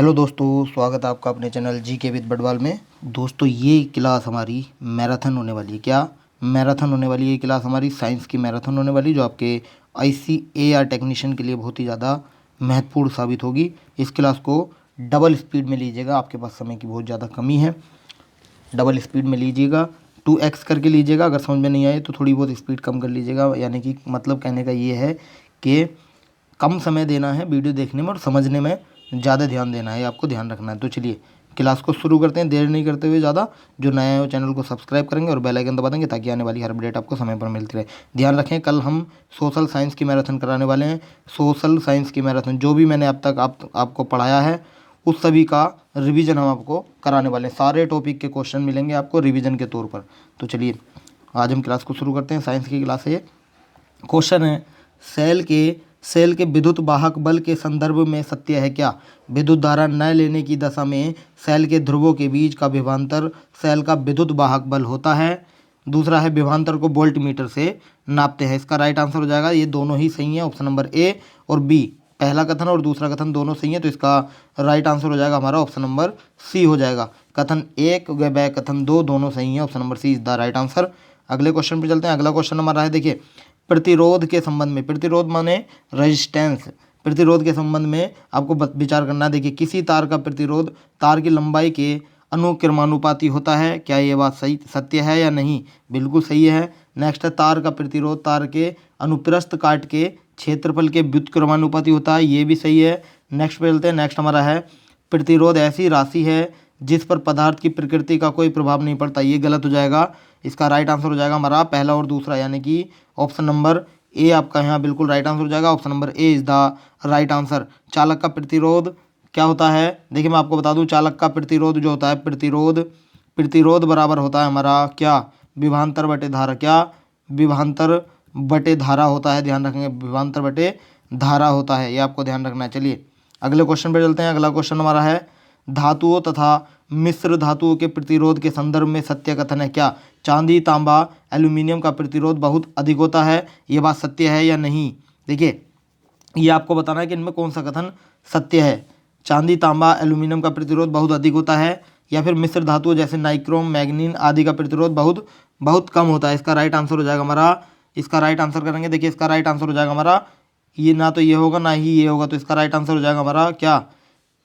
Hello दोस्तों, स्वागत है आपका अपने चैनल जी के विद बडवाल में। दोस्तों, ये क्लास हमारी मैराथन होने वाली है। क्या मैराथन होने वाली है? ये क्लास हमारी साइंस की मैराथन होने वाली, जो आपके ICAR टेक्नीशियन के लिए बहुत ही ज़्यादा महत्वपूर्ण साबित होगी। इस क्लास को डबल स्पीड में लीजिएगा, आपके पास समय की बहुत ज़्यादा कमी है। डबल स्पीड में लीजिएगा, 2x करके लीजिएगा। अगर समझ में नहीं आए तो थोड़ी बहुत स्पीड कम कर लीजिएगा। यानी कि मतलब कहने का ये है कि कम समय देना है वीडियो देखने में और समझने में ज़्यादा ध्यान देना है, आपको ध्यान रखना है। तो चलिए क्लास को शुरू करते हैं, देर नहीं करते हुए। ज़्यादा जो नया है वो चैनल को सब्सक्राइब करेंगे और बेल आइकन दबा देंगे, ताकि आने वाली हर अपडेट आपको समय पर मिलती रहे। ध्यान रखें, कल हम सोशल साइंस की मैराथन कराने वाले हैं। सोशल साइंस की मैराथन, जो भी मैंने अब तक आपको पढ़ाया है उस सभी का रिवीजन हम आपको कराने वाले हैं। सारे टॉपिक के क्वेश्चन मिलेंगे आपको रिवीजन के तौर पर। तो चलिए आज हम क्लास को शुरू करते हैं। साइंस की क्लास है। क्वेश्चन है, सेल के विद्युत वाहक बल के संदर्भ में सत्य है क्या? विद्युत धारा न लेने की दशा में सेल के ध्रुवों के बीच का विभवांतर सेल का विद्युत वाहक बल होता है। दूसरा है, विभवांतर को वोल्ट मीटर से नापते हैं। इसका राइट आंसर हो जाएगा, ये दोनों ही सही है, ऑप्शन नंबर ए और बी। पहला कथन और दूसरा कथन दोनों सही है, तो इसका राइट आंसर हो जाएगा हमारा ऑप्शन नंबर सी हो जाएगा। कथन एक व कथन दो दोनों सही है, option number C is the right answer. अगले क्वेश्चन पर चलते हैं। अगला क्वेश्चन हमारा है, देखिए, प्रतिरोध के संबंध में, प्रतिरोध माने रेजिस्टेंस, प्रतिरोध के संबंध में आपको विचार करना है। देखिए, किसी तार का प्रतिरोध तार की लंबाई के अनुक्रमानुपाती होता है। क्या ये बात सही सत्य है या नहीं? बिल्कुल सही है। नेक्स्ट है, तार का प्रतिरोध तार के अनुप्रस्थ काट के क्षेत्रफल के व्युत्क्रमानुपाती होता है। ये भी सही है। नेक्स्ट पे चलते हैं। नेक्स्ट हमारा है, प्रतिरोध ऐसी राशि है जिस पर पदार्थ की प्रकृति का कोई प्रभाव नहीं पड़ता। ये गलत हो जाएगा। इसका राइट आंसर हो जाएगा हमारा पहला और दूसरा, यानी कि ऑप्शन नंबर ए आपका यहाँ बिल्कुल राइट आंसर हो जाएगा। Option number A is the right answer. चालक का प्रतिरोध क्या होता है? देखिए, मैं आपको बता दूं, चालक का प्रतिरोध जो होता है, प्रतिरोध बराबर होता है हमारा क्या? विभवांतर बटे धारा। क्या? विभवांतर बटे धारा होता है। ध्यान रखेंगे, विभवांतर बटे धारा होता है, ये आपको ध्यान रखना है। चलिए अगले क्वेश्चन पर चलते हैं। अगला क्वेश्चन हमारा है, धातुओं तथा मिश्र धातुओं के प्रतिरोध के संदर्भ में सत्य कथन है क्या? चांदी, तांबा, एल्यूमिनियम का प्रतिरोध बहुत अधिक होता है। ये बात सत्य है या नहीं? देखिए, ये आपको बताना है कि इनमें कौन सा कथन सत्य है। चांदी, तांबा, एल्यूमिनियम का प्रतिरोध बहुत अधिक होता है, या फिर मिश्र धातुओं जैसे नाइक्रोम, मैग्नीन आदि का प्रतिरोध बहुत बहुत कम होता है। इसका राइट आंसर हो जाएगा हमारा, इसका राइट आंसर करेंगे। देखिए, इसका राइट आंसर हो जाएगा हमारा, ये ना तो ये होगा ना ही ये होगा, तो इसका राइट आंसर हो जाएगा हमारा क्या?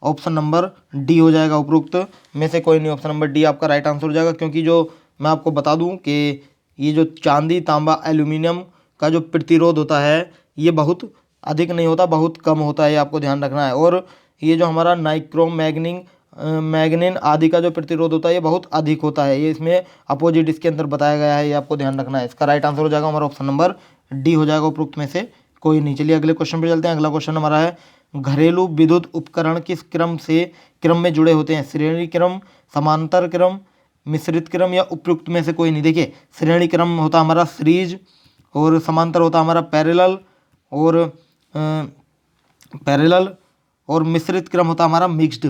ऑप्शन नंबर डी हो जाएगा। उपरोक्त में से कोई नहीं, ऑप्शन नंबर डी आपका राइट आंसर हो जाएगा। क्योंकि जो मैं आपको बता दूं कि ये जो चांदी, तांबा, एल्यूमिनियम का जो प्रतिरोध होता है ये बहुत अधिक नहीं होता, बहुत कम होता है, ये आपको ध्यान रखना है। और ये जो हमारा नाइक्रोम, मैग्नीन आदि का जो प्रतिरोध होता है ये बहुत अधिक होता है। ये इसमें अपोजिट इसके अंदर बताया गया है, ये आपको ध्यान रखना है। इसका राइट आंसर हो जाएगा हमारा ऑप्शन नंबर डी हो जाएगा, उपरोक्त में से कोई नहीं। चलिए अगले क्वेश्चन पे चलते हैं। अगला क्वेश्चन हमारा है, घरेलू विद्युत उपकरण किस क्रम में जुड़े होते हैं? श्रेणी क्रम, समांतर क्रम, मिश्रित क्रम, या उपयुक्त में से कोई नहीं? देखिए, श्रेणी क्रम होता हमारा सीरीज, और समांतर होता हमारा पैरेलल, और मिश्रित क्रम होता हमारा मिक्स्ड।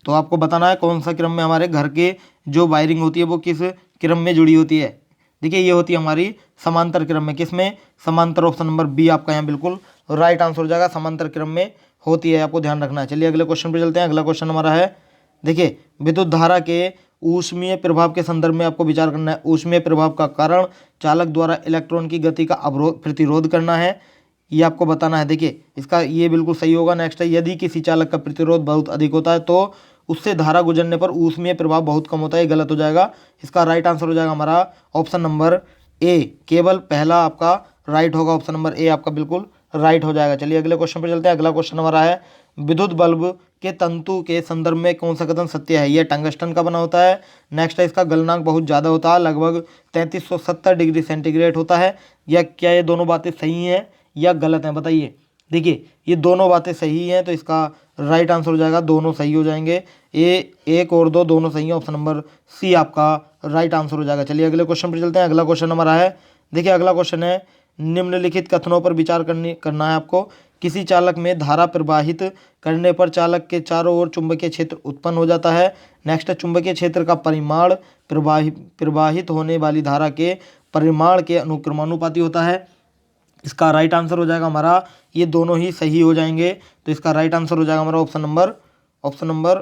तो आपको बताना है कौन सा क्रम में हमारे घर के जो वायरिंग होती है वो किस क्रम में जुड़ी होती है। देखिए, ये होती है हमारी समांतर क्रम में। किसमें? समांतर। ऑप्शन नंबर बी आपका यहाँ बिल्कुल राइट आंसर हो जाएगा, समांतर क्रम में होती है, आपको ध्यान रखना है। चलिए अगले क्वेश्चन पे चलते हैं। अगला क्वेश्चन हमारा है, देखिए, विद्युत धारा के ऊष्मीय प्रभाव के संदर्भ में आपको विचार करना है। ऊष्मीय प्रभाव का कारण चालक द्वारा इलेक्ट्रॉन की गति का प्रतिरोध करना है, ये आपको बताना है। देखिए, इसका ये बिल्कुल सही होगा। नेक्स्ट है, यदि किसी चालक का प्रतिरोध बहुत अधिक होता है तो उससे धारा गुजरने पर ऊष्मीय प्रभाव बहुत कम होता है, ये गलत हो जाएगा। इसका राइट आंसर हो जाएगा हमारा ऑप्शन नंबर ए, केवल पहला आपका राइट होगा। ऑप्शन नंबर ए आपका बिल्कुल राइट हो जाएगा। चलिए अगले क्वेश्चन पर चलते हैं। अगला क्वेश्चन हमारा है, विद्युत बल्ब के तंतु के संदर्भ में कौन सा कथन सत्य है? यह टंगस्टन का बना होता है। नेक्स्ट है, इसका गलनांक बहुत ज़्यादा होता है, लगभग 3370 डिग्री सेंटीग्रेड होता है। या क्या ये दोनों बातें सही हैं या गलत हैं? बताइए। देखिए, ये दोनों बातें सही हैं, तो इसका राइट आंसर हो जाएगा, दोनों सही हो जाएंगे। एक और दो दोनों सही है, ऑप्शन नंबर सी आपका राइट आंसर हो जाएगा। चलिए अगले क्वेश्चन पर चलते हैं। अगला क्वेश्चन हमारा है, देखिए, अगला क्वेश्चन है, निम्नलिखित कथनों पर विचार करना है आपको। किसी चालक में धारा प्रवाहित करने पर चालक के चारों ओर चुंबकीय क्षेत्र उत्पन्न हो जाता है। नेक्स्ट है, चुंबकीय क्षेत्र का परिमाण प्रवाहित होने वाली धारा के परिमाण के अनुक्रमानुपाती होता है। इसका राइट आंसर हो जाएगा हमारा, ये दोनों ही सही हो जाएंगे, तो इसका राइट आंसर हो जाएगा हमारा ऑप्शन नंबर ऑप्शन नंबर,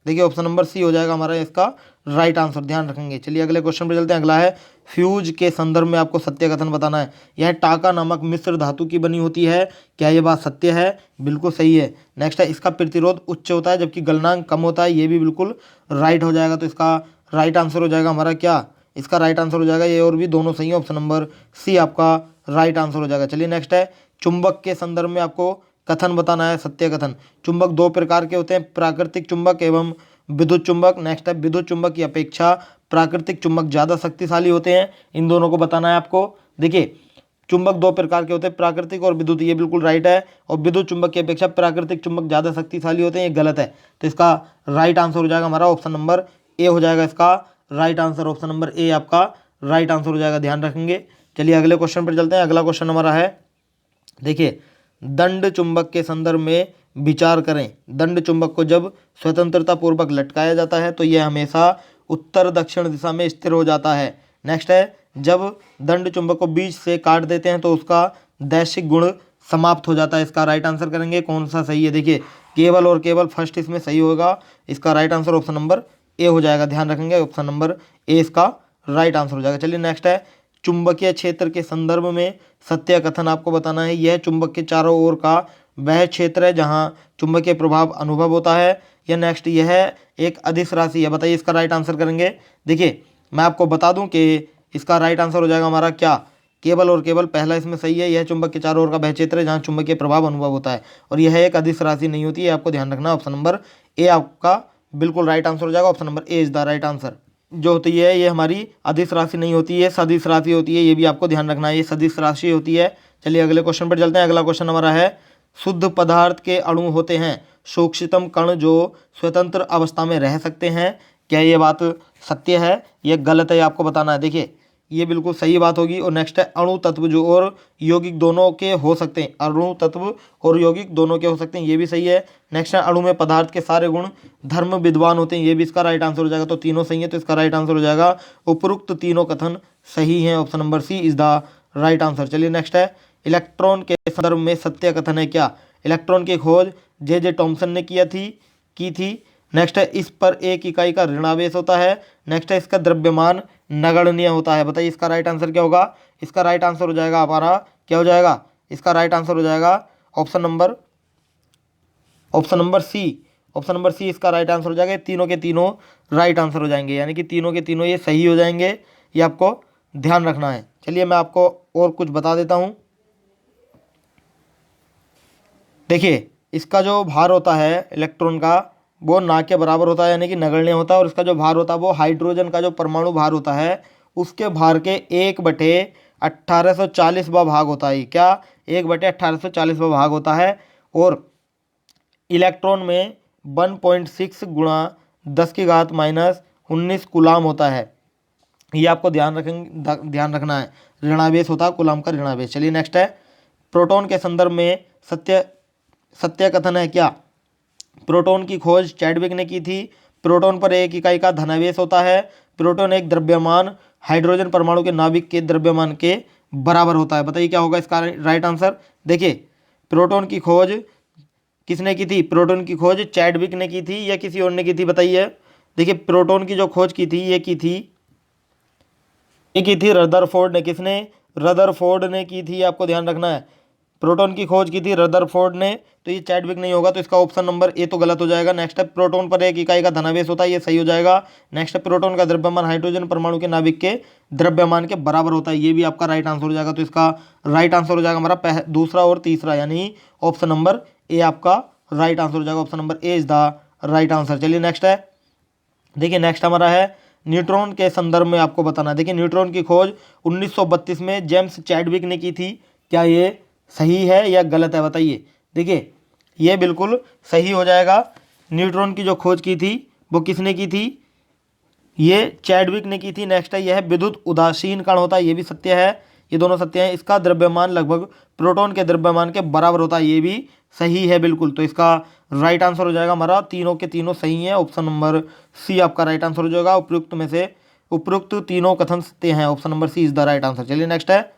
देखिए ऑप्शन नंबर सी हो जाएगा हमारा इसका राइट आंसर, ध्यान रखेंगे। चलिए अगले क्वेश्चन पे चलते हैं। अगला है फ्यूज के संदर्भ में आपको सत्य कथन बताना है। यह टाका नामक मिश्र धातु की बनी होती है, क्या ये बात सत्य है? बिल्कुल सही है। नेक्स्ट है इसका प्रतिरोध उच्च होता है जबकि गलनांक कम होता है, ये भी बिल्कुल राइट हो जाएगा। तो इसका राइट आंसर हो जाएगा हमारा क्या, इसका राइट आंसर हो जाएगा ये, और भी दोनों सही है, ऑप्शन नंबर सी आपका राइट आंसर हो जाएगा। चलिए नेक्स्ट है चुंबक के संदर्भ में आपको कथन बताना है, सत्य कथन। चुंबक दो प्रकार के होते हैं, प्राकृतिक चुंबक एवं विद्युत चुंबक। नेक्स्ट है विद्युत चुंबक की अपेक्षा प्राकृतिक चुंबक ज़्यादा शक्तिशाली होते हैं, इन दोनों को बताना है आपको। देखिए चुंबक दो प्रकार के होते हैं, प्राकृतिक और विद्युत, ये बिल्कुल राइट है। और विद्युत चुंबक की अपेक्षा प्राकृतिक चुंबक ज़्यादा शक्तिशाली होते हैं, ये गलत है। तो इसका राइट आंसर हो जाएगा हमारा ऑप्शन नंबर ए हो जाएगा इसका right answer, option number A आपका राइट आंसर हो जाएगा, ध्यान रखेंगे। चलिए अगले क्वेश्चन पर चलते हैं। अगला क्वेश्चन हमारा है, देखिए दंड चुंबक के संदर्भ में विचार करें। दंड चुंबक को जब स्वतंत्रता पूर्वक लटकाया जाता है तो यह हमेशा उत्तर दक्षिण दिशा में स्थिर हो जाता है। नेक्स्ट है जब दंड चुंबक को बीच से काट देते हैं तो उसका दैशिक गुण समाप्त हो जाता है। इसका राइट आंसर करेंगे, कौन सा सही है? देखिए केवल और केवल फर्स्ट इसमें सही होगा। इसका right answer option number A हो जाएगा, ध्यान रखेंगे, ऑप्शन नंबर ए इसका राइट आंसर हो जाएगा। चलिए नेक्स्ट है चुंबकीय क्षेत्र के संदर्भ में सत्य कथन आपको बताना है। यह चुंबक के चारों ओर का वह क्षेत्र है जहां चुंबकीय प्रभाव अनुभव होता है। या नेक्स्ट यह एक अदिश राशि है, बताइए इसका राइट आंसर करेंगे। देखिए मैं आपको बता दूं कि इसका राइट आंसर हो जाएगा हमारा क्या, केवल और केवल पहला इसमें सही है। यह चुंबक के चारों ओर का वह क्षेत्र है जहाँ चुंबकीय प्रभाव अनुभव होता है, और यह एक अदिश राशि नहीं होती है, आपको ध्यान रखना। ऑप्शन नंबर ए आपका बिल्कुल राइट आंसर हो जाएगा, option number A is the right answer. जो होती है ये हमारी अदिश राशि नहीं होती है, सदिश राशि होती है, ये भी आपको ध्यान रखना है, ये सदिश राशि होती है। चलिए अगले क्वेश्चन पर चलते हैं। अगला क्वेश्चन हमारा है शुद्ध पदार्थ के अणु होते हैं सूक्ष्मतम कण जो स्वतंत्र अवस्था में रह सकते हैं, क्या ये बात सत्य है? ये गलत है, आपको बताना है। देखिए ये बिल्कुल सही बात होगी। और नेक्स्ट है अणु तत्व जो और यौगिक दोनों के हो सकते हैं, अणु तत्व और यौगिक दोनों के हो सकते हैं, ये भी सही है। नेक्स्ट है अणु में पदार्थ के सारे गुण धर्म विद्वान होते हैं, ये भी इसका राइट आंसर हो जाएगा। तो तीनों सही है, तो इसका राइट आंसर हो जाएगा उपरोक्त तीनों कथन सही हैं, option number C is the right answer. चलिए नेक्स्ट है इलेक्ट्रॉन के संदर्भ में सत्य कथन है क्या? इलेक्ट्रॉन की खोज जे टॉमसन ने की थी। नेक्स्ट है इस पर एक इकाई का ऋणावेश होता है। नेक्स्ट है इसका द्रव्यमान नगण्य होता है, बताइए इसका राइट आंसर क्या होगा? इसका राइट आंसर हो जाएगा हमारा क्या हो जाएगा? इसका राइट आंसर हो जाएगा option number C, option number C इसका राइट आंसर हो जाएगा। तीनों के तीनों राइट आंसर हो जाएंगे, यानी कि तीनों के तीनों ये सही हो जाएंगे, ये आपको ध्यान रखना है। चलिए मैं आपको और कुछ बता देता हूँ। देखिए इसका जो भार होता है इलेक्ट्रॉन का वो ना के बराबर होता है, यानी कि नगण्य होता है। और इसका जो भार होता है वो हाइड्रोजन का जो परमाणु भार होता है उसके भार के 1/1840वां भाग होता है। क्या 1/1840वां भाग होता है? और इलेक्ट्रॉन में 1.6 गुणा 10⁻⁻19 कूलाम होता है, ये आपको ध्यान रखना है। ऋणावेश होता है कूलाम का ऋणावेश। चलिए नेक्स्ट है प्रोटॉन के संदर्भ में सत्य कथन है क्या? प्रोटॉन की खोज चैडविक ने की थी। प्रोटॉन पर एक इकाई का धनावेश होता है। प्रोटॉन एक द्रव्यमान हाइड्रोजन परमाणु के नाभिक के द्रव्यमान के बराबर होता है, बताइए क्या होगा इसका राइट आंसर? देखिए प्रोटॉन की खोज किसने की थी? प्रोटॉन की खोज चैडविक ने की थी या किसी और ने की थी, बताइए। देखिए प्रोटॉन की जो खोज की थी ये की थी रदरफोर्ड ने। किसने? रदरफोर्ड ने की थी, आपको ध्यान रखना है। प्रोटॉन की खोज की थी रदरफोर्ड ने, तो ये चैडविक नहीं होगा, तो इसका ऑप्शन नंबर ए तो गलत हो जाएगा। नेक्स्ट है प्रोटॉन पर एक इकाई का धनावेश होता है, ये सही हो जाएगा। नेक्स्ट है प्रोटॉन का द्रव्यमान हाइड्रोजन परमाणु के नाभिक के द्रव्यमान के बराबर होता है, ये भी आपका राइट आंसर हो जाएगा। तो इसका राइट आंसर हो जाएगा हमारा दूसरा और तीसरा, यानी ऑप्शन नंबर ए आपका राइट आंसर हो जाएगा। Option number A is the right answer. चलिए नेक्स्ट है, देखिए नेक्स्ट हमारा है न्यूट्रॉन के संदर्भ में आपको बताना है। देखिए न्यूट्रॉन की खोज 1932 में जेम्स चैडविक ने की थी, क्या ये सही है या गलत है, बताइए। देखिए ये बिल्कुल सही हो जाएगा। न्यूट्रॉन की जो खोज की थी वो किसने की थी? ये चैडविक ने की थी। नेक्स्ट है यह विद्युत उदासीन कण होता है, ये भी सत्य है, ये दोनों सत्य हैं। इसका द्रव्यमान लगभग प्रोटॉन के द्रव्यमान के बराबर होता है, ये भी सही है बिल्कुल। तो इसका राइट आंसर हो जाएगा हमारा, तीनों के तीनों सही हैं, ऑप्शन नंबर सी आपका राइट आंसर हो जाएगा। उपयुक्त तीनों कथन सत्य हैं, option number C is the right answer. चलिए नेक्स्ट है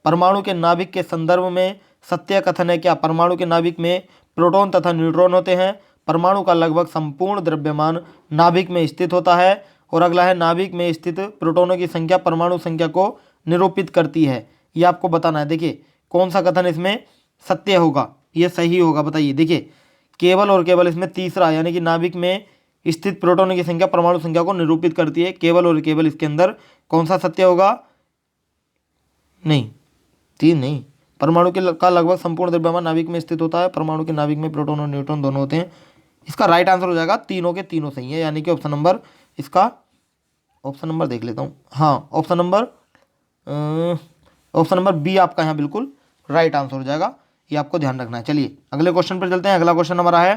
परमाणु के नाभिक के संदर्भ में सत्य कथन है क्या? परमाणु के नाभिक में प्रोटॉन तथा न्यूट्रॉन होते हैं। परमाणु का लगभग संपूर्ण द्रव्यमान नाभिक में स्थित होता है। और अगला है नाभिक में स्थित प्रोटॉनों की संख्या परमाणु संख्या को निरूपित करती है। ये आपको बताना है। देखिए कौन सा कथन इसमें सत्य होगा, ये सही होगा, बताइए। देखिए केवल और केवल इसमें तीसरा, यानी कि नाभिक में स्थित प्रोटॉनों की संख्या परमाणु संख्या को निरूपित करती है, केवल और केवल इसके अंदर कौन सा सत्य होगा? नहीं, तीन नहीं, परमाणु के का लगभग संपूर्ण द्रव्यमान नाभिक में स्थित होता है। परमाणु के नाभिक में प्रोटॉन और न्यूट्रॉन दोनों होते हैं। इसका राइट आंसर हो जाएगा तीनों के तीनों सही है, यानी कि ऑप्शन नंबर, इसका ऑप्शन नंबर देख लेता हूँ, हाँ ऑप्शन नंबर बी आपका यहाँ बिल्कुल राइट आंसर हो जाएगा। ये आपको ध्यान रखना है। चलिए अगले क्वेश्चन पर चलते हैं। अगला क्वेश्चन हमारा है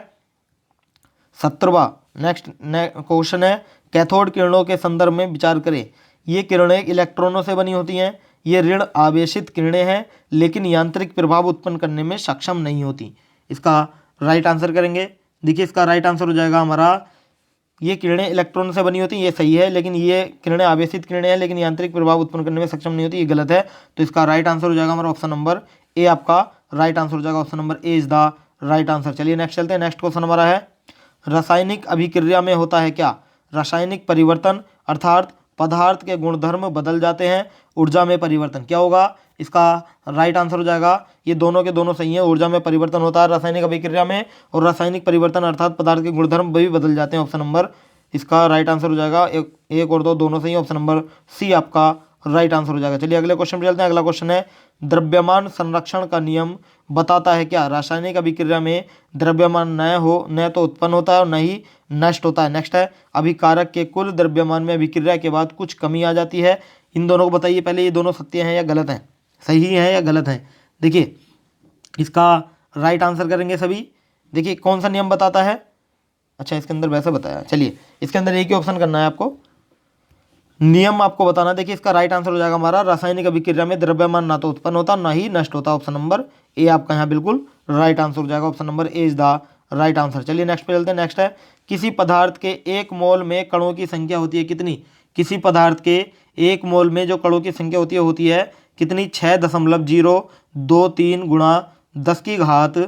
17वां। नेक्स्ट क्वेश्चन है कैथोड किरणों के संदर्भ में विचार करें। ये किरणें इलेक्ट्रॉनों से बनी होती हैं। ये ऋण आवेशित किरणें हैं, लेकिन यांत्रिक प्रभाव उत्पन्न करने में सक्षम नहीं होती। इसका राइट आंसर करेंगे। देखिए इसका राइट आंसर हो जाएगा हमारा, ये किरणें इलेक्ट्रॉन से बनी होती हैं, ये सही है, लेकिन ये किरणें आवेशित किरणें हैं, लेकिन यांत्रिक प्रभाव उत्पन्न करने में सक्षम नहीं होती, ये गलत है। तो इसका राइट आंसर हो जाएगा हमारा ऑप्शन नंबर ए, आपका राइट आंसर हो जाएगा। Option number A is the right answer. चलिए नेक्स्ट चलते हैं। नेक्स्ट क्वेश्चन हमारा है रासायनिक अभिक्रिया में होता है क्या? रासायनिक परिवर्तन, अर्थात पदार्थ के गुणधर्म बदल जाते हैं। ऊर्जा में परिवर्तन क्या होगा? इसका राइट आंसर हो जाएगा, ये दोनों के दोनों सही है। ऊर्जा में परिवर्तन होता है रासायनिक अभिक्रिया में, और रासायनिक परिवर्तन अर्थात पदार्थ के गुणधर्म भी बदल जाते हैं। ऑप्शन नंबर, इसका राइट आंसर हो जाएगा, एक और दो दोनों सही है। ऑप्शन नंबर सी आपका राइट आंसर हो जाएगा। चलिए अगले क्वेश्चन पर चलते हैं। अगला क्वेश्चन है द्रव्यमान संरक्षण का नियम बताता है क्या? रासायनिक अभिक्रिया में द्रव्यमान न तो उत्पन्न होता है और न ही नष्ट होता है। नेक्स्ट है अभिकारक के कुल द्रव्यमान में अभिक्रिया के बाद कुछ कमी आ जाती है। इन दोनों को बताइए पहले, ये दोनों सत्य हैं या गलत हैं, सही है या गलत है? देखिए इसका राइट आंसर करेंगे सभी। देखिए कौन सा नियम बताता है? अच्छा इसके अंदर वैसे बताया, चलिए इसके अंदर एक ही ऑप्शन करना है आपको, नियम आपको बताना। देखिए इसका राइट आंसर हो जाएगा हमारा, रासायनिक अभिक्रिया में द्रव्यमान ना तो उत्पन्न होता ना ही नष्ट होता। ऑप्शन नंबर ए आपका यहाँ बिल्कुल राइट आंसर हो जाएगा। Option number A is the right answer. चलिए नेक्स्ट पे चलते हैं। नेक्स्ट है किसी पदार्थ के एक मोल में कणों की संख्या होती है कितनी? किसी पदार्थ के एक मोल में जो कणों की संख्या होती है कितनी? 6.023 गुणा 10 की घात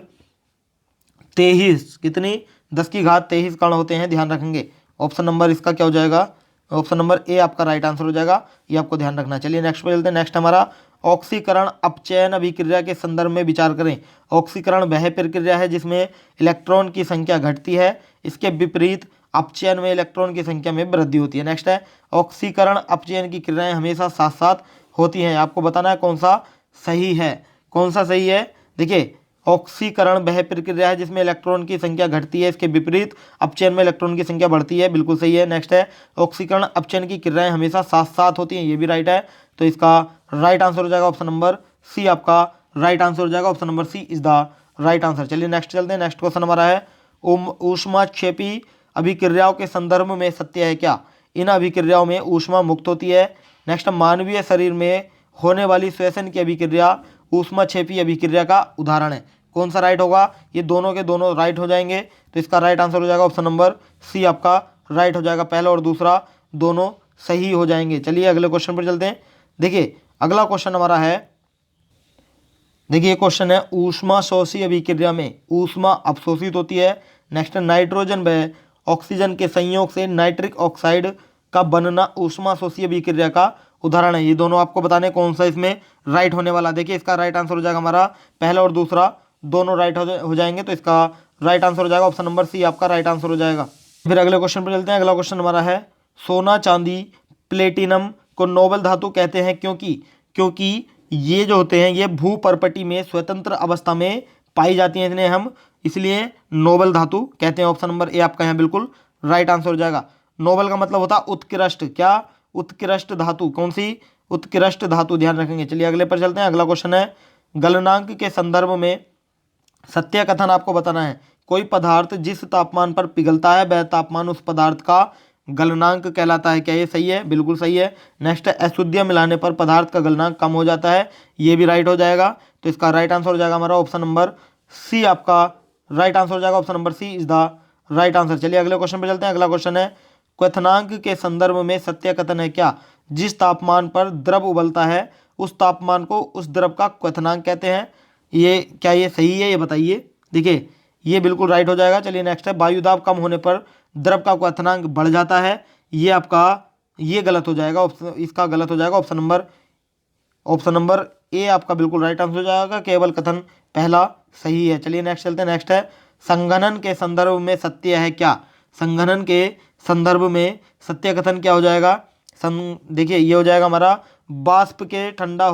23, कितनी? 10 की घात 23 कण होते हैं, ध्यान रखेंगे। ऑप्शन नंबर इसका क्या हो जाएगा? ऑप्शन नंबर ए आपका राइट आंसर हो जाएगा, ये आपको ध्यान रखना। चलिए नेक्स्ट पे चलते हैं। नेक्स्ट हमारा ऑक्सीकरण अपचयन अभिक्रिया के संदर्भ में विचार करें। ऑक्सीकरण वह प्रक्रिया है जिसमें इलेक्ट्रॉन की संख्या घटती है, इसके विपरीत अपचयन में इलेक्ट्रॉन की संख्या में वृद्धि होती है। नेक्स्ट है ऑक्सीकरण अपचयन की क्रियाएं हमेशा साथ साथ होती हैं। आपको बताना है कौन सा सही है, कौन सा सही है। देखिए ऑक्सीकरण वह प्रक्रिया है जिसमें इलेक्ट्रॉन की संख्या घटती है, इसके विपरीत अपचयन में इलेक्ट्रॉन की संख्या बढ़ती है, बिल्कुल सही है। नेक्स्ट है ऑक्सीकरण अपचयन की क्रियाएं हमेशा साथ साथ होती हैं, ये भी राइट है। तो इसका राइट आंसर हो जाएगा ऑप्शन नंबर सी, आपका राइट आंसर हो जाएगा। Option number C is the right answer. चलिए नेक्स्ट चलते हैं। नेक्स्ट क्वेश्चन हमारा है ऊष्माक्षेपी अभिक्रियाओं के संदर्भ में सत्य है क्या? इन अभिक्रियाओं में ऊष्मा मुक्त होती है। नेक्स्ट मानवीय शरीर में होने वाली श्वसन की अभिक्रिया ऊष्माक्षेपी अभिक्रिया का उदाहरण है। कौन सा राइट होगा? ये दोनों के दोनों राइट हो जाएंगे, तो इसका राइट आंसर हो जाएगा ऑप्शन नंबर सी, आपका राइट हो जाएगा। पहला और दूसरा दोनों सही हो जाएंगे। चलिए अगले क्वेश्चन पर चलते हैं। देखिए अगला क्वेश्चन हमारा है, देखिए क्वेश्चन है ऊष्मा शोषी अभिक्रिया में ऊष्मा अवशोषित होती है। नेक्स्ट नाइट्रोजन व ऑक्सीजन के संयोग से नाइट्रिक ऑक्साइड का बनना ऊष्मा शोषी अभिक्रिया का उदाहरण है। ये दोनों आपको बताने कौन सा इसमें राइट होने वाला। देखिए इसका राइट आंसर हो जाएगा हमारा, पहला और दूसरा दोनों राइट हो जाएंगे, तो इसका राइट आंसर हो जाएगा ऑप्शन नंबर सी, आपका राइट आंसर हो जाएगा। फिर अगले क्वेश्चन पर चलते हैं। अगला क्वेश्चन हमारा है सोना चांदी प्लेटिनम को नोबल धातु कहते हैं क्योंकि ये जो होते हैं ये भूपर्पटी में स्वतंत्र अवस्था में पाई जाती हैं, इन्हें हम इसलिए नोबल धातु कहते हैं। ऑप्शन नंबर ए आपका यहाँ बिल्कुल राइट आंसर हो जाएगा। नोबल का मतलब होता है उत्कृष्ट, क्या? उत्कृष्ट धातु। कौन सी? उत्कृष्ट धातु, ध्यान रखेंगे। चलिए अगले पर चलते हैं। अगला क्वेश्चन है गलनांक के संदर्भ में सत्य कथन आपको बताना है। कोई पदार्थ जिस तापमान पर पिघलता है वह तापमान उस पदार्थ का गलनांक कहलाता है। क्या ये सही है? बिल्कुल सही है। नेक्स्ट है अशुद्धियाँ मिलाने पर पदार्थ का गलनांक कम हो जाता है, ये भी राइट हो जाएगा। तो इसका राइट आंसर हो जाएगा हमारा ऑप्शन नंबर सी, आपका राइट आंसर हो जाएगा। Option number C is the right answer. चलिए अगले क्वेश्चन पर चलते हैं। अगला क्वेश्चन है क्वथनांक के संदर्भ में सत्य कथन है क्या? जिस तापमान पर द्रव उबलता है उस तापमान को उस द्रव का क्वथनांक कहते हैं। ये क्या ये सही है? ये बताइए। देखिए ये बिल्कुल राइट हो जाएगा। चलिए नेक्स्ट है, वायु दाब कम होने पर द्रव का क्वथनांक बढ़ जाता है। ये आपका ये गलत हो जाएगा, ऑप्शन इसका गलत हो जाएगा। ऑप्शन नंबर ए आपका बिल्कुल राइट आंसर हो जाएगा। केवल कथन पहला सही है। चलिए नेक्स्ट चलते हैं। नेक्स्ट है, संघनन के संदर्भ में सत्य है क्या? संघनन के संदर्भ में सत्य कथन क्या हो जाएगा? देखिए ये हो जाएगा हमारा, बाष्प के ठंडा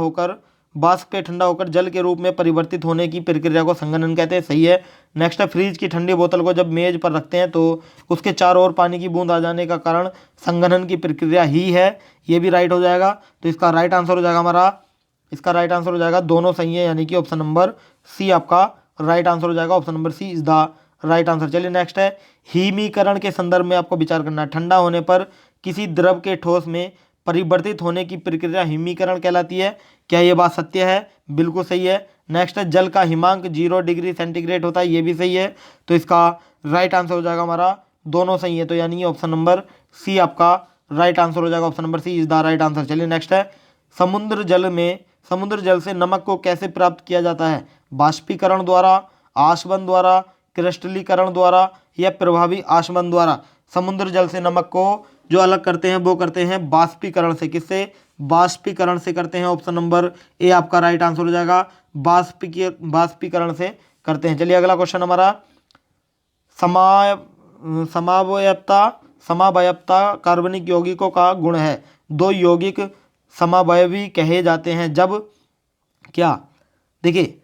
होकर जल के रूप में परिवर्तित होने की प्रक्रिया को संघनन कहते हैं। सही है। नेक्स्ट है, फ्रिज की ठंडी बोतल को जब मेज पर रखते हैं तो उसके चारों ओर पानी की बूंद आ जाने का कारण संघनन की प्रक्रिया ही है। ये भी राइट हो जाएगा। तो इसका राइट आंसर हो जाएगा हमारा, इसका राइट आंसर हो जाएगा, दोनों सही है, यानी कि ऑप्शन नंबर सी आपका राइट आंसर हो जाएगा। Option number C is the right answer. चलिए नेक्स्ट है, हिमीकरण के संदर्भ में आपको विचार करना है। ठंडा होने पर किसी द्रव के ठोस में परिवर्तित होने की प्रक्रिया हिमीकरण कहलाती है। क्या ये बात सत्य है? बिल्कुल सही है। नेक्स्ट है, जल का हिमांक 0 डिग्री सेंटीग्रेड होता है। ये भी सही है। तो इसका राइट आंसर हो जाएगा हमारा, दोनों सही है, तो यानी ऑप्शन नंबर सी आपका राइट आंसर हो जाएगा। Option number C is the right answer. चलिए नेक्स्ट है, समुद्र जल से नमक को कैसे प्राप्त किया जाता है? बाष्पीकरण द्वारा, आशवन द्वारा, क्रिस्टलीकरण द्वारा या प्रभावी आशवन द्वारा? समुद्र जल से नमक को जो अलग करते हैं वो करते हैं बाष्पीकरण से। किससे? बाष्पीकरण से करते हैं। ऑप्शन नंबर ए आपका राइट आंसर हो जाएगा, बाष्पीकरण से करते हैं। चलिए अगला क्वेश्चन हमारा, समाय समावयवता समावयवता कार्बनिक यौगिकों का गुण है। दो यौगिक समावयवी कहे जाते हैं जब क्या? देखिए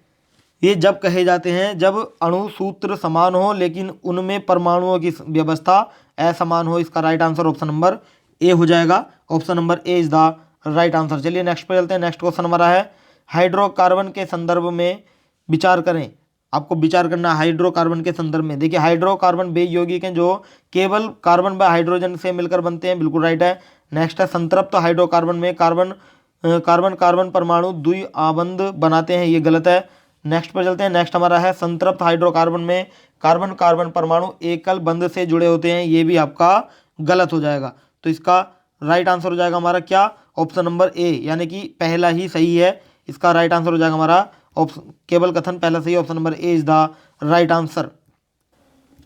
ये जब कहे जाते हैं जब अणु सूत्र समान हो लेकिन उनमें परमाणुओं की व्यवस्था असमान हो। इसका right answer option number A हो जाएगा। Option number A is the right answer. चलिए नेक्स्ट पे चलते हैं। नेक्स्ट क्वेश्चन हमारा है, हाइड्रोकार्बन के संदर्भ में विचार करें। आपको विचार करना है हाइड्रोकार्बन के संदर्भ में। देखिए हाइड्रोकार्बन वे यौगिक हैं जो केवल कार्बन व हाइड्रोजन से मिलकर बनते हैं। बिल्कुल राइट है। नेक्स्ट है, संतृप्त हाइड्रोकार्बन में कार्बन परमाणु द्विआबंध बनाते हैं। ये गलत है। नेक्स्ट पर चलते हैं। नेक्स्ट हमारा है, संतृप्त हाइड्रोकार्बन में कार्बन परमाणु एकल बंध से जुड़े होते हैं। ये भी आपका गलत हो जाएगा। तो इसका राइट आंसर हो जाएगा हमारा क्या? ऑप्शन नंबर ए, यानी कि पहला ही सही है। इसका राइट आंसर हो जाएगा हमारा ऑप्शन, केवल कथन पहला सही। Option number A is the right answer.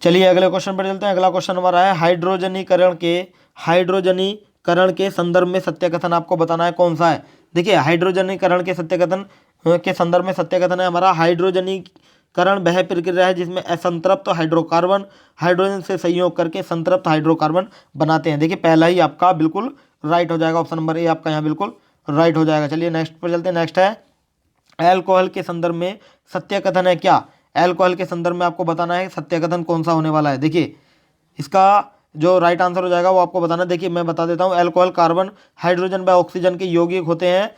चलिए अगले क्वेश्चन पर चलते हैं। अगला क्वेश्चन हमारा है, हाइड्रोजनीकरण के संदर्भ में सत्य कथन आपको बताना है कौन सा है। देखिए हाइड्रोजनीकरण के सत्य कथन के संदर्भ में सत्य कथन है हमारा, हाइड्रोजनीकरण वह प्रक्रिया है जिसमें असंतृप्त हाइड्रोकार्बन हाइड्रोजन से संयोग करके संतृप्त हाइड्रोकार्बन बनाते हैं। देखिए पहला ही आपका बिल्कुल राइट हो जाएगा। ऑप्शन नंबर ए आपका यहाँ बिल्कुल राइट हो जाएगा। चलिए नेक्स्ट पर चलते हैं। नेक्स्ट है, अल्कोहल के संदर्भ में सत्य कथन है क्या? अल्कोहल के संदर्भ में आपको बताना है सत्य कथन कौन सा होने वाला है। देखिए इसका जो राइट आंसर हो जाएगा वो आपको बताना। देखिए मैं बता देता हूँ, अल्कोहल कार्बन हाइड्रोजन व ऑक्सीजन के यौगिक होते हैं।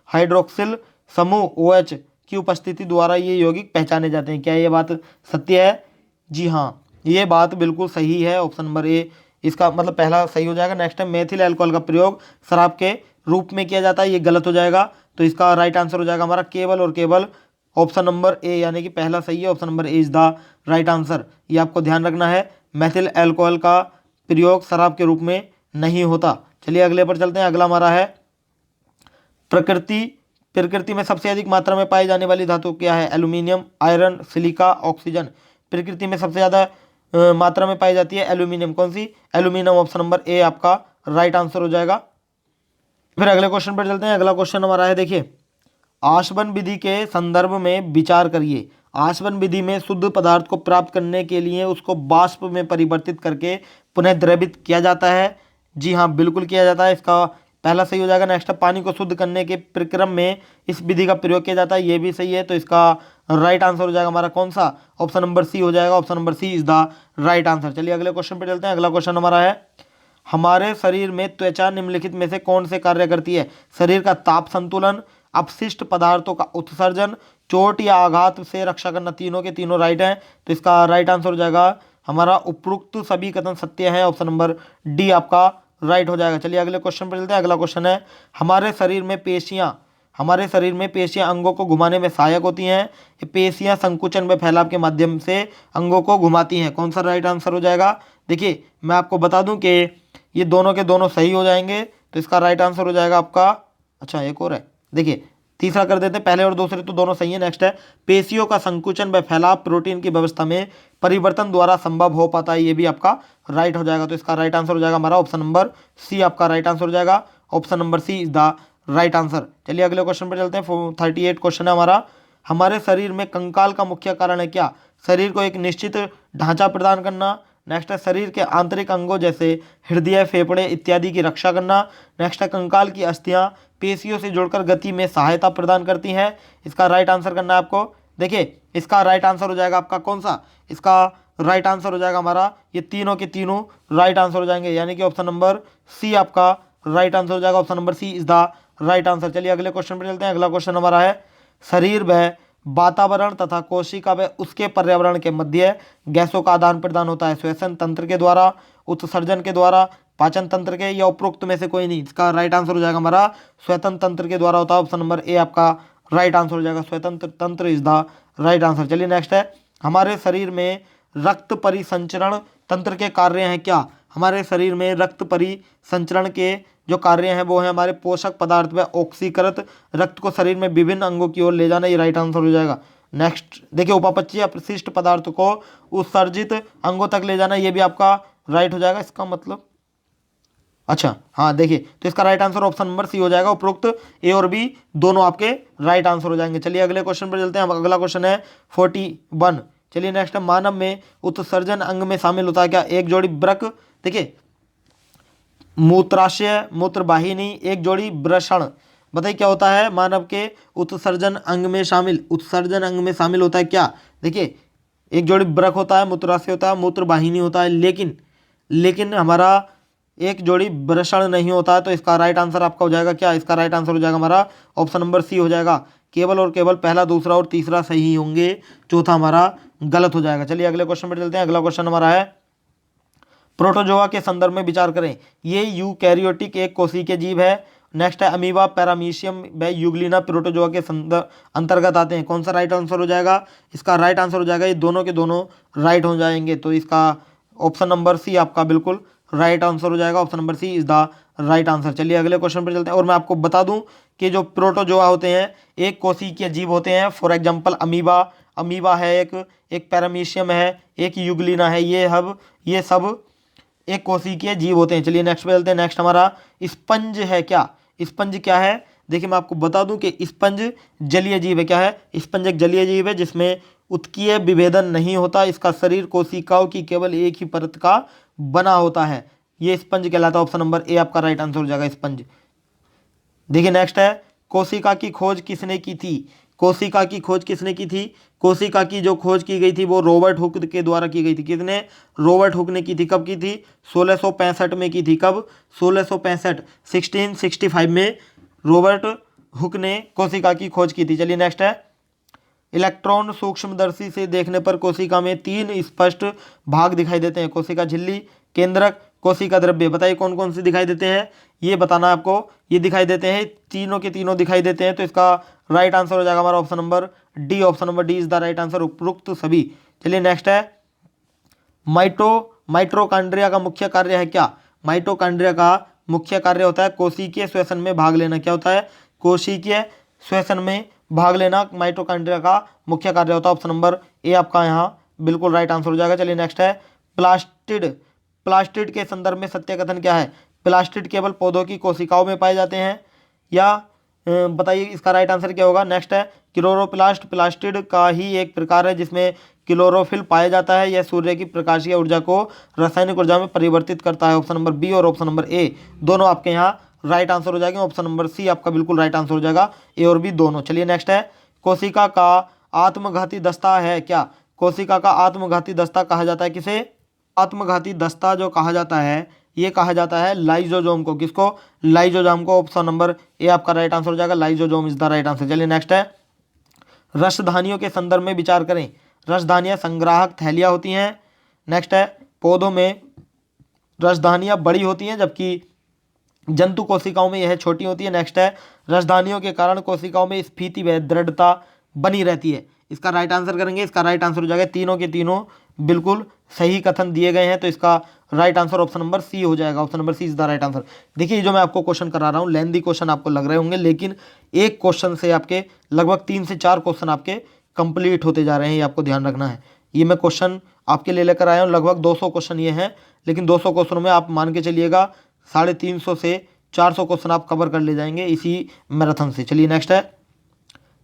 हाइड्रोक्सिल समूह OH की उपस्थिति द्वारा ये यौगिक पहचाने जाते हैं। क्या ये बात सत्य है? जी हाँ, ये बात बिल्कुल सही है। ऑप्शन नंबर ए इसका मतलब पहला सही हो जाएगा। नेक्स्ट है, मेथिल अल्कोहल का प्रयोग शराब के रूप में किया जाता है। ये गलत हो जाएगा। तो इसका राइट आंसर हो जाएगा हमारा केवल और केवल ऑप्शन नंबर ए, यानी कि पहला सही है। Option number A is the right answer. ये आपको ध्यान रखना है, मेथिल अल्कोहल का प्रयोग शराब के रूप में नहीं होता। चलिए अगले पर चलते हैं। अगला हमारा है, प्रकृति में सबसे अधिक मात्रा में पाई जाने वाली धातु क्या है? Aluminium, iron, silica, oxygen. प्रकृति में सबसे ज़्यादा मात्रा में पाई जाती है एल्यूमिनियम। कौन सी? एल्यूमिनियम। ऑप्शन नंबर ए आपका राइट आंसर हो जाएगा। फिर अगले क्वेश्चन पर चलते हैं। अगला क्वेश्चन हमारा है, देखिए आशवन विधि के संदर्भ में विचार करिए। आशवन विधि में शुद्ध पदार्थ को प्राप्त करने के लिए उसको वाष्प में परिवर्तित करके पुनः द्रवित किया जाता है। जी हाँ, बिल्कुल किया जाता है। इसका पहला सही हो जाएगा। नेक्स्ट, पानी को शुद्ध करने के प्रक्रम में इस विधि का प्रयोग किया जाता है। ये भी सही है। तो इसका राइट आंसर हो जाएगा हमारा कौन सा? ऑप्शन नंबर सी हो जाएगा। Option number C is the right answer. चलिए अगले क्वेश्चन पर चलते हैं। अगला क्वेश्चन हमारा है, हमारे शरीर में त्वचा निम्नलिखित में से कौन से कार्य करती है? शरीर का ताप संतुलन, अपशिष्ट पदार्थों का उत्सर्जन, चोट या आघात से रक्षा करना। तीनों के तीनों राइट हैं। तो इसका राइट आंसर हो जाएगा हमारा उपरोक्त सभी कथन सत्य है। ऑप्शन नंबर डी आपका राइट हो जाएगा। चलिए अगले क्वेश्चन पर चलते हैं। अगला क्वेश्चन है, हमारे शरीर में पेशियां अंगों को घुमाने में सहायक होती हैं। ये पेशियां संकुचन व फैलाव के माध्यम से अंगों को घुमाती हैं। कौन सा राइट आंसर हो जाएगा? देखिए मैं आपको बता दूं कि ये दोनों के दोनों सही हो जाएंगे। तो इसका राइट आंसर हो जाएगा आपका, अच्छा एक और है, देखिए तीसरा कर देते हैं, पहले और दूसरे तो दोनों सही है। नेक्स्ट है, पेशियों का संकुचन व फैलाव प्रोटीन की व्यवस्था में परिवर्तन द्वारा संभव हो पाता है, ये भी आपका राइट हो जाएगा। तो इसका राइट आंसर हो जाएगा हमारा ऑप्शन नंबर सी, आपका राइट आंसर हो जाएगा। Option number C is the right answer. चलिए अगले क्वेश्चन पर चलते हैं। 38 क्वेश्चन है हमारा, हमारे शरीर में कंकाल का मुख्य कारण है क्या? शरीर को एक निश्चित ढांचा प्रदान करना। नेक्स्ट है, शरीर के आंतरिक अंगों जैसे हृदय, फेफड़े इत्यादि की रक्षा करना। नेक्स्ट है, कंकाल की अस्थियां पेशियों से जुड़कर गति में सहायता प्रदान करती हैं। इसका राइट आंसर करना है आपको। देखिए इसका राइट आंसर हो जाएगा आपका कौन सा? इसका राइट आंसर हो जाएगा हमारा, ये तीनों के तीनों राइट आंसर हो जाएंगे, यानी कि ऑप्शन नंबर सी आपका राइट आंसर हो जाएगा। Option number C is the right answer. चलिए अगले क्वेश्चन पर चलते हैं। अगला क्वेश्चन हमारा है, शरीर व वातावरण तथा कोशिका व उसके पर्यावरण के मध्य गैसों का आदान प्रदान होता है श्वसन तंत्र के द्वारा, उत्सर्जन के द्वारा, पाचन तंत्र के, या उपरोक्त में से कोई नहीं। इसका राइट आंसर हो जाएगा हमारा श्वसन तंत्र के द्वारा होता है। ऑप्शन नंबर ए आपका राइट आंसर हो जाएगा, श्वसन तंत्र इज द राइट आंसर। चलिए नेक्स्ट है, हमारे शरीर में रक्त परिसंचरण तंत्र के कार्य हैं क्या? हमारे शरीर में रक्त परिसंचरण के जो कार्य हैं वो है हमारे पोषक पदार्थ व ऑक्सीकृत रक्त को शरीर में विभिन्न अंगों की ओर ले जाना, ये राइट आंसर हो जाएगा। नेक्स्ट देखिए, उपापचय अपशिष्ट पदार्थ को उत्सर्जित अंगों तक ले जाना, ये भी आपका राइट हो जाएगा। इसका मतलब अच्छा हाँ, देखिए तो इसका right answer option number C हो जाएगा। उपरोक्त ए और बी दोनों आपके राइट आंसर हो जाएंगे। चलिए अगले क्वेश्चन पर चलते हैं। अगला क्वेश्चन है 41। चलिए नेक्स्ट है, मानव में उत्सर्जन अंग में शामिल होता है क्या? एक जोड़ी वृक्क, देखिए मूत्राशय, मूत्रवाहिनी, एक जोड़ी वृषण। बताइए क्या होता है मानव के उत्सर्जन अंग में शामिल? उत्सर्जन अंग में शामिल होता है क्या? देखिए एक जोड़ी वृक्क होता है, मूत्राशय होता है, मूत्रवाहिनी होता है, लेकिन हमारा एक जोड़ी वृषण नहीं होता है। तो इसका राइट आंसर आपका हो जाएगा क्या? इसका राइट आंसर हो जाएगा हमारा ऑप्शन नंबर सी हो जाएगा। केवल और केवल पहला, दूसरा और तीसरा सही होंगे, चौथा हमारा गलत हो जाएगा। चलिए अगले क्वेश्चन पर चलते हैं। अगला क्वेश्चन हमारा है, प्रोटोजोआ के संदर्भ में विचार करें। ये यूकैरियोटिक एक कोशिकीय जीव है। नेक्स्ट है, अमीबा, पैरामीशियम व यूग्लिना प्रोटोजोआ के अंतर्गत आते हैं। कौन सा राइट आंसर हो जाएगा? इसका राइट आंसर हो जाएगा, ये दोनों के दोनों राइट हो जाएंगे। तो इसका ऑप्शन नंबर सी आपका बिल्कुल राइट आंसर हो जाएगा। Option number C is the right answer. चलिए अगले क्वेश्चन पर चलते हैं। और मैं आपको बता दूं कि जो प्रोटोजोआ होते हैं एक कोशिकीय जीव होते हैं। फॉर एग्जांपल अमीबा है, एक पैरामीशियम है, एक यूग्लिना है, ये सब एक कोशिकीय जीव होते हैं। चलिए नेक्स्ट पे चलते हैं। नेक्स्ट हमारा स्पंज है क्या? स्पंज क्या है? देखिए मैं आपको बता दूं कि स्पंज जलीय जीव है। क्या है? स्पंज एक जलीय जीव है जिसमें उत्कीय विभेदन नहीं होता। इसका शरीर कोशिकाओं की केवल एक ही परत का बना होता है, ये स्पंज कहलाता है। ऑप्शन नंबर ए आपका राइट आंसर हो जाएगा, स्पंज। देखिए नेक्स्ट है, कोशिका की खोज किसने की थी? कोशिका की खोज किसने की थी? कोशिका की जो खोज की गई थी वो रॉबर्ट हुक के द्वारा की गई थी। किसने? रॉबर्ट हुक ने की थी। कब की थी? 1665 में की थी। कब? 1665, 1665 में रॉबर्ट हुक ने कोशिका की खोज की थी। चलिए नेक्स्ट है, इलेक्ट्रॉन सूक्ष्मदर्शी से देखने पर कोशिका में 3 स्पष्ट भाग दिखाई देते हैं। कोशिका झिल्ली, केंद्रक, कोशिका द्रव्य। बताइए कौन कौन से दिखाई देते हैं, ये बताना है आपको। ये दिखाई देते हैं, तीनों के तीनों दिखाई देते हैं। तो इसका राइट आंसर हो जाएगा हमारा option number D. Option number D is the right answer, उपरोक्त सभी। चलिए नेक्स्ट है, माइटोकॉन्ड्रिया का मुख्य कार्य है क्या? माइटोकॉन्ड्रिया का मुख्य कार्य होता है कोशिकीय श्वसन में भाग लेना। क्या होता है? कोशिकीय श्वसन में भाग लेना माइटोकॉन्ड्रिया का मुख्य कार्य होता है। ऑप्शन नंबर ए आपका यहाँ बिल्कुल राइट आंसर हो जाएगा। चलिए नेक्स्ट है, प्लास्टिड के संदर्भ में सत्य कथन क्या है? प्लास्टिड केवल पौधों की कोशिकाओं में पाए जाते हैं, या बताइए इसका राइट आंसर क्या होगा? नेक्स्ट है, क्लोरोप्लास्ट प्लास्टिड का ही एक प्रकार है जिसमें क्लोरोफिल पाया जाता है। यह सूर्य की प्रकाशीय ऊर्जा को रासायनिक ऊर्जा में परिवर्तित करता है। ऑप्शन नंबर बी और ऑप्शन नंबर ए दोनों आपके यहाँ राइट आंसर हो जाएंगे। ऑप्शन नंबर सी आपका बिल्कुल राइट आंसर हो जाएगा, ए और बी दोनों। चलिए नेक्स्ट है, कोशिका का आत्मघाती दस्ता है क्या? कोशिका का आत्मघाती दस्ता कहा जाता है किसे? आत्मघाती दस्ता जो कहा जाता है ये कहा जाता है लाइजोजोम को। किसको? लाइजोजोम को। ऑप्शन नंबर ए आपका राइट आंसर हो जाएगा, lysosome is the right answer. चलिए नेक्स्ट है, रसधानियों के संदर्भ में विचार करें। रसधानियां संग्राहक थैलियां होती हैं। नेक्स्ट है, पौधों में रसधानियां बड़ी होती हैं जबकि जंतु कोशिकाओं में यह छोटी होती है। नेक्स्ट है, रसधानियों के कारण कोशिकाओं में स्फीति व दृढ़ता बनी रहती है। इसका राइट आंसर करेंगे, इसका राइट आंसर हो जाएगा, तीनों के तीनों बिल्कुल सही कथन दिए गए हैं, तो इसका right answer option number C हो जाएगा। Option number C is the right answer. देखिए जो मैं आपको क्वेश्चन करा रहा हूँ, लेंथी क्वेश्चन आपको लग रहे होंगे, लेकिन एक क्वेश्चन से आपके लगभग 3 से 4 क्वेश्चन आपके कंप्लीट होते जा रहे हैं, ये आपको ध्यान रखना है। ये मैं क्वेश्चन आपके लिए लेकर आया हूँ, लगभग 200 क्वेश्चन ये हैं, लेकिन 200 क्वेश्चनों में आप मान के चलिएगा 350 से 400 क्वेश्चन आप कवर कर ले जाएंगे इसी मैराथन से। चलिए नेक्स्ट है,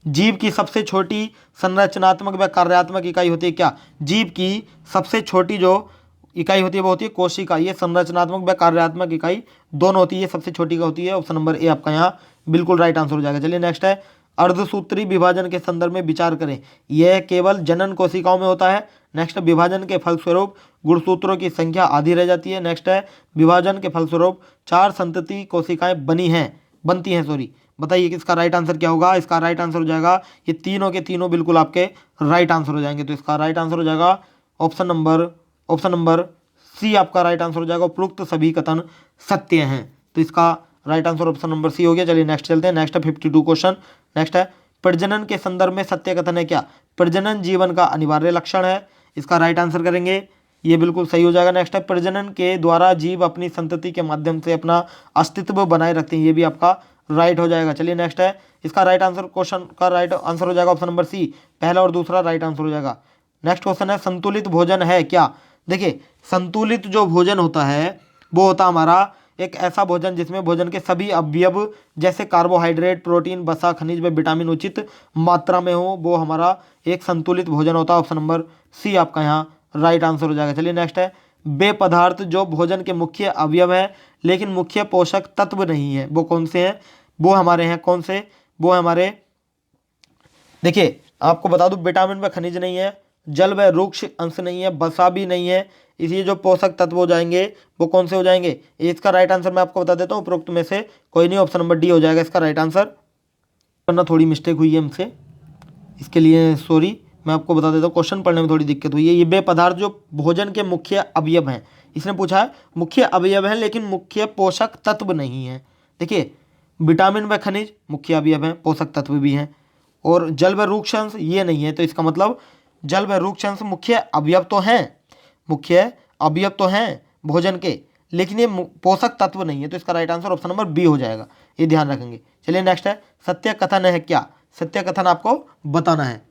जीव की सबसे छोटी संरचनात्मक व कार्यात्मक इकाई होती है क्या? जीव की सबसे छोटी जो इकाई होती है वो होती है कोशिका। ये संरचनात्मक व कार्यात्मक इकाई दोनों होती है, सबसे छोटी का होती है। ऑप्शन नंबर ए आपका यहाँ बिल्कुल राइट आंसर हो जाएगा। चलिए नेक्स्ट है, अर्धसूत्री विभाजन के संदर्भ में विचार करें। यह केवल जनन कोशिकाओं में होता है। नेक्स्ट, विभाजन के फलस्वरूप गुणसूत्रों की संख्या आधी रह जाती है। नेक्स्ट है, विभाजन के फलस्वरूप 4 संतति कोशिकाएं बनती हैं सॉरी। बताइए कि इसका राइट आंसर क्या होगा? इसका राइट आंसर हो जाएगा, ये तीनों के तीनों बिल्कुल आपके राइट आंसर हो जाएंगे। तो इसका राइट आंसर हो जाएगा ऑप्शन नंबर सी आपका राइट आंसर हो जाएगा। उपरोक्त सभी कथन सत्य हैं, तो इसका right answer option number C हो गया। चलिए नेक्स्ट चलते हैं। नेक्स्ट है 52 क्वेश्चन। नेक्स्ट है, प्रजनन के संदर्भ में सत्य कथन है क्या? प्रजनन जीवन का अनिवार्य लक्षण है। इसका राइट आंसर करेंगे, ये बिल्कुल सही हो जाएगा। नेक्स्ट है, प्रजनन के द्वारा जीव अपनी संतति के माध्यम से अपना अस्तित्व बनाए रखते हैं। ये भी आपका राइट हो जाएगा। चलिए नेक्स्ट है, इसका राइट आंसर क्वेश्चन का राइट आंसर हो जाएगा ऑप्शन नंबर सी, पहला और दूसरा राइट आंसर हो जाएगा। नेक्स्ट क्वेश्चन है, संतुलित भोजन है क्या? देखिए संतुलित जो भोजन होता है वो होता हमारा एक ऐसा भोजन जिसमें भोजन के सभी अवयव जैसे कार्बोहाइड्रेट, प्रोटीन, वसा, खनिज व विटामिन उचित मात्रा में हो, वो हमारा एक संतुलित भोजन होता है। ऑप्शन नंबर सी आपका यहाँ राइट आंसर हो जाएगा। चलिए नेक्स्ट है, वे पदार्थ जो भोजन के मुख्य अवयव है लेकिन मुख्य पोषक तत्व नहीं है, वो कौन से हैं? वो हमारे हैं कौन से? वो हमारे, देखिए आपको बता दूं, विटामिन व खनिज नहीं है, जल व वृक्ष अंश नहीं है, वसा भी नहीं है। इसलिए जो पोषक तत्व हो जाएंगे वो कौन से हो जाएंगे? इसका राइट आंसर मैं आपको बता देता हूँ, उपरोक्त में से कोई नहीं, ऑप्शन नंबर डी हो जाएगा इसका राइट आंसर। वरना थोड़ी मिस्टेक हुई है हमसे, इसके लिए सॉरी। मैं आपको बता देता हूँ, क्वेश्चन पढ़ने में थोड़ी दिक्कत हुई है। ये वे पदार्थ जो भोजन के मुख्य अवयव हैं, इसने पूछा है मुख्य अवयव हैं लेकिन मुख्य पोषक तत्व नहीं है। देखिए विटामिन व खनिज मुख्य अवयव हैं, पोषक तत्व भी हैं, और जल व वृक्षांश ये नहीं है। तो इसका मतलब जल व वृक्षांश मुख्य अवयव तो हैं भोजन के, लेकिन ये पोषक तत्व नहीं है। तो इसका right answer option number B हो जाएगा, ये ध्यान रखेंगे। चलिए नेक्स्ट है, सत्य कथन है क्या? सत्य कथन आपको बताना है।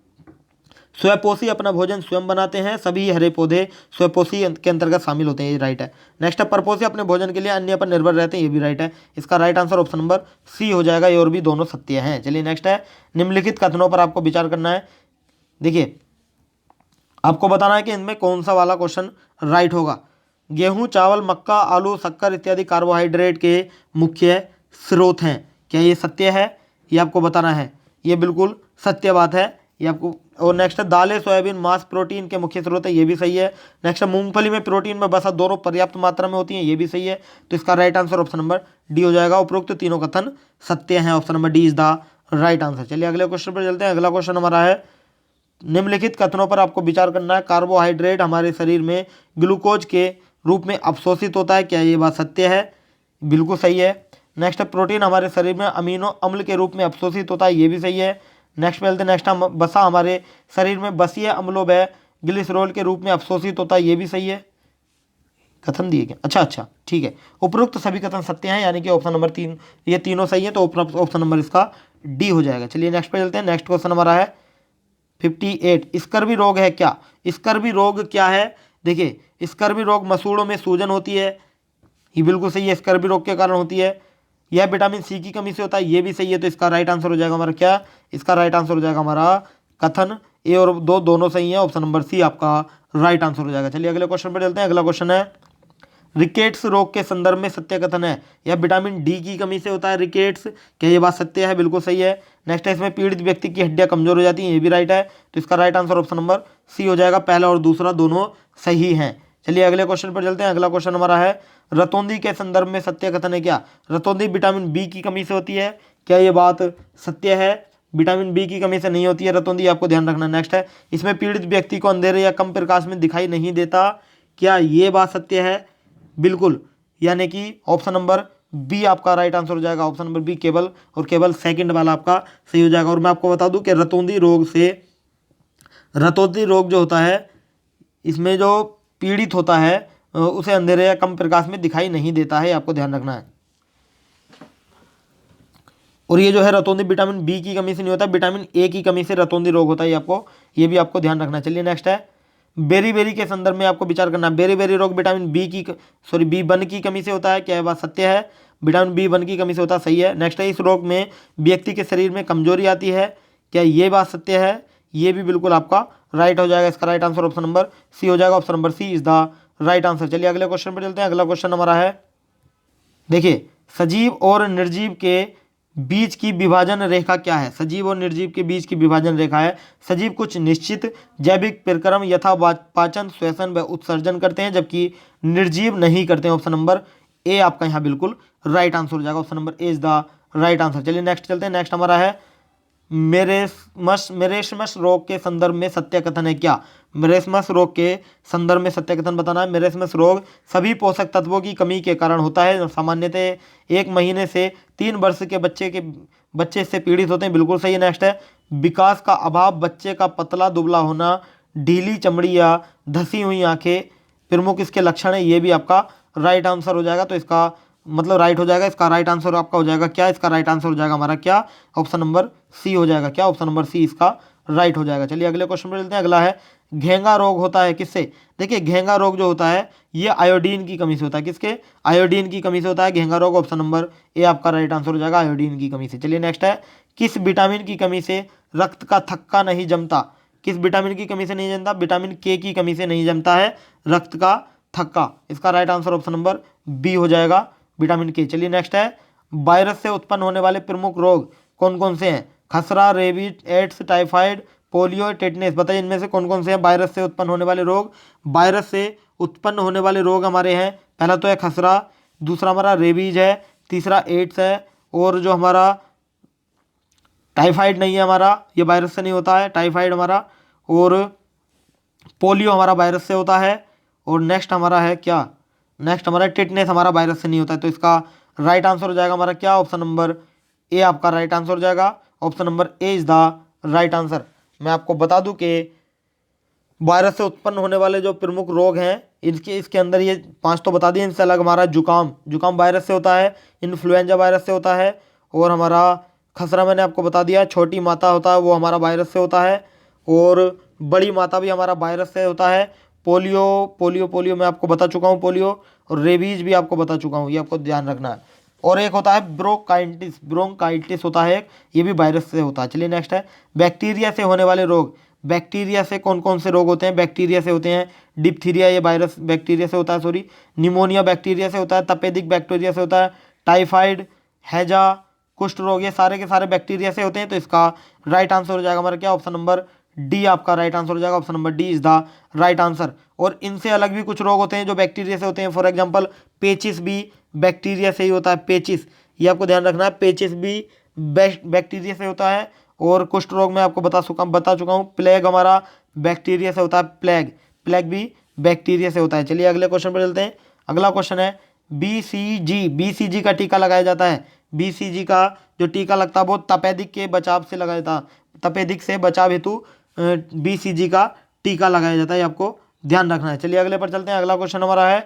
स्वयंपोषी अपना भोजन स्वयं बनाते हैं, सभी हरे पौधे स्वयंपोषी के अंतर्गत शामिल होते हैं, ये राइट है। नेक्स्ट है, परपोषी अपने भोजन के लिए अन्य पर निर्भर रहते हैं, ये भी राइट है। इसका right answer option number C हो जाएगा, ये और भी दोनों सत्य हैं। चलिए नेक्स्ट है, निम्नलिखित कथनों पर आपको विचार करना है। देखिए आपको बताना है कि इनमें कौन सा वाला क्वेश्चन राइट होगा। गेहूं, चावल, मक्का, आलू, शक्कर इत्यादि कार्बोहाइड्रेट के मुख्य स्रोत हैं, क्या ये सत्य है? ये आपको बताना है, ये बिल्कुल सत्य बात है, ये आपको। और नेक्स्ट है, दालें, सोयाबीन, मांस प्रोटीन के मुख्य स्रोत है, ये भी सही है। नेक्स्ट है, मूंगफली में प्रोटीन में वसा दोनों पर्याप्त मात्रा में होती हैं, ये भी सही है। तो इसका right answer option number D हो जाएगा। उपरोक्त तीनों कथन सत्य हैं, option number D is the right answer. चलिए अगले क्वेश्चन पर चलते हैं। अगला क्वेश्चन हमारा है, निम्नलिखित कथनों पर आपको विचार करना है। कार्बोहाइड्रेट हमारे शरीर में ग्लूकोज के रूप में अवशोषित होता है, क्या ये बात सत्य है? बिल्कुल सही है। नेक्स्ट है, प्रोटीन हमारे शरीर में अमीनो अम्ल के रूप में अवशोषित होता है, ये भी सही है। नेक्स्ट पे चलते हैं। नेक्स्ट वसा हमारे शरीर में बसीय अम्लों व ग्लिसरॉल के रूप में अवशोषित होता है, ये भी सही है। कथन दिए गए, अच्छा ठीक है। उपरोक्त सभी कथन सत्य हैं, यानी कि ऑप्शन नंबर 3 ये तीनों सही है, तो ऑप्शन नंबर इसका डी हो जाएगा। चलिए नेक्स्ट पे चलते हैं। नेक्स्ट क्वेश्चन हमारा है 58, स्कर्वी रोग है क्या? स्कर्वी रोग क्या है? देखिए स्कर्वी रोग मसूड़ों में सूजन होती है, ये बिल्कुल सही है, स्कर्वी रोग के कारण होती है। यह विटामिन सी की कमी से होता है, ये भी सही है। तो इसका राइट आंसर हो जाएगा हमारा क्या? इसका राइट आंसर हो जाएगा हमारा कथन ए और दो दोनों सही है, ऑप्शन नंबर सी आपका राइट आंसर हो जाएगा। चलिए अगले क्वेश्चन पर चलते हैं। अगला क्वेश्चन है, रिकेट्स रोग के संदर्भ में सत्य कथन है। यह विटामिन डी की कमी से होता है रिकेट्स, क्या ये बात सत्य है? बिल्कुल सही है। नेक्स्ट है, इसमें पीड़ित व्यक्ति की हड्डियां कमजोर हो जाती हैं, ये भी राइट है। तो इसका right answer option number C हो जाएगा, पहला और दूसरा दोनों सही हैं। चलिए अगले क्वेश्चन पर चलते हैं। अगला क्वेश्चन हमारा है, रतौंधी के संदर्भ में सत्य कथन है क्या? रतौंधी विटामिन बी की कमी से होती है, क्या ये बात सत्य है? विटामिन बी की कमी से नहीं होती है रतौंधी, आपको ध्यान रखना। नेक्स्ट है, इसमें पीड़ित व्यक्ति को अंधेरे या कम प्रकाश में दिखाई नहीं देता, क्या ये बात सत्य है? बिल्कुल, यानी कि ऑप्शन नंबर बी आपका राइट आंसर हो जाएगा। ऑप्शन नंबर बी केवल और केवल सेकंड वाला आपका सही हो जाएगा। और मैं आपको बता दूं कि रतौंधी रोग जो होता है, इसमें जो पीड़ित होता है उसे अंधेरे या कम प्रकाश में दिखाई नहीं देता है, आपको ध्यान रखना है। और ये जो है रतौंधी विटामिन बी की कमी से नहीं होता, विटामिन ए की कमी से रतौंधी रोग होता है, ये भी आपको ध्यान रखना है। चलिए नेक्स्ट है, बेरी बेरी के संदर्भ में आपको विचार करना है। बेरी बेरी रोग विटामिन बी वन की कमी से होता है, क्या यह बात सत्य है? विटामिन बी वन की कमी से होता है, सही है। नेक्स्ट है, इस रोग में व्यक्ति के शरीर में कमजोरी आती है, क्या ये बात सत्य है? ये भी बिल्कुल आपका राइट हो जाएगा। इसका right answer option number C हो जाएगा। Option number C is the right answer. चलिए अगले क्वेश्चन पर चलते हैं। अगला क्वेश्चन हमारा है, देखिए सजीव और निर्जीव के बीच की विभाजन रेखा क्या है? सजीव और निर्जीव के बीच की विभाजन रेखा है, सजीव कुछ निश्चित जैविक प्रक्रम यथा पाचन, श्वसन व उत्सर्जन करते हैं, जबकि निर्जीव नहीं करते हैं। ऑप्शन नंबर ए आपका यहाँ बिल्कुल राइट आंसर हो जाएगा। Option number A is the right answer. चलिए नेक्स्ट चलते हैं। नेक्स्ट हमारा है, मेरेस्मस रोग के संदर्भ में सत्य कथन है क्या? मेरेस्मस रोग के संदर्भ में सत्य कथन बताना है। मेरेस्मस रोग सभी पोषक तत्वों की कमी के कारण होता है, सामान्यतः 1 महीने से 3 वर्ष के बच्चे से पीड़ित होते हैं, बिल्कुल सही। नेक्स्ट है, विकास का अभाव, बच्चे का पतला दुबला होना, ढीली चमड़ी या धसी हुई आंखें प्रमुख इसके लक्षण है, ये भी आपका राइट आंसर हो जाएगा। तो इसका मतलब राइट हो जाएगा। इसका राइट आंसर आपका हो जाएगा क्या? इसका राइट आंसर हो जाएगा हमारा क्या? ऑप्शन नंबर सी हो जाएगा। क्या? ऑप्शन नंबर सी इसका राइट हो जाएगा। चलिए अगले क्वेश्चन पर चलते हैं। अगला है, घेंगा रोग होता है किससे? देखिए घेंगा रोग जो होता है ये आयोडीन की कमी से होता है। किसके? आयोडीन की कमी से होता है घेंगा रोग। ऑप्शन नंबर ए आपका राइट आंसर हो जाएगा, आयोडीन की कमी से। चलिए नेक्स्ट है, किस विटामिन की कमी से रक्त का थक्का नहीं जमता? किस विटामिन की कमी से नहीं जमता? विटामिन के की कमी से नहीं जमता है रक्त का थक्का। इसका right answer option number B हो जाएगा, विटामिन के। चलिए नेक्स्ट है, वायरस से उत्पन्न होने वाले प्रमुख रोग कौन कौन से हैं? खसरा, rabies, AIDS, typhoid, polio, tetanus. बताइए इनमें से कौन कौन से हैं वायरस से उत्पन्न होने वाले रोग? वायरस से उत्पन्न होने वाले रोग हमारे हैं, पहला तो है खसरा, दूसरा हमारा रेबीज है, तीसरा एड्स है, और जो हमारा टाइफाइड नहीं है हमारा, ये वायरस से नहीं होता है टाइफाइड हमारा, और पोलियो हमारा वायरस से होता है, और नेक्स्ट हमारा है क्या? नेक्स्ट हमारा टिटनेस हमारा वायरस से नहीं होता है। तो इसका राइट आंसर हो जाएगा हमारा क्या? ऑप्शन नंबर ए आपका राइट आंसर हो जाएगा। Option number A is the right answer. मैं आपको बता दूं कि वायरस से उत्पन्न होने वाले जो प्रमुख रोग हैं इसके अंदर ये 5 तो बता दिए, इनसे अलग हमारा जुकाम वायरस से होता है, इन्फ्लुएंजा वायरस से होता है, और हमारा खसरा मैंने आपको बता दिया, छोटी माता होता है वो हमारा वायरस से होता है, और बड़ी माता भी हमारा वायरस से होता है। पोलियो मैं आपको बता चुका हूँ, पोलियो, और रेबीज भी आपको बता चुका हूँ, ये आपको ध्यान रखना है। और एक होता है ब्रोंकाइटिस होता है एक, ये भी वायरस से होता है। चलिए नेक्स्ट है, बैक्टीरिया से होने वाले रोग। बैक्टीरिया से कौन कौन से रोग होते हैं? बैक्टीरिया से होते हैं डिप्थीरिया, ये वायरस बैक्टीरिया से होता है, सॉरी, निमोनिया बैक्टीरिया से होता है, तपेदिक बैक्टीरिया से होता है, टाइफाइड, हैजा, कुष्ठ रोग, ये सारे के सारे बैक्टीरिया से होते हैं। तो इसका राइट आंसर हो जाएगा हमारा क्या? ऑप्शन नंबर डी आपका राइट आंसर हो जाएगा। Option number D is the right answer. और इनसे अलग भी कुछ रोग होते हैं जो बैक्टीरिया से होते हैं, फॉर एग्जांपल पेचिस भी बैक्टीरिया से ही होता है, पेचिस, ये आपको ध्यान रखना है, पेचिस भी बैक्टीरिया से होता है। और कुष्ठ रोग में आपको बता चुका हूँ, प्लेग हमारा बैक्टीरिया से होता है, प्लेग भी बैक्टीरिया से होता है। चलिए अगले क्वेश्चन पर चलते हैं। अगला क्वेश्चन है, बीसीजी का टीका लगाया जाता है। बीसीजी का जो टीका लगता है वो तपेदिक के बचाव से लगाया जाता है, तपेदिक से बचाव हेतु बीसीजी का टीका लगाया जाता है, आपको ध्यान रखना है। चलिए अगले पर चलते हैं। अगला क्वेश्चन हमारा है,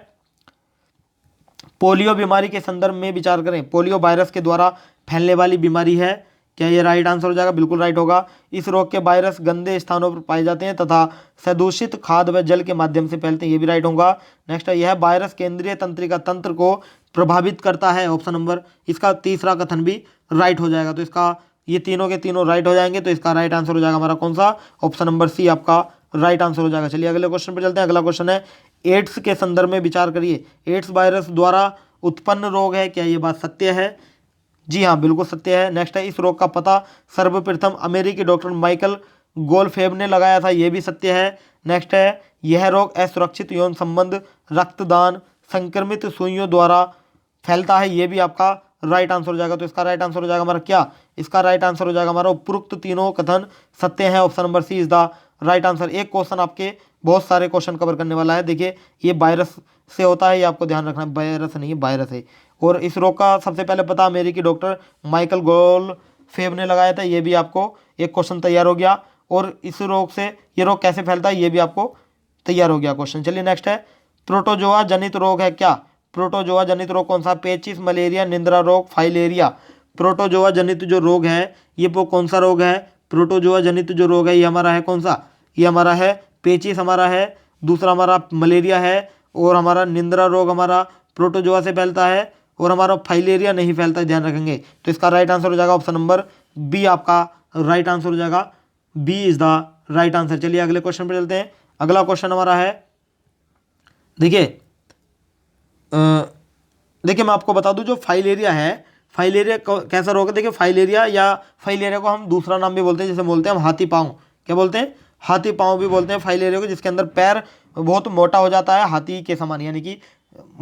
पोलियो बीमारी के संदर्भ में विचार करें। पोलियो वायरस के द्वारा फैलने वाली बीमारी है, क्या ये राइट आंसर हो जाएगा? बिल्कुल राइट होगा। इस रोग के वायरस गंदे स्थानों पर पाए जाते हैं तथा प्रदूषित खाद्य व जल के माध्यम से फैलते हैं, ये भी राइट होगा। नेक्स्ट है, यह वायरस केंद्रीय तंत्रिका तंत्र को प्रभावित करता है। ऑप्शन नंबर, इसका तीसरा कथन भी राइट हो जाएगा। तो इसका ये तीनों के तीनों राइट हो जाएंगे। तो इसका राइट आंसर हो जाएगा हमारा कौन सा? ऑप्शन नंबर सी आपका राइट आंसर हो जाएगा। चलिए अगले क्वेश्चन पर चलते हैं। अगला क्वेश्चन है, एड्स के संदर्भ में विचार करिए। एड्स वायरस द्वारा उत्पन्न रोग है, क्या ये बात सत्य है? जी हाँ, बिल्कुल सत्य है। नेक्स्ट है, इस रोग का पता सर्वप्रथम अमेरिकी डॉक्टर माइकल गोल्डफेब ने लगाया था, ये भी सत्य है। नेक्स्ट है, यह रोग असुरक्षित यौन संबंध, रक्तदान, संक्रमित सुइयों द्वारा फैलता है, ये भी आपका राइट आंसर हो जाएगा। तो इसका राइट आंसर हो जाएगा हमारा क्या? इसका राइट आंसर हो जाएगा हमारा उपरोक्त तीनों कथन सत्य है। Option number C is the right answer. एक क्वेश्चन आपके बहुत सारे क्वेश्चन कवर करने वाला है। देखिए ये वायरस से होता है, ये आपको ध्यान रखना है, वायरस नहीं है, वायरस है। और इस रोग का सबसे पहले पता अमेरिकी डॉक्टर माइकल गोल्डफेब ने लगाया था, ये भी आपको एक क्वेश्चन तैयार हो गया। और इस रोग से, ये रोग कैसे फैलता है, ये भी आपको तैयार हो गया क्वेश्चन। चलिए नेक्स्ट है, प्रोटोजोआ जनित रोग है क्या? प्रोटोजोआ जनित रोग कौन सा? पेचिस, मलेरिया, निंद्रा रोग, फाइलेरिया। प्रोटोजोआ जनित जो रोग है ये वो कौन सा रोग है? प्रोटोजोआ जनित जो रोग है ये हमारा है कौन सा? ये हमारा है पेचिस हमारा है, दूसरा हमारा मलेरिया है, और हमारा निंद्रा रोग हमारा प्रोटोजोआ से फैलता है, और हमारा फाइलेरिया नहीं फैलता, ध्यान रखेंगे। तो इसका राइट आंसर हो जाएगा ऑप्शन नंबर बी, आपका राइट आंसर हो जाएगा। B is the right answer. चलिए अगले क्वेश्चन पर चलते हैं। अगला क्वेश्चन हमारा है, देखिए देखिए मैं आपको बता दूं, जो फाइलेरिया है, फाइलेरिया कैसा रोग है? देखिए फाइलेरिया या फाइलेरिया को हम दूसरा नाम भी बोलते हैं, जैसे बोलते हैं हम हाथी पाँव। क्या बोलते हैं? हाथी पाँव भी बोलते हैं फाइलेरिया को, जिसके अंदर पैर बहुत मोटा हो जाता है हाथी के समान, यानी कि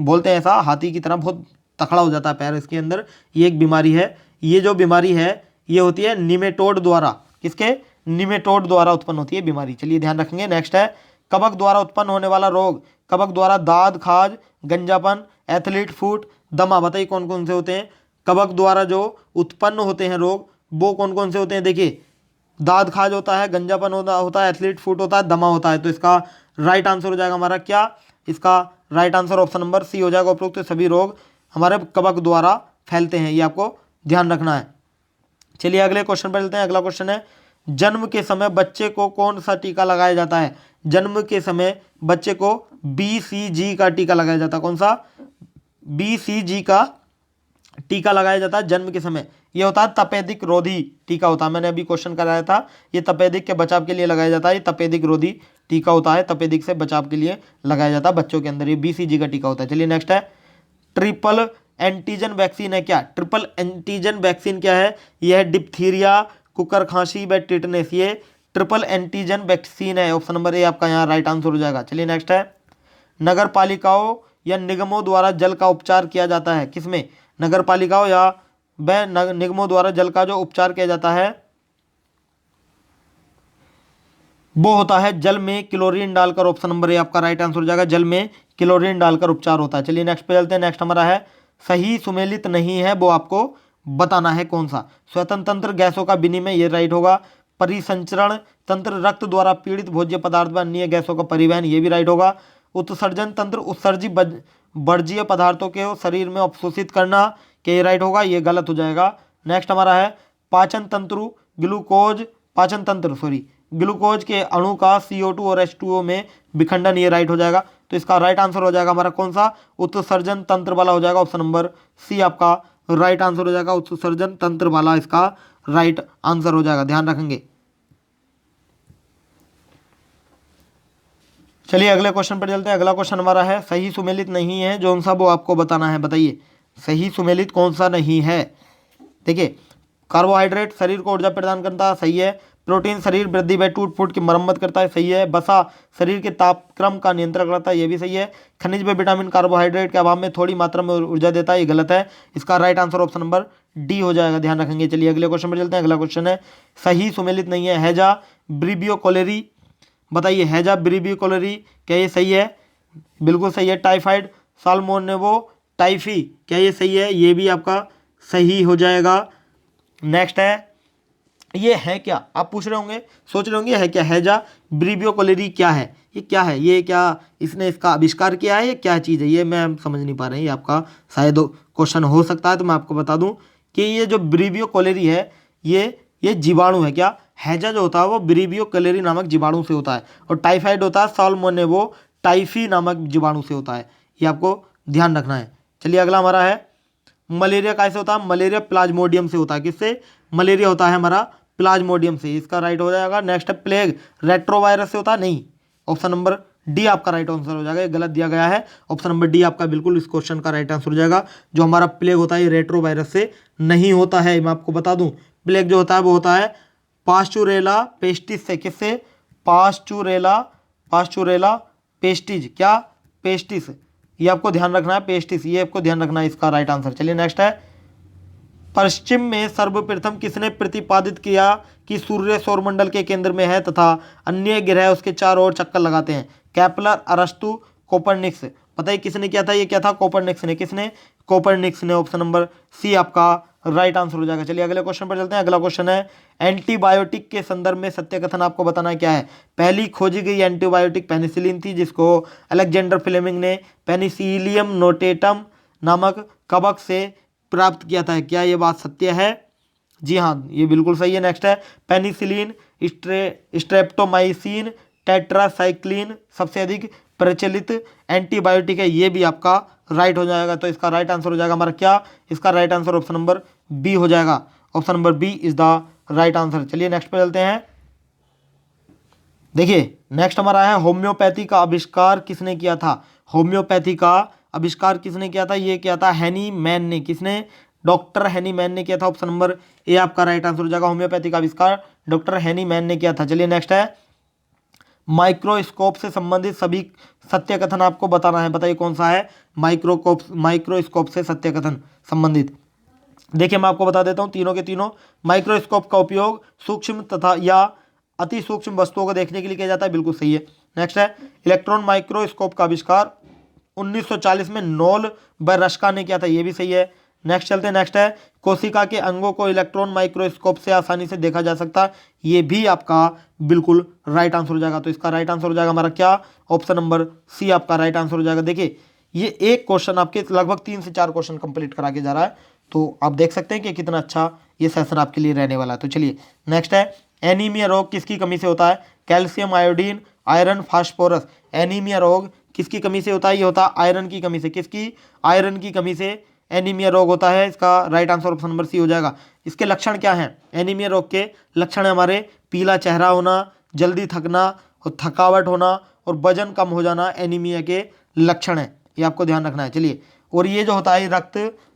बोलते हैं ऐसा, हाथी की तरह बहुत तकड़ा हो जाता है पैर इसके अंदर। ये एक बीमारी है। ये जो बीमारी है ये होती है निमेटोड द्वारा, किसके? निमेटोड द्वारा उत्पन्न होती है बीमारी। चलिए ध्यान रखेंगे। नेक्स्ट है, कवक द्वारा उत्पन्न होने वाला रोग। कवक द्वारा दाद, खाज, गंजापन, एथलीट फुट, दमा। बताइए कौन कौन से होते हैं? कवक द्वारा जो उत्पन्न होते हैं रोग वो कौन कौन से होते हैं? देखिए दाद खाज होता है, गंजापन होता है, एथलीट फुट होता है, दमा होता है। तो इसका राइट आंसर हो जाएगा हमारा क्या? इसका right answer option number C हो जाएगा। उपरोक्त सभी रोग हमारे कवक द्वारा फैलते हैं, ये आपको ध्यान रखना है। चलिए अगले क्वेश्चन पर चलते हैं। अगला क्वेश्चन है, जन्म के समय बच्चे को कौन सा टीका लगाया जाता है? जन्म के समय बच्चे को BCG का टीका लगाया जाता है। कौन सा? BCG का टीका लगाया जाता है जन्म के समय। ये होता है तपेदिक रोधी टीका होता है। मैंने अभी क्वेश्चन कराया था, ये तपेदिक के बचाव के लिए लगाया जाता है। ये तपेदिक रोधी टीका होता है, तपेदिक से बचाव के लिए लगाया जाता है बच्चों के अंदर, ये BCG का टीका होता है। चलिए नेक्स्ट है, ट्रिपल एंटीजन वैक्सीन है क्या? ट्रिपल एंटीजन वैक्सीन क्या है? यह है डिप्थीरिया, कुकर खांसी व टिटनेस। ये ट्रिपल एंटीजन वैक्सीन है। ऑप्शन नंबर ए आपका यहाँ राइट आंसर हो जाएगा। चलिए नेक्स्ट है, नगर पालिकाओं या निगमों द्वारा जल का उपचार किया जाता है किसमें? नगर पालिकाओं या व निगमों द्वारा जल का जो उपचार किया जाता है वो होता है जल में क्लोरीन डालकर। ऑप्शन नंबर ए आपका राइट आंसर हो जाएगा, जल में क्लोरीन डालकर उपचार होता है। चलिए नेक्स्ट पे चलते हैं। नेक्स्ट हमारा है, सही सुमेलित नहीं है वो आपको बताना है कौन सा? स्वतंत्र तंत्र, गैसों का विनिमय, ये राइट होगा। परिसंचरण तंत्र, रक्त द्वारा पीड़ित भोज्य पदार्थ व अन्य गैसों का परिवहन, ये भी राइट होगा। उत्सर्जन तंत्र, उत्सर्जी वर्जीय पदार्थों के शरीर में अवशोषित करना, क्या ये राइट होगा? ये गलत हो जाएगा। नेक्स्ट हमारा है, पाचन तंत्र, ग्लूकोज के अणु का CO2 और H2O में विखंडन, ये राइट हो जाएगा। तो इसका राइट आंसर हो जाएगा हमारा कौन सा? उत्सर्जन तंत्र वाला हो जाएगा। ऑप्शन नंबर सी आपका राइट आंसर हो जाएगा, उत्सर्जन तंत्र वाला इसका राइट आंसर हो जाएगा, ध्यान रखेंगे। चलिए अगले क्वेश्चन पर चलते हैं। अगला क्वेश्चन हमारा है, सही सुमेलित नहीं है जो सा वो आपको बताना है। बताइए सही सुमेलित कौन सा नहीं है? देखिए कार्बोहाइड्रेट शरीर को ऊर्जा प्रदान करता है, सही है। प्रोटीन शरीर वृद्धि व टूट फूट की मरम्मत करता है, सही है। वसा शरीर के तापक्रम का नियंत्रण करता है, ये भी सही है। खनिज व विटामिन कार्बोहाइड्रेट के अभाव में थोड़ी मात्रा में ऊर्जा देता है, ये गलत है। इसका right answer option number D हो जाएगा, ध्यान रखेंगे। चलिए अगले क्वेश्चन पर चलते हैं। अगला क्वेश्चन है, सही सुमेलित नहीं है, हैजा ब्रीबियो कोलेरी। बताइए हैजा ब्रीबियो कोलेरी, क्या ये सही है? बिल्कुल सही है। टाइफाइड साल्मोनेवो टाइफी, क्या ये सही है? ये भी आपका सही हो जाएगा। नेक्स्ट है, ये है क्या? आप पूछ रहे होंगे, सोच रहे होंगे है क्या? हैजा ब्रीबियो कोलेरी क्या है? ये क्या है? ये क्या इसने इसका आविष्कार किया है? ये क्या चीज़ है? ये मैं समझ नहीं पा रहे हैं। ये आपका शायद क्वेश्चन हो सकता है, तो मैं आपको बता दूं कि ये जो ब्रीबियो कोलेरी है ये जीवाणु है। क्या? हैजा जो होता है वो ब्रीबियो कोलेरी नामक जीवाणु से होता है, और टाइफाइड होता है साल्मोनेवो टाइफी नामक जीवाणु से होता है, ये आपको ध्यान रखना है। चलिए अगला हमारा है, मलेरिया कैसे होता है? मलेरिया प्लाज्मोडियम से होता है। किससे? मलेरिया होता है हमारा प्लाज्मोडियम से, इसका राइट हो जाएगा। नेक्स्ट है, प्लेग रेट्रोवायरस से होता है, नहीं। ऑप्शन नंबर डी आपका राइट आंसर हो जाएगा, ये गलत दिया गया है। ऑप्शन नंबर डी आपका बिल्कुल इस क्वेश्चन का राइट आंसर हो जाएगा। जो हमारा प्लेग होता है ये रेट्रोवायरस से नहीं होता है, मैं आपको बता दूं। प्लेग जो होता है वो होता है पास्चुरेला पेस्टिस से। किससे? पास्चुरेला पेस्टिज, क्या? पेस्टिस, ये आपको ध्यान रखना है, पेस्टिस, ये आपको ध्यान रखना है, इसका राइट आंसर। चलिए नेक्स्ट है, पश्चिम में सर्वप्रथम किसने प्रतिपादित किया कि सूर्य सौरमंडल के केंद्र में है तथा अन्य ग्रह उसके चारों ओर चक्कर लगाते हैं? केपलर, अरस्तु, कोपरनिकस। बताइए किसने किया था? ये क्या था? कोपरनिकस ने। किसने? कोपरनिकस ने। ऑप्शन नंबर सी आपका राइट आंसर हो जाएगा। चलिए अगले क्वेश्चन पर चलते हैं। अगला क्वेश्चन है एंटीबायोटिक के संदर्भ में सत्य कथन आपको बताना क्या है। पहली खोजी गई एंटीबायोटिक पेनिसिलिन थी, जिसको अलेक्जेंडर फ्लेमिंग ने पेनिसिलियम नोटेटम नामक कवक से प्राप्त किया था। क्या ये बात सत्य है? जी हाँ, ये बिल्कुल सही है। नेक्स्ट है पेनिसिलिन, स्ट्रेप्टोमाइसिन, टेट्रासाइक्लिन सबसे अधिक प्रचलित एंटीबायोटिक है। ये भी आपका राइट हो जाएगा। तो इसका राइट आंसर हो जाएगा हमारा क्या? इसका right answer option number B हो जाएगा। Option number B is the right answer. चलिए नेक्स्ट पे चलते हैं। देखिए नेक्स्ट हमारा है होम्योपैथी का आविष्कार किसने किया था। होम्योपैथी का आविष्कार किसने किया था? ये किया था हैनी मैन ने। किसने? डॉक्टर हैनी मैन ने किया था। ऑप्शन नंबर ए आपका राइट आंसर हो जाएगा। होम्योपैथी का आविष्कार डॉक्टर हैनी मैन ने किया था। चलिए नेक्स्ट है माइक्रोस्कोप से संबंधित सभी सत्य कथन आपको बताना है। बताइए कौन सा है माइक्रोस्कोप से सत्य कथन संबंधित। देखिए मैं आपको बता देता हूं तीनों के तीनों। माइक्रोस्कोप का उपयोग सूक्ष्म तथा या अति सूक्ष्म वस्तुओं को देखने के लिए किया जाता है। बिल्कुल सही है। नेक्स्ट है इलेक्ट्रॉन माइक्रोस्कोप का आविष्कार 1940 में नोल बरस्का ने किया था। ये भी सही है। नेक्स्ट चलते हैं। नेक्स्ट है कोशिका के अंगों को इलेक्ट्रॉन माइक्रोस्कोप से आसानी से देखा जा सकता है। ये भी आपका बिल्कुल राइट आंसर हो जाएगा। तो इसका राइट आंसर हो जाएगा हमारा क्या? ऑप्शन नंबर सी आपका राइट आंसर हो जाएगा। देखिए ये एक क्वेश्चन आपके लगभग 3 से 4 क्वेश्चन कंप्लीट करा के जा रहा है। तो आप देख सकते हैं कि कितना अच्छा ये सेशन आपके लिए रहने वाला है। तो चलिए नेक्स्ट है एनीमिया रोग किसकी कमी से होता है। Calcium, iodine, iron, phosphorus. Anaemia रोग किसकी कमी से होता है? ये होता है आयरन की कमी से। किसकी? आयरन की कमी से एनीमिया रोग होता है। इसका right answer option number C हो जाएगा। इसके लक्षण क्या हैं? एनीमिया रोग के लक्षण है हमारे पीला चेहरा होना, जल्दी थकना और थकावट होना और वजन कम हो जाना एनीमिया के लक्षण है। ये आपको ध्यान रखना है। चलिए और ये जो होता है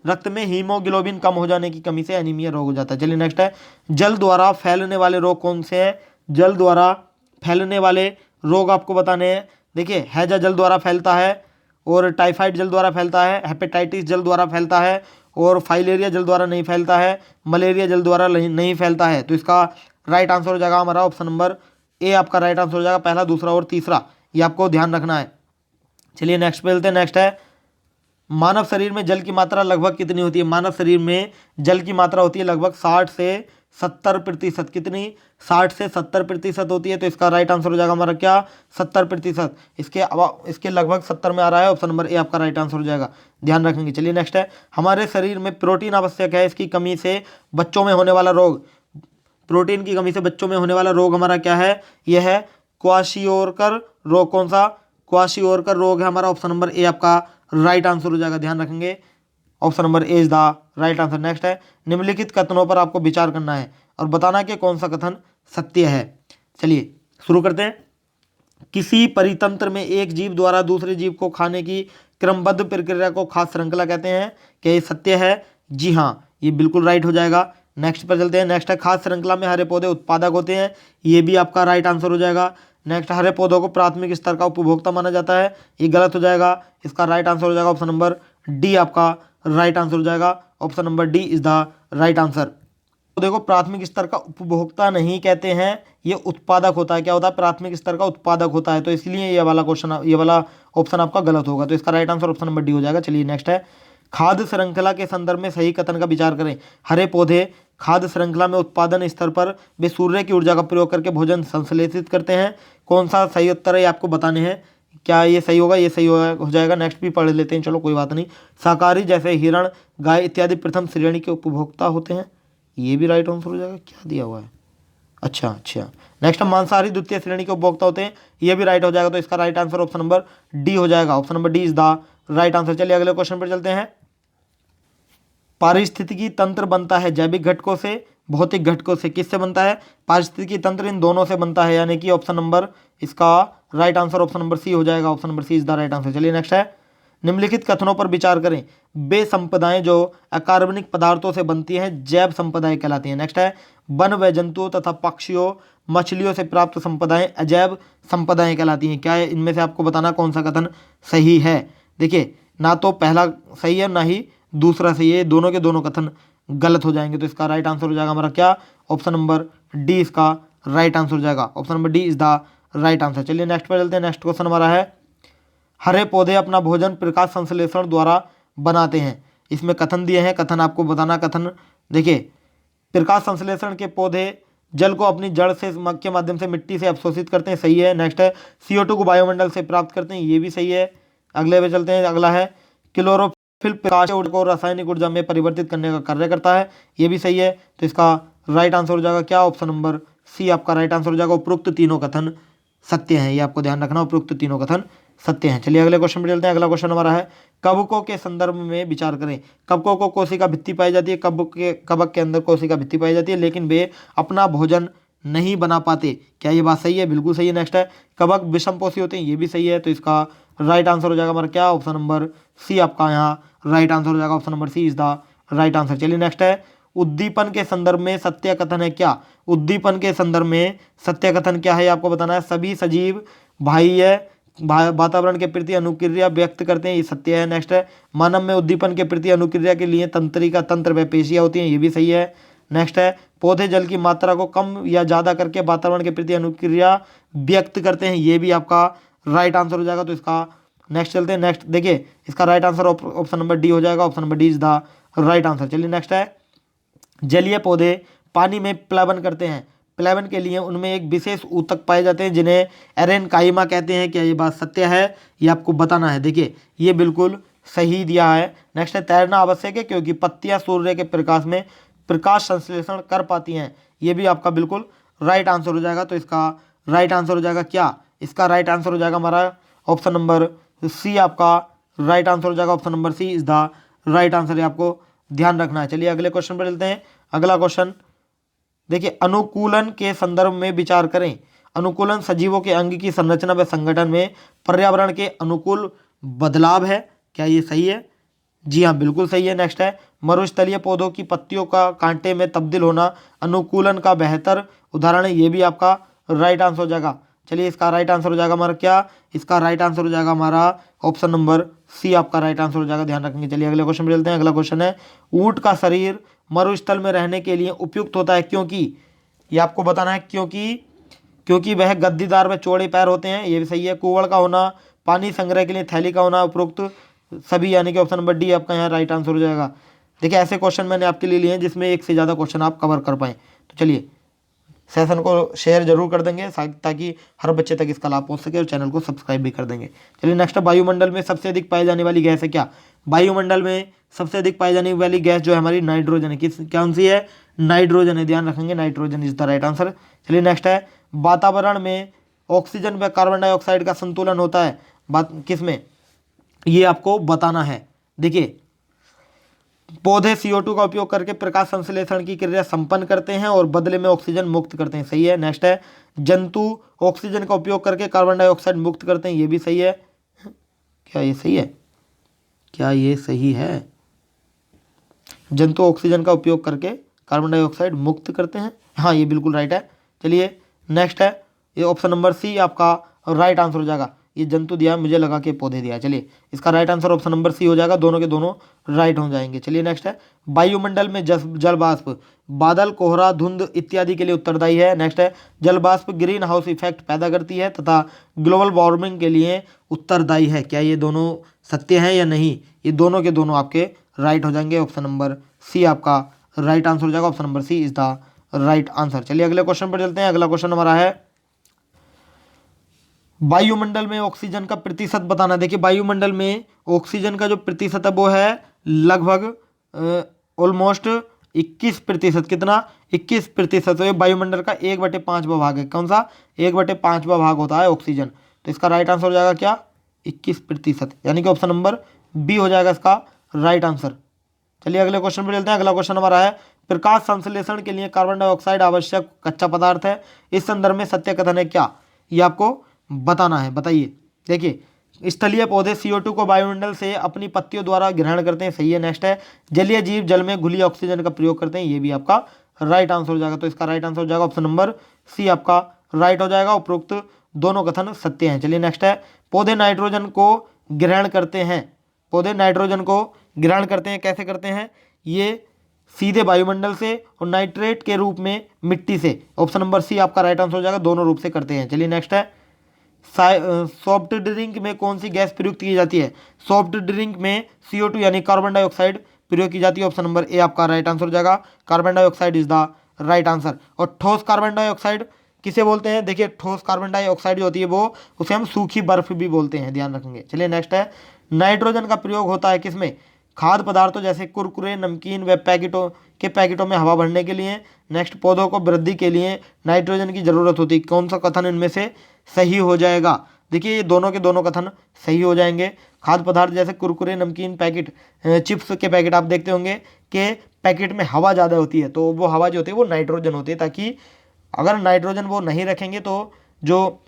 रक्त में हीमोग्लोबिन कम हो जाने की कमी से एनीमिया रोग हो जाता है। चलिए नेक्स्ट है जल द्वारा फैलने वाले रोग कौन से हैं। जल द्वारा फैलने वाले रोग आपको बताने हैं। देखिए हैजा जल द्वारा फैलता है और टाइफाइड जल द्वारा फैलता है, हेपेटाइटिस जल द्वारा फैलता है और फाइलेरिया जल द्वारा नहीं फैलता है, मलेरिया जल द्वारा नहीं फैलता है। तो इसका राइट आंसर हो जाएगा हमारा ऑप्शन नंबर ए आपका राइट आंसर हो जाएगा। पहला, दूसरा और तीसरा ये आपको ध्यान रखना है। चलिए नेक्स्ट पे चलते हैं। नेक्स्ट है मानव शरीर में जल की मात्रा लगभग कितनी होती है। मानव शरीर में जल की मात्रा होती है लगभग 60 से 70%। कितनी? 60 से 70% होती है। तो इसका राइट आंसर हो जाएगा हमारा क्या? 70%। इसके लगभग 70 में आ रहा है। ऑप्शन नंबर ए आपका राइट आंसर हो जाएगा। ध्यान रखेंगे। चलिए नेक्स्ट है हमारे शरीर में प्रोटीन आवश्यक है, इसकी कमी से बच्चों में होने वाला रोग। प्रोटीन की कमी से बच्चों में होने वाला रोग हमारा क्या है? यह है क्वाशियोरकर रोग। कौन सा? क्वाशियोरकर रोग है हमारा। ऑप्शन नंबर ए आपका राइट आंसर हो जाएगा। ध्यान रखेंगे option number A is the right answer. Next है निम्नलिखित कथनों पर आपको विचार करना है और बताना कि कौन सा कथन सत्य है। चलिए शुरू करते हैं। किसी परितंत्र में एक जीव द्वारा दूसरे जीव को खाने की क्रमबद्ध प्रक्रिया को खाद्य श्रृंखला कहते हैं। क्या ये सत्य है? जी हाँ, ये बिल्कुल राइट हो जाएगा। नेक्स्ट पर चलते हैं। नेक्स्ट है खाद्य श्रृंखला में हरे पौधे उत्पादक होते हैं। ये भी आपका राइट आंसर हो जाएगा। नेक्स्ट हरे पौधों को प्राथमिक स्तर का उपभोक्ता माना जाता है। ये गलत हो जाएगा। इसका राइट आंसर हो जाएगा ऑप्शन नंबर डी आपका राइट आंसर हो जाएगा। Option number D is the right answer. तो देखो प्राथमिक स्तर का उपभोक्ता नहीं कहते हैं, ये उत्पादक होता है। क्या होता है? प्राथमिक स्तर का उत्पादक होता है। तो इसलिए ये वाला ऑप्शन आपका गलत होगा। तो इसका right answer option number D हो जाएगा। चलिए नेक्स्ट है खाद्य श्रृंखला के संदर्भ में सही कथन का विचार करें। हरे पौधे खाद्य श्रृंखला में उत्पादन स्तर पर वे सूर्य की ऊर्जा का प्रयोग करके भोजन संश्लेषित करते हैं। कौन सा सही उत्तर है ये आपको बताने हैं। क्या ये सही होगा? ये सही हो जाएगा। नेक्स्ट भी पढ़ लेते हैं, चलो कोई बात नहीं। शाकाहारी जैसे हिरण, गाय इत्यादि प्रथम श्रेणी के उपभोक्ता होते हैं। ये भी राइट आंसर हो जाएगा। क्या दिया हुआ है? अच्छा। नेक्स्ट मांसाहारी द्वितीय श्रेणी के उपभोक्ता होते हैं। ये भी राइट हो जाएगा। तो इसका right answer option number D हो जाएगा। Option number D is the right answer. चलिए अगले क्वेश्चन पर चलते हैं। पारिस्थितिकी तंत्र बनता है जैविक घटकों से, भौतिक घटकों से। किससे बनता है? पारिस्थितिकी तंत्र इन दोनों से बनता है, यानी कि ऑप्शन नंबर इसका right answer option number C हो जाएगा। Option number C is the right answer. चलिए नेक्स्ट है निम्नलिखित कथनों पर विचार करें। वे संपदाएं जो अकार्बनिक पदार्थों से बनती हैं जैव संपदाएं कहलाती हैं। नेक्स्ट है वन व जंतुओं तथा पक्षियों, मछलियों से प्राप्त संपदाएं अजैव संपदाएं कहलाती हैं। क्या है इनमें से आपको बताना कौन सा कथन सही है। देखिए ना तो पहला सही है ना ही दूसरा सही है। दोनों के दोनों कथन गलत हो जाएंगे। तो इसका राइट आंसर हो जाएगा हमारा क्या? ऑप्शन नंबर डी इसका राइट आंसर हो जाएगा। Option number D is the right answer. चलिए नेक्स्ट पर चलते हैं। नेक्स्ट क्वेश्चन हमारा है हरे पौधे अपना भोजन प्रकाश संश्लेषण द्वारा बनाते हैं। इसमें कथन दिए हैं, कथन आपको बताना कथन देखिए, प्रकाश संश्लेषण के पौधे जल को अपनी जड़ से के माध्यम से मिट्टी से अवशोषित करते हैं, सही है। नेक्स्ट है CO2 को वायुमंडल से प्राप्त करते हैं, ये भी सही है। अगले पे चलते हैं, अगला है क्लोरोफिल प्रकाश ऊर्जा को रासायनिक ऊर्जा में परिवर्तित करने का कार्य करता है, ये भी सही है। तो इसका राइट आंसर हो जाएगा क्या, ऑप्शन नंबर सी आपका राइट आंसर हो जाएगा। उपरोक्त तीनों कथन सत्य हैं, ये आपको ध्यान रखना, उपरोक्त तीनों कथन सत्य हैं। चलिए अगले क्वेश्चन पर चलते हैं। अगला क्वेश्चन हमारा है कवकों के संदर्भ में विचार करें। कवकों को कोशिका भित्ति पाई जाती है, कवक के अंदर कोशिका भित्ति पाई जाती है, लेकिन वे अपना भोजन नहीं बना पाते, क्या ये बात सही है, बिल्कुल सही है। नेक्स्ट है कवक विषमपोषी होते हैं, ये भी सही है। तो इसका राइट आंसर हो जाएगा हमारा क्या, ऑप्शन नंबर सी आपका यहाँ राइट आंसर हो जाएगा, option number C is the right answer. चलिए नेक्स्ट है उद्दीपन के संदर्भ में सत्य कथन है क्या। उद्दीपन के संदर्भ में सत्य कथन क्या है, आपको बताना है। सभी सजीव बाह्य वातावरण के प्रति अनुक्रिया व्यक्त करते हैं, ये सत्य है। नेक्स्ट है मानव में उद्दीपन के प्रति अनुक्रिया के लिए तंत्रिका तंत्र व पेशियां होती हैं, ये भी सही है। नेक्स्ट है पौधे जल की मात्रा को कम या ज़्यादा करके वातावरण के प्रति अनुक्रिया व्यक्त करते हैं, ये भी आपका राइट आंसर हो जाएगा। तो इसका नेक्स्ट चलते हैं। नेक्स्ट देखिए, इसका right answer option number D हो जाएगा, option number D is the right answer. चलिए नेक्स्ट है जलीय पौधे पानी में प्लावन करते हैं, प्लावन के लिए उनमें एक विशेष ऊतक पाए जाते हैं जिन्हें एरेनकाइमा कहते हैं, क्या ये बात सत्य है, ये आपको बताना है। देखिए ये बिल्कुल सही दिया है। नेक्स्ट है तैरना आवश्यक है क्योंकि पत्तियां सूर्य के प्रकाश में प्रकाश संश्लेषण कर पाती हैं, ये भी आपका बिल्कुल राइट आंसर हो जाएगा। तो इसका राइट आंसर हो जाएगा क्या, इसका राइट आंसर हो जाएगा हमारा ऑप्शन नंबर सी आपका राइट आंसर हो जाएगा, option number C is the right answer, ये आपको ध्यान रखना है। चलिए अगले क्वेश्चन पर चलते हैं। अगला क्वेश्चन देखिए अनुकूलन के संदर्भ में विचार करें। अनुकूलन सजीवों के अंग की संरचना व संगठन में पर्यावरण के अनुकूल बदलाव है, क्या ये सही है, जी हाँ बिल्कुल सही है। नेक्स्ट है मरुस्थलीय पौधों की पत्तियों का कांटे में तब्दील होना अनुकूलन का बेहतर उदाहरण है, ये भी आपका राइट आंसर हो जाएगा। चलिए इसका राइट आंसर हो जाएगा हमारा क्या, इसका राइट आंसर हो जाएगा हमारा ऑप्शन नंबर सी आपका राइट आंसर हो जाएगा, ध्यान रखेंगे। चलिए अगले क्वेश्चन पे चलते हैं। अगला क्वेश्चन है ऊंट का शरीर मरुस्थल में रहने के लिए उपयुक्त होता है क्योंकि, ये आपको बताना है क्योंकि वह गद्दीदार व चौड़े पैर होते हैं, ये भी सही है। कुवड़ का होना, पानी संग्रह के लिए थैली का होना, उपरोक्त सभी, यानी कि ऑप्शन नंबर डी आपका यहाँ राइट आंसर हो जाएगा। देखिए ऐसे क्वेश्चन मैंने आपके लिए लिए हैं जिसमें एक से ज़्यादा क्वेश्चन आप कवर कर पाएँ। तो चलिए सेशन को शेयर जरूर कर देंगे ताकि हर बच्चे तक इसका लाभ पहुंच सके, और चैनल को सब्सक्राइब भी कर देंगे। चलिए नेक्स्ट है वायुमंडल में सबसे अधिक पाई जाने वाली गैस है क्या। वायुमंडल में सबसे अधिक पाई जाने वाली गैस जो है हमारी नाइट्रोजन है, किस कौन सी है, नाइट्रोजन है, ध्यान रखेंगे nitrogen is the right answer. चलिए नेक्स्ट है वातावरण में ऑक्सीजन व कार्बन डाइऑक्साइड का संतुलन होता है बात किस में, ये आपको बताना है। देखिए पौधे CO2 का उपयोग करके प्रकाश संश्लेषण की क्रिया संपन्न करते हैं और बदले में ऑक्सीजन मुक्त करते हैं, सही है। नेक्स्ट है जंतु ऑक्सीजन का उपयोग करके कार्बन डाइऑक्साइड मुक्त करते हैं, ये भी सही है। क्या ये सही है, क्या ये सही है, जंतु ऑक्सीजन का उपयोग करके कार्बन डाइऑक्साइड मुक्त करते हैं, हाँ ये बिल्कुल राइट है। चलिए नेक्स्ट है ये ऑप्शन नंबर सी आपका राइट आंसर हो जाएगा। ये जंतु दिया है, मुझे लगा के पौधे दिया है। चलिए इसका right answer option number C हो जाएगा, दोनों के दोनों राइट हो जाएंगे। चलिए नेक्स्ट है वायुमंडल में जल वाष्प बादल, कोहरा, धुंध इत्यादि के लिए उत्तरदायी है। नेक्स्ट है जल वाष्प ग्रीन हाउस इफेक्ट पैदा करती है तथा ग्लोबल वार्मिंग के लिए उत्तरदायी है, क्या ये दोनों सत्य हैं या नहीं, ये दोनों के दोनों आपके राइट हो जाएंगे, ऑप्शन नंबर सी आपका राइट आंसर हो जाएगा, option number C is the right answer. चलिए अगले क्वेश्चन पर चलते हैं। अगला क्वेश्चन हमारा है वायुमंडल में ऑक्सीजन का प्रतिशत बताना। देखिए वायुमंडल में ऑक्सीजन का जो प्रतिशत है वो है लगभग ऑलमोस्ट 21%, कितना 21%। तो ये वायुमंडल का 1/5वां भाग है, कौन सा 1/5वां भाग होता है ऑक्सीजन। तो इसका राइट आंसर हो जाएगा क्या 21%, यानी कि ऑप्शन नंबर बी हो जाएगा इसका राइट आंसर। चलिए अगले क्वेश्चन पर चलते हैं। अगला क्वेश्चन हमारा है प्रकाश संश्लेषण के लिए कार्बन डाइऑक्साइड आवश्यक कच्चा पदार्थ है, इस संदर्भ में सत्य कथन है क्या, ये आपको बताना है, बताइए। देखिए स्थलीय पौधे CO2 को वायुमंडल से अपनी पत्तियों द्वारा ग्रहण करते हैं, सही है। नेक्स्ट है जलीय जीव जल में घुली ऑक्सीजन का प्रयोग करते हैं, ये भी आपका राइट आंसर हो जाएगा। तो इसका राइट आंसर हो जाएगा ऑप्शन नंबर सी आपका राइट हो जाएगा, उपरोक्त दोनों कथन सत्य हैं। चलिए नेक्स्ट है पौधे नाइट्रोजन को ग्रहण करते हैं, पौधे नाइट्रोजन को ग्रहण करते हैं, कैसे करते हैं, ये सीधे वायुमंडल से और नाइट्रेट के रूप में मिट्टी से, ऑप्शन नंबर सी आपका राइट आंसर हो जाएगा, दोनों रूप से करते हैं। चलिए नेक्स्ट है सॉफ्ट ड्रिंक में कौन सी गैस प्रयुक्त की जाती है। सॉफ्ट ड्रिंक में CO2 यानी कार्बन डाइऑक्साइड प्रयोग की जाती है? ऑप्शन नंबर ए आपका राइट आंसर हो जाएगा, carbon dioxide is the right answer. और ठोस कार्बन डाइऑक्साइड किसे बोलते हैं? देखिए ठोस कार्बन डाइऑक्साइड जो होती है वो उसे हम सूखी बर्फ भी बोलते हैं, ध्यान रखेंगे। चलिए नेक्स्ट है, नाइट्रोजन का प्रयोग होता है किसमें? खाद्य पदार्थों जैसे कुरकुरे, नमकीन व पैकेटों में हवा भरने के लिए। नेक्स्ट, पौधों को वृद्धि के लिए नाइट्रोजन की जरूरत होती है। कौन सा कथन इनमें से सही हो जाएगा? देखिए ये दोनों के दोनों कथन सही हो जाएंगे। खाद्य पदार्थ जैसे कुरकुरे, नमकीन, पैकेट, चिप्स के पैकेट आप देखते होंगे कि पैकेट में हवा ज़्यादा होती है, तो वो हवा जो होती है वो नाइट्रोजन होती है, ताकि अगर नाइट्रोजन वो नहीं रखेंगे तो जो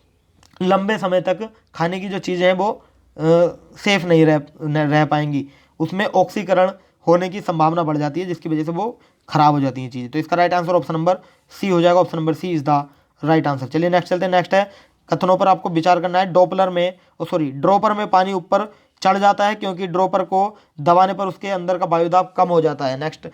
लंबे समय तक खाने की जो चीज़ें हैं वो सेफ नहीं रह पाएंगी, उसमें ऑक्सीकरण होने की संभावना बढ़ जाती है, जिसकी वजह से वो खराब हो जाती हैं चीज़ें। तो इसका right answer option number C हो जाएगा। Option number C is the right answer. चलिए नेक्स्ट चलते हैं। नेक्स्ट है, कथनों पर आपको विचार करना है। ड्रॉपर में पानी ऊपर चढ़ जाता है क्योंकि ड्रॉपर को दबाने पर उसके अंदर का वायुदाब कम हो जाता है। नेक्स्ट,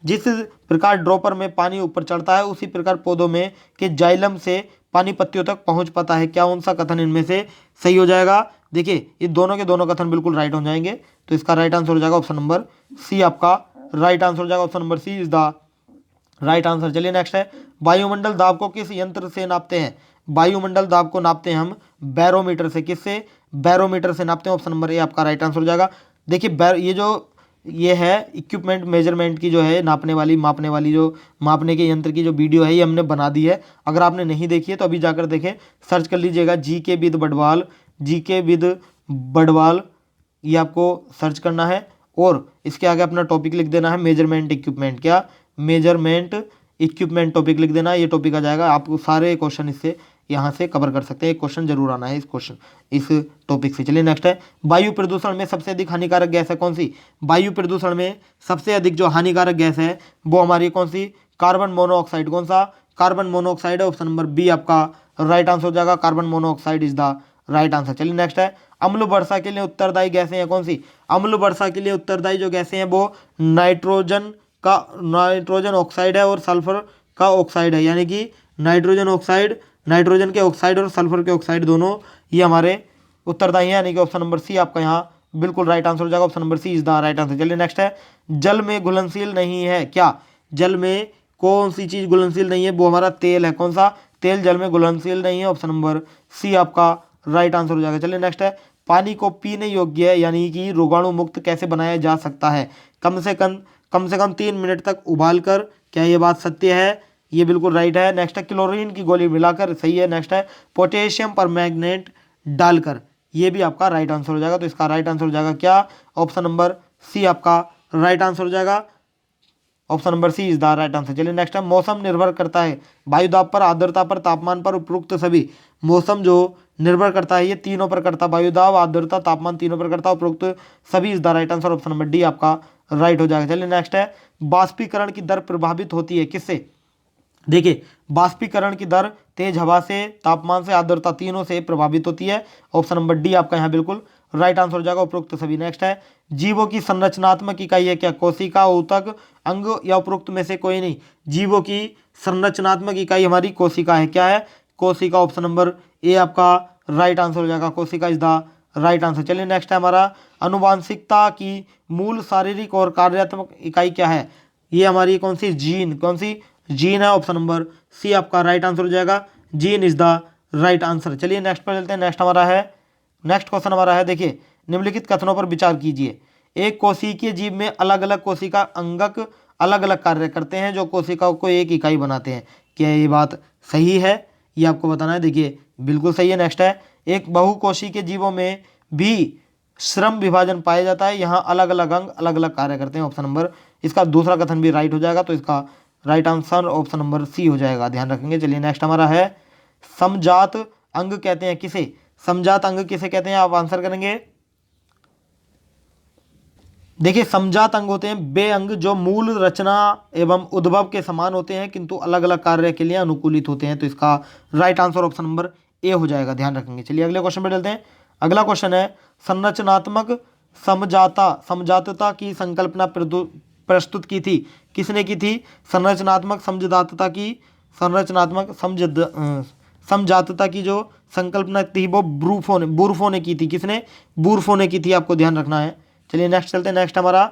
जिस प्रकार ड्रॉपर में पानी ऊपर चढ़ता है उसी प्रकार पौधों में के जाइलम से पानी पत्तियों तक पहुंच पाता है। क्या कौन सा कथन इनमें से सही हो जाएगा? देखिए ये दोनों के दोनों कथन बिल्कुल राइट हो जाएंगे, तो इसका राइट आंसर हो जाएगा ऑप्शन नंबर सी आपका राइट आंसर हो जाएगा। Option number C is the right answer. चलिए नेक्स्ट है, वायुमंडल दाब को किस यंत्र से नापते हैं? वायुमंडल दाब को नापते हैं हम बैरोमीटर से। किससे? बैरोमीटर से नापते हैं। ऑप्शन नंबर ए आपका राइट आंसर हो जाएगा। देखिए ये है इक्विपमेंट मेजरमेंट की जो है मापने वाली जो मापने के यंत्र की जो वीडियो है ये हमने बना दी है। अगर आपने नहीं देखी है तो अभी जाकर देखें, सर्च कर लीजिएगा जीके विद बडवाल, ये आपको सर्च करना है और इसके आगे अपना टॉपिक लिख देना है मेजरमेंट इक्विपमेंट। क्या? मेजरमेंट इक्विपमेंट टॉपिक लिख देना, ये टॉपिक आ जाएगा। आपको सारे क्वेश्चन इससे यहाँ से कवर कर सकते हैं। एक क्वेश्चन जरूर आना है इस टॉपिक से। चलिए नेक्स्ट है, वायु प्रदूषण में सबसे अधिक हानिकारक गैस है कौन सी? वायु प्रदूषण में सबसे अधिक जो हानिकारक गैस है वो हमारी कौन सी? Carbon monoxide. कौन सा? कार्बन मोनोऑक्साइड है। ऑप्शन नंबर बी आपका राइट आंसर हो जाएगा, carbon monoxide is the right answer. चलिए नेक्स्ट है, अम्ल वर्षा के लिए उत्तरदायी गैसें हैं कौन सी? अम्ल वर्षा के लिए उत्तरदायी जो गैसें हैं वो नाइट्रोजन ऑक्साइड है और सल्फर का ऑक्साइड है, यानी कि नाइट्रोजन के ऑक्साइड और सल्फर के ऑक्साइड दोनों ये हमारे उत्तरदायी हैं, यानी कि ऑप्शन नंबर सी आपका यहाँ बिल्कुल राइट आंसर हो जाएगा। Option number C is the right answer. चलिए नेक्स्ट है, जल में घुलनशील नहीं है। क्या? जल में कौन सी चीज़ घुलनशील नहीं है? वो हमारा तेल है। कौन सा? तेल जल में घुलनशील नहीं है। ऑप्शन नंबर सी आपका राइट आंसर हो जाएगा। चलिए नेक्स्ट है, पानी को पीने योग्य यानी कि रोगाणु मुक्त कैसे बनाया जा सकता है? कम से कम 3 मिनट तक उबाल कर। क्या ये बात सत्य है? ये बिल्कुल राइट है। नेक्स्ट है, क्लोरीन की गोली मिलाकर। सही है। नेक्स्ट है, पोटेशियम परमैंगनेट डालकर। ये भी आपका राइट आंसर हो जाएगा। तो इसका राइट आंसर हो जाएगा क्या? ऑप्शन नंबर सी आपका राइट आंसर हो जाएगा। Option number C is the right answer. चलिए नेक्स्ट है, मौसम निर्भर करता है वायुदाब पर, आर्द्रता पर, तापमान पर, उपरोक्त सभी। मौसम जो निर्भर करता है ये तीनों पर करता है, वायुदाब, आर्द्रता, तापमान तीनों पर करता है, उपरोक्त सभी is the right answer. Option number D आपका राइट हो जाएगा। चलिए नेक्स्ट है, बाष्पीकरण की दर प्रभावित होती है किससे? देखिए बाष्पीकरण की दर तेज हवा से, तापमान से, आर्द्रता तीनों से प्रभावित होती है। ऑप्शन नंबर डी आपका यहाँ बिल्कुल राइट आंसर हो जाएगा, उपरोक्त सभी। नेक्स्ट है, जीवों की संरचनात्मक इकाई है क्या? कोशिका, ऊतक, अंग या उपरोक्त में से कोई नहीं? जीवों की संरचनात्मक इकाई हमारी कोशिका है। क्या है? कोशिका। ऑप्शन नंबर ए आपका राइट आंसर हो जाएगा, कोशिका इज द राइट आंसर। चलिए नेक्स्ट है हमारा, अनुवांशिकता की मूल शारीरिक और कार्यात्मक इकाई क्या है? ये हमारी कौन सी? जीन। कौन सी? जीन है। ऑप्शन नंबर सी आपका राइट आंसर हो जाएगा, gene is the right answer. चलिए नेक्स्ट पर चलते हैं। नेक्स्ट क्वेश्चन हमारा है, देखिए निम्नलिखित कथनों पर विचार कीजिए। एक कोशिकीय जीव में अलग अलग कोशिका अंगक अलग अलग कार्य करते हैं जो कोशिकाओं को एक इकाई बनाते हैं। क्या ये बात सही है? ये आपको बताना है। देखिए बिल्कुल सही है। नेक्स्ट है, एक बहुकोशिकीय जीवों में भी श्रम विभाजन पाया जाता है, यहाँ अलग अलग अंग अलग अलग कार्य करते हैं। ऑप्शन नंबर इसका दूसरा कथन भी राइट हो जाएगा, तो इसका right answer option number C हो जाएगा, ध्यान रखेंगे। चलिए नेक्स्ट हमारा है, समजात अंग कहते हैं किसे? समजात अंग किसे कहते हैं? आप आंसर करेंगे। देखिए समजात अंग होते हैं वे अंग जो मूल रचना एवं उद्भव के समान होते हैं किंतु अलग अलग कार्य के लिए अनुकूलित होते हैं, तो इसका right answer option number A हो जाएगा, ध्यान रखेंगे। चलिए अगले क्वेश्चन पर चलते हैं। अगला क्वेश्चन है, संरचनात्मक समजातता की संकल्पना प्रस्तुत की थी किसने की थी? संरचनात्मक समजातता की जो संकल्पना थी वो बूर्फो ने की थी। किसने? बूर्फो ने की थी, आपको ध्यान रखना है। चलिए नेक्स्ट चलते हैं। नेक्स्ट हमारा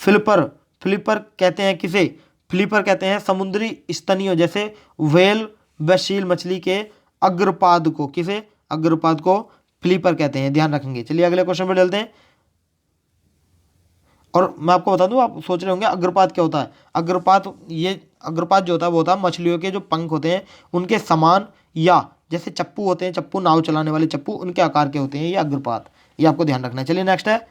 फ्लिपर, फ्लिपर कहते हैं किसे? फ्लिपर कहते हैं समुद्री स्तनियों जैसे व्हेल व सील मछली के अग्रपाद को। किसे? अग्रपाद को फ्लिपर कहते हैं, ध्यान रखेंगे। चलिए अगले क्वेश्चन पर चलते हैं। और मैं आपको बता दूं, आप सोच रहे होंगे अग्रपात क्या होता है। अग्रपात, ये अग्रपात जो होता है वो होता है मछलियों के जो पंख होते हैं उनके समान, या जैसे चप्पू होते हैं, चप्पू नाव चलाने वाले चप्पू, उनके आकार के होते हैं ये अग्रपात। ये आपको ध्यान रखना है। चलिए नेक्स्ट है,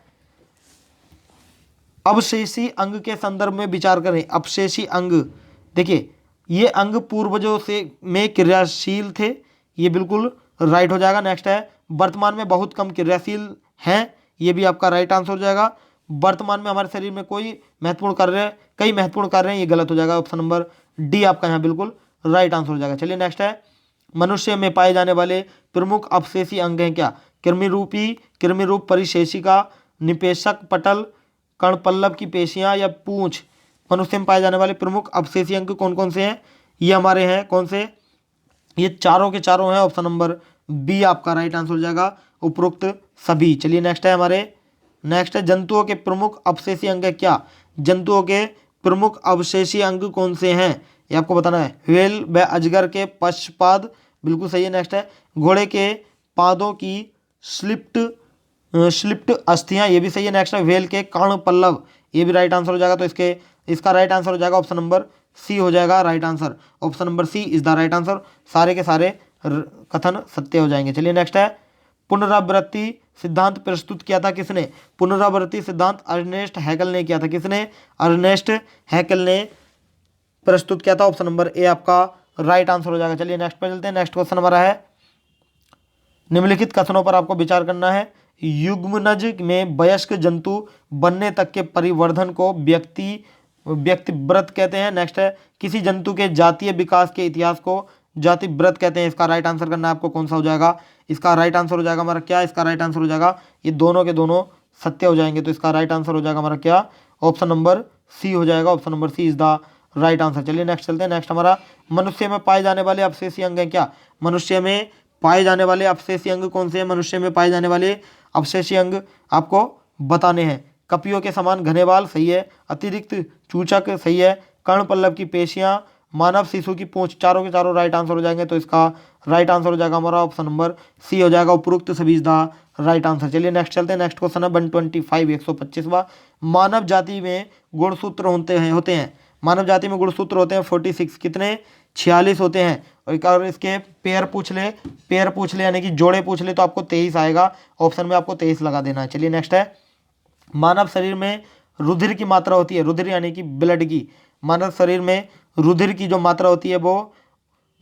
अवशेषी अंग के संदर्भ में विचार करें। अवशेषी अंग, देखिए ये अंग पूर्वजों से में क्रियाशील थे, ये बिल्कुल राइट हो जाएगा। नेक्स्ट है, वर्तमान में बहुत कम क्रियाशील हैं, ये भी आपका राइट आंसर हो जाएगा। वर्तमान में हमारे शरीर में कोई महत्वपूर्ण कार्य, कई महत्वपूर्ण कार्य हैं, ये गलत हो जाएगा। ऑप्शन नंबर डी आपका यहाँ बिल्कुल राइट आंसर हो जाएगा। चलिए नेक्स्ट है, मनुष्य में पाए जाने वाले प्रमुख अवशेषी अंग हैं क्या? कृमि रूप परिशेषिका, निपेशक पटल, कर्णपल्लव की पेशियां या पूंछ। मनुष्य में पाए जाने वाले प्रमुख अवशेषी अंग कौन कौन से हैं? ये हमारे हैं कौन से? ये चारों के चारों हैं। ऑप्शन नंबर बी आपका राइट आंसर हो जाएगा, उपरोक्त सभी। चलिए नेक्स्ट है हमारे, नेक्स्ट है जंतुओं के प्रमुख अवशेषी अंग है क्या? जंतुओं के प्रमुख अवशेषी अंग कौन से हैं ये आपको बताना है। व्हेल व अजगर के पश्चपाद, बिल्कुल सही है। नेक्स्ट है, घोड़े के पादों की स्लिप्ट अस्थियां, ये भी सही है। नेक्स्ट है, व्हेल के कर्ण पल्लव, ये भी राइट आंसर हो जाएगा। तो इसका राइट आंसर हो जाएगा ऑप्शन नंबर सी हो जाएगा right answer. Option number C is the right answer. सारे के सारे कथन सत्य हो जाएंगे। चलिए नेक्स्ट है, पुनरावृत्ति सिद्धांत प्रस्तुत किया था किसने? पुनरावृत्ति सिद्धांत अर्नेस्ट हैकल ने किया था। किसने? अर्नेस्ट हैकल ने प्रस्तुत किया था। ऑप्शन नंबर ए आपका राइट आंसर हो जाएगा। चलिए नेक्स्ट पे चलते हैं। नेक्स्ट क्वेश्चन हमारा है, निम्नलिखित कथनों पर आपको विचार करना है। युग्मनज में वयस्क जंतु बनने तक के परिवर्धन को व्यक्तिव्रत कहते हैं। नेक्स्ट है, किसी जंतु के जातीय विकास के इतिहास को जातिव्रत कहते हैं। इसका राइट आंसर करना है आपको, कौन सा हो जाएगा? इसका राइट आंसर हो जाएगा हमारा क्या? इसका राइट आंसर हो जाएगा, ये दोनों के दोनों सत्य हो जाएंगे। तो इसका राइट आंसर हो जाएगा हमारा क्या? ऑप्शन नंबर सी हो जाएगा। Option number C is the right answer. चलिए नेक्स्ट चलते हैं। नेक्स्ट हमारा, मनुष्य में पाए जाने वाले अवशेषी अंग हैं क्या? मनुष्य में पाए जाने वाले अवशेषी अंग कौन से हैं? मनुष्य में पाए जाने वाले अवशेषी अंग आपको बताने हैं। कपियों के समान घने बाल, सही है। अतिरिक्त चूचक, सही है। कर्णपल्लव की पेशियां, मानव शिशु की पूंछ, चारों के चारों राइट आंसर हो जाएंगे। तो इसका राइट आंसर हो जाएगा हमारा ऑप्शन नंबर सी हो जाएगा, उपरोक्त सभी इज द राइट आंसर। चलिए नेक्स्ट चलते हैं। नेक्स्ट क्वेश्चन है 125 125वां, मानव जाति में गुणसूत्र होते हैं। मानव जाति में गुणसूत्र होते हैं 46, कितने? 46 होते हैं। और एक और इसके पेयर पूछ ले यानी कि जोड़े पूछ ले तो आपको 23 आएगा। ऑप्शन में आपको 23 लगा देना है। चलिए नेक्स्ट है, मानव शरीर में रुधिर की मात्रा होती है, रुधिर यानी कि ब्लड की, मानव शरीर में रुधिर की जो मात्रा होती है वो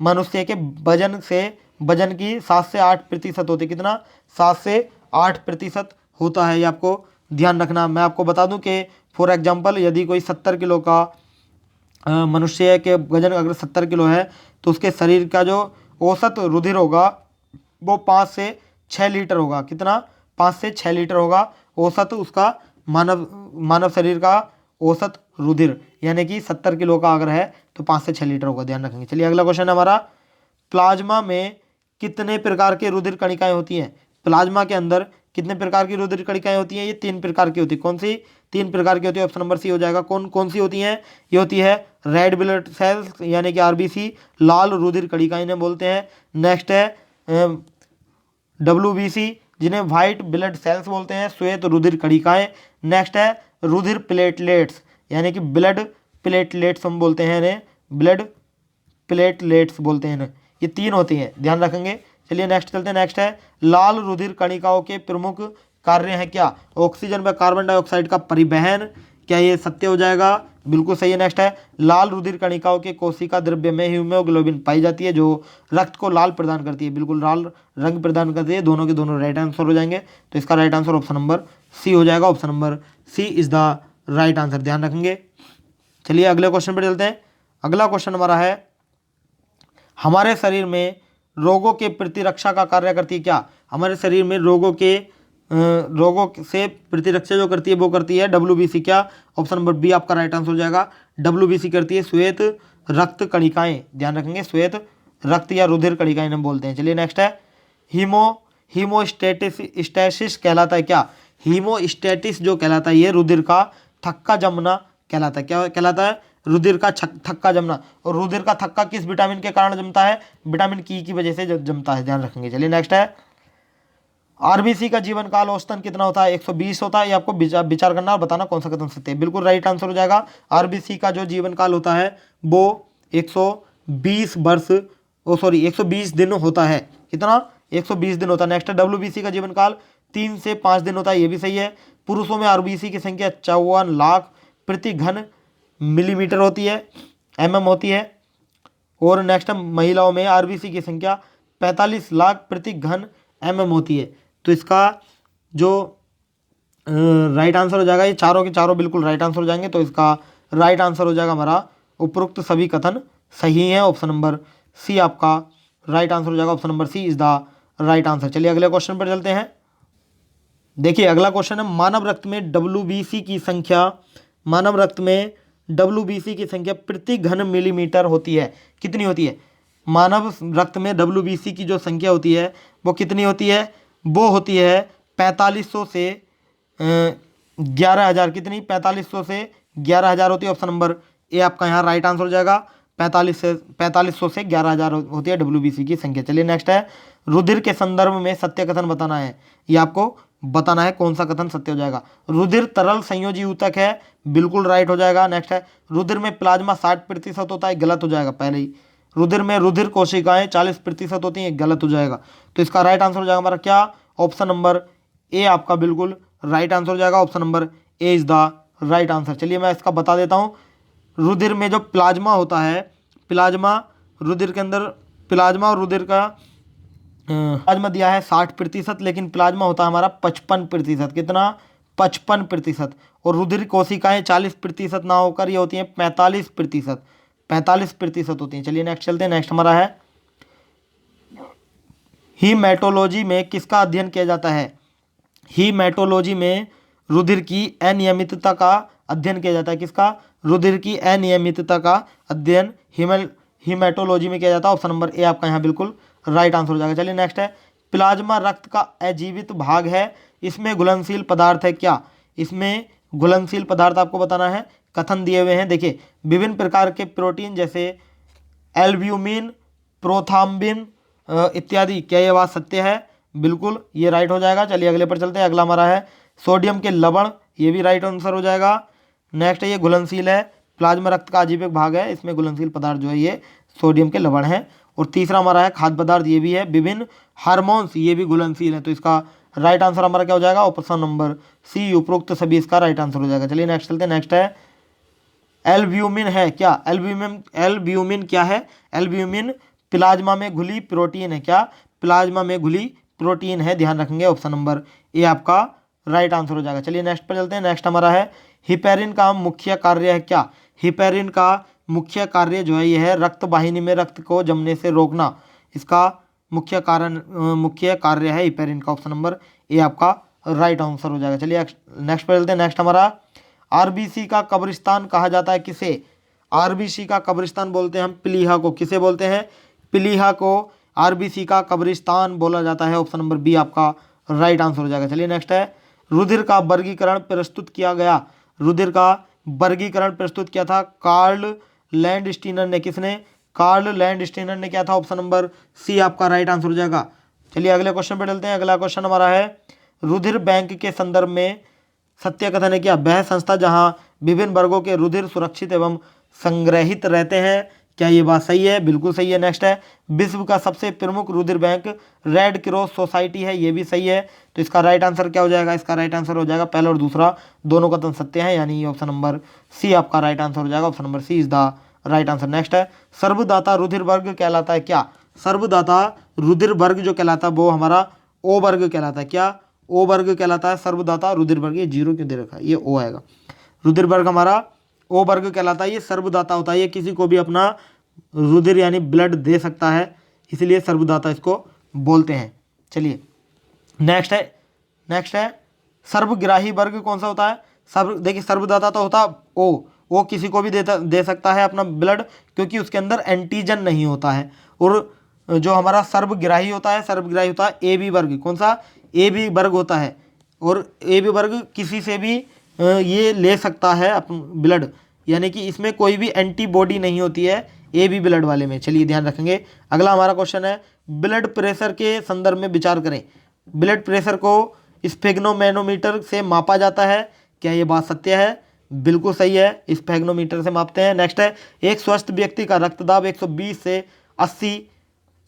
मनुष्य के वजन की 7 से 8% होती है। कितना? 7 से 8% होता है, ये आपको ध्यान रखना। मैं आपको बता दूं कि फॉर एग्जांपल यदि कोई 70 किलो का मनुष्य के वजन अगर 70 किलो है तो उसके शरीर का जो औसत रुधिर होगा वो 5 से 6 लीटर होगा। कितना? 5 से 6 लीटर होगा औसत उसका, मानव शरीर का औसत रुधिर, यानी कि 70 किलो का अगर है तो 5 से 6 लीटर होगा, ध्यान रखेंगे। चलिए अगला क्वेश्चन है हमारा, प्लाज्मा में कितने प्रकार के रुधिर कणिकाएं होती हैं? प्लाज्मा के अंदर कितने प्रकार की रुधिर कणिकाएं होती हैं? ये 3 प्रकार की होती है। कौन सी 3 प्रकार की होती है? ऑप्शन नंबर सी हो जाएगा। कौन कौन सी होती हैं? ये होती है रेड ब्लड सेल्स यानी कि आरबीसी, लाल रुधिर कणिकाएं इन्हें बोलते हैं। नेक्स्ट है डब्ल्यूबीसी जिन्हें व्हाइट ब्लड सेल्स बोलते हैं, श्वेत रुधिर कणिकाएं। नेक्स्ट है रुधिर प्लेटलेट्स यानी कि ब्लड प्लेटलेट्स हम बोलते हैं इन्हें, ब्लड प्लेटलेट्स बोलते हैं इन्हें। ये 3 होती हैं, ध्यान रखेंगे। चलिए नेक्स्ट चलते हैं। नेक्स्ट है लाल रुधिर कणिकाओं के प्रमुख कार्य हैं क्या? ऑक्सीजन व कार्बन डाइऑक्साइड का परिवहन, क्या ये सत्य हो जाएगा? बिल्कुल सही है। नेक्स्ट है लाल रुधिर कणिकाओं के कोशिका द्रव्य में हीमोग्लोबिन पाई जाती है जो रक्त को लाल प्रदान करती है, बिल्कुल लाल रंग प्रदान करती है। दोनों के दोनों राइट आंसर हो जाएंगे। तो इसका right answer option number C हो जाएगा। Option number C is the right answer, ध्यान रखेंगे। चलिए अगले क्वेश्चन पर चलते हैं। अगला क्वेश्चन हमारा है, हमारे शरीर में रोगों के प्रतिरक्षा का कार्य करती है क्या? हमारे शरीर में रोगों से प्रतिरक्षा जो करती है वो करती है डब्ल्यूबीसी। क्या? ऑप्शन नंबर बी आपका राइट आंसर हो जाएगा, डब्ल्यूबीसी करती है श्वेत रक्त कणिकाएं, ध्यान रखेंगे। श्वेत रक्त या रुधिर कणिकाएं हम बोलते हैं। चलिए नेक्स्ट है हीमोस्टेटिस कहलाता है क्या? हीमोस्टेटिस जो कहलाता है ये रुधिर का थक्का जमना कहलाता है। क्या कहलाता है? रुधिर का थक्का जमना। और रुधिर का थक्का किस विटामिन के कारण जमता है? विटामिन की वजह से जमता है, ध्यान रखेंगे। चलिए नेक्स्ट है, आरबीसी का जीवन काल औसतन कितना होता है? 120 होता है। ये आपको विचार करना और बताना कौन सा कथन सत्य है। बिल्कुल राइट आंसर हो जाएगा। आरबीसी का जो जीवन काल होता है वो 120 वर्ष 120 दिन होता है। कितना? 120 दिन होता है। नेक्स्ट है, डब्ल्यूबीसी का जीवन काल 3 से 5 दिन होता है। ये भी सही है। पुरुषों में आरबीसी की संख्या 54 लाख प्रति घन मिलीमीटर होती है, एमएम होती है। और नेक्स्ट है, महिलाओं में आरबीसी की संख्या 45 लाख प्रति घन एमएम होती है। तो इसका जो राइट आंसर हो जाएगा, ये चारों के चारों बिल्कुल राइट आंसर हो जाएंगे। तो इसका राइट आंसर हो जाएगा हमारा उपरोक्त सभी कथन सही है। ऑप्शन नंबर सी आपका राइट आंसर हो जाएगा। Option number C is the right answer. चलिए अगले क्वेश्चन पर चलते हैं। देखिए अगला क्वेश्चन है, मानव रक्त में डब्ल्यूबीसी की संख्या, मानव रक्त में डब्ल्यूबीसी की संख्या प्रति घन मिलीमीटर होती है। कितनी होती है? मानव रक्त में डब्ल्यूबीसी की जो संख्या होती है वो कितनी होती है? वो होती है 4500 से 11,000। कितनी? 4500 से 11,000 होती है। ऑप्शन नंबर ए आपका यहाँ राइट आंसर हो जाएगा। 4500 से 11,000 होती है डब्ल्यूबीसी की संख्या। चलिए नेक्स्ट है, रुधिर के संदर्भ में सत्य कथन बताना है। ये आपको बताना है कौन सा कथन सत्य हो जाएगा। रुधिर तरल संयोजी ऊतक है, बिल्कुल राइट हो जाएगा। नेक्स्ट है, रुधिर में प्लाज्मा 60% होता है, गलत हो जाएगा पहले ही। रुधिर में रुधिर कोशिकाएं 40% होती हैं, गलत हो जाएगा। तो इसका राइट आंसर हो जाएगा हमारा क्या? ऑप्शन नंबर ए आपका बिल्कुल राइट आंसर हो जाएगा। Option number A is the right answer. चलिए मैं इसका बता देता हूँ। रुधिर में जो प्लाज्मा होता है, प्लाज्मा रुधिर के अंदर, प्लाज्मा और रुधिर का प्लाज्मा दिया है 60%, लेकिन प्लाज्मा होता है हमारा 55%। कितना? 55%। और रुधिर कोशिकाएं 40% ना होकर ये होती हैं 45%, 45% होती हैं। चलिए नेक्स्ट चलते हैं। नेक्स्ट हमारा है, हीमेटोलॉजी में किसका अध्ययन किया जाता है? हीमेटोलॉजी में रुधिर की अनियमितता का अध्ययन किया जाता है। किसका? रुधिर की अनियमितता का अध्ययन हीमेटोलॉजी में किया जाता है। ऑप्शन नंबर ए आपका यहाँ बिल्कुल राइट आंसर हो जाएगा। चलिए नेक्स्ट है, प्लाज्मा रक्त का अजीवित भाग है, इसमें घुलनशील पदार्थ है क्या? इसमें घुलनशील पदार्थ आपको बताना है। कथन दिए हुए हैं, देखिए विभिन्न प्रकार के प्रोटीन जैसे एल्ब्यूमिन, प्रोथाम्बिन इत्यादि। क्या ये बात सत्य है? बिल्कुल ये राइट हो जाएगा। चलिए अगले पर चलते हैं। अगला हमारा है सोडियम के लवण, ये भी राइट आंसर हो जाएगा। नेक्स्ट है, ये घुलनशील है, प्लाज्मा रक्त का अजीविक भाग है, इसमें घुलनशील पदार्थ जो है ये सोडियम के लवण है। और तीसरा हमारा है खाद्य पदार्थ, ये भी है। विभिन्न हार्मोन्स, ये भी घुलनशील है। तो इसका राइट आंसर हमारा क्या हो जाएगा? ऑप्शन नंबर सी, उपरोक्त सभी इसका राइट आंसर हो जाएगा। चलिए नेक्स्ट चलते हैं। नेक्स्ट है, एल्ब्यूमिन है क्या? एल्ब्यूमिन क्या है? एल्ब्यूमिन प्लाज्मा में घुली प्रोटीन है। क्या? प्लाज्मा में घुली प्रोटीन है, ध्यान रखेंगे। ऑप्शन नंबर ए आपका राइट आंसर हो जाएगा। चलिए नेक्स्ट पर चलते हैं। नेक्स्ट हमारा है, हिपेरिन का मुख्य कार्य है क्या? हिपेरिन का मुख्य कार्य जो है ये है रक्त वाहिनी में रक्त को जमने से रोकना। इसका मुख्य कार्य है हिपेरिन का। ऑप्शन नंबर ए आपका राइट आंसर हो जाएगा। चलिए नेक्स्ट पर चलते हैं। नेक्स्ट हमारा, आरबीसी का कब्रिस्तान कहा जाता है किसे? आरबीसी का कब्रिस्तान बोलते हैं हम प्लीहा को। किसे बोलते हैं? प्लीहा को आरबीसी का कब्रिस्तान बोला जाता है। ऑप्शन नंबर बी आपका राइट आंसर हो जाएगा। चलिए नेक्स्ट है, रुधिर का वर्गीकरण प्रस्तुत किया गया। रुधिर का वर्गीकरण प्रस्तुत किया था कार्ल लैंडस्टीनर ने। किसने? कार्ल लैंडस्टीनर ने किया था। ऑप्शन नंबर सी आपका राइट आंसर हो जाएगा। चलिए अगले क्वेश्चन पे चलते हैं। अगला क्वेश्चन हमारा है, रुधिर बैंक के संदर्भ में सत्य कथन है क्या? वह संस्था जहां विभिन्न वर्गों के रुधिर सुरक्षित एवं संग्रहित रहते हैं। क्या ये बात सही है? बिल्कुल सही है। नेक्स्ट है, विश्व का सबसे प्रमुख रुधिर बैंक रेड क्रॉस सोसाइटी है, ये भी सही है। तो इसका राइट आंसर क्या हो जाएगा? इसका राइट आंसर हो जाएगा पहला और दूसरा दोनों कथन सत्य है, यानी ऑप्शन नंबर सी आपका राइट आंसर हो जाएगा। Option number C is the right answer. Next है, सर्वदाता रुधिर वर्ग कहलाता है क्या? सर्वदाता रुधिर वर्ग जो कहलाता है वो हमारा ओ वर्ग कहलाता है। क्या? ओ वर्ग कहलाता है सर्वदाता रुधिर वर्ग। ये जीरो क्यों दे रखा है? ये ओ आएगा। रुधिर वर्ग हमारा ओ वर्ग कहलाता है। ये सर्वदाता होता है, ये किसी को भी अपना रुधिर यानी ब्लड दे सकता है, इसलिए सर्वदाता इसको बोलते हैं। चलिए नेक्स्ट है सर्वग्राही वर्ग कौन सा होता है? देखिए सर्वदाता तो होता ओ किसी को भी दे सकता है अपना ब्लड, क्योंकि उसके अंदर एंटीजन नहीं होता है। और जो हमारा सर्वग्राही होता है ए बी वर्ग। कौन सा? ए बी वर्ग होता है। और ए बी वर्ग किसी से भी ये ले सकता है अपन ब्लड, यानी कि इसमें कोई भी एंटीबॉडी नहीं होती है ए बी ब्लड वाले में। चलिए ध्यान रखेंगे। अगला हमारा क्वेश्चन है, ब्लड प्रेशर के संदर्भ में विचार करें। ब्लड प्रेशर को स्फेग्नोमैनोमीटर से मापा जाता है, क्या ये बात सत्य है? बिल्कुल सही है, स्फेग्नोमीटर से मापते हैं। नेक्स्ट है, एक स्वस्थ व्यक्ति का रक्तदाब 120 से 80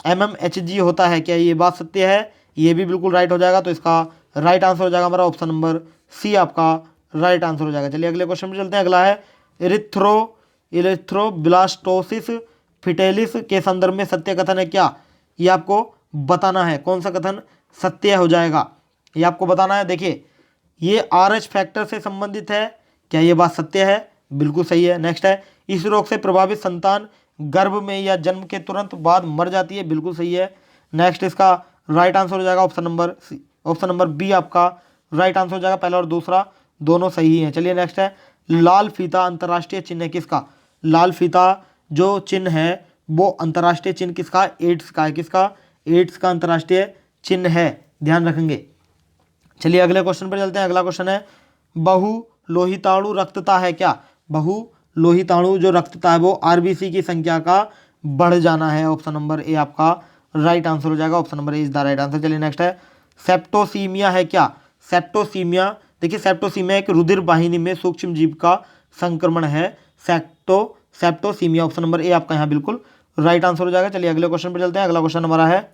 mmHg होता है, क्या ये बात सत्य है? ये भी बिल्कुल राइट हो जाएगा। तो इसका राइट आंसर हो जाएगा हमारा ऑप्शन नंबर सी आपका राइट आंसर हो जाएगा। चलिए अगले क्वेश्चन पे चलते हैं। अगला है, इरिथ्रोब्लास्टोसिस फिटेलिस के संदर्भ में सत्य कथन है क्या? ये आपको बताना है कौन सा कथन सत्य हो जाएगा, ये आपको बताना है। देखिए, ये RH फैक्टर से संबंधित है, क्या ये बात सत्य है? बिल्कुल सही है। नेक्स्ट है, इस रोग से प्रभावित संतान गर्भ में या जन्म के तुरंत बाद मर जाती है, बिल्कुल सही है। नेक्स्ट इसका राइट आंसर हो जाएगा ऑप्शन नंबर बी आपका राइट आंसर हो जाएगा। पहला और दूसरा दोनों सही है। चलिए नेक्स्ट है, लाल फीता अंतर्राष्ट्रीय चिन्ह है किसका? लाल फीता जो चिन्ह है वो अंतर्राष्ट्रीय चिन्ह किसका? एड्स का है। किसका? एड्स का अंतर्राष्ट्रीय चिन्ह है, ध्यान रखेंगे। चलिए अगले क्वेश्चन पर चलते हैं। अगला क्वेश्चन है, बहु लोहिताणु रक्तता है क्या? बहु लोहिताणु जो रक्तता है वो RBC की संख्या का बढ़ जाना है। ऑप्शन नंबर ए आपका राइट आंसर हो जाएगा। Option number A is the right answer. चलिए नेक्स्ट है, सेप्टोसीमिया है क्या? सेप्टोसीमिया, देखिए सेप्टोसीमिया एक रुधिर वाहिनी में सूक्ष्म जीव का संक्रमण है, सेप्टोसीमिया। ऑप्शन नंबर ए आपका यहाँ बिल्कुल राइट आंसर हो जाएगा। चलिए अगले क्वेश्चन पर चलते हैं। अगला क्वेश्चन हमारा है,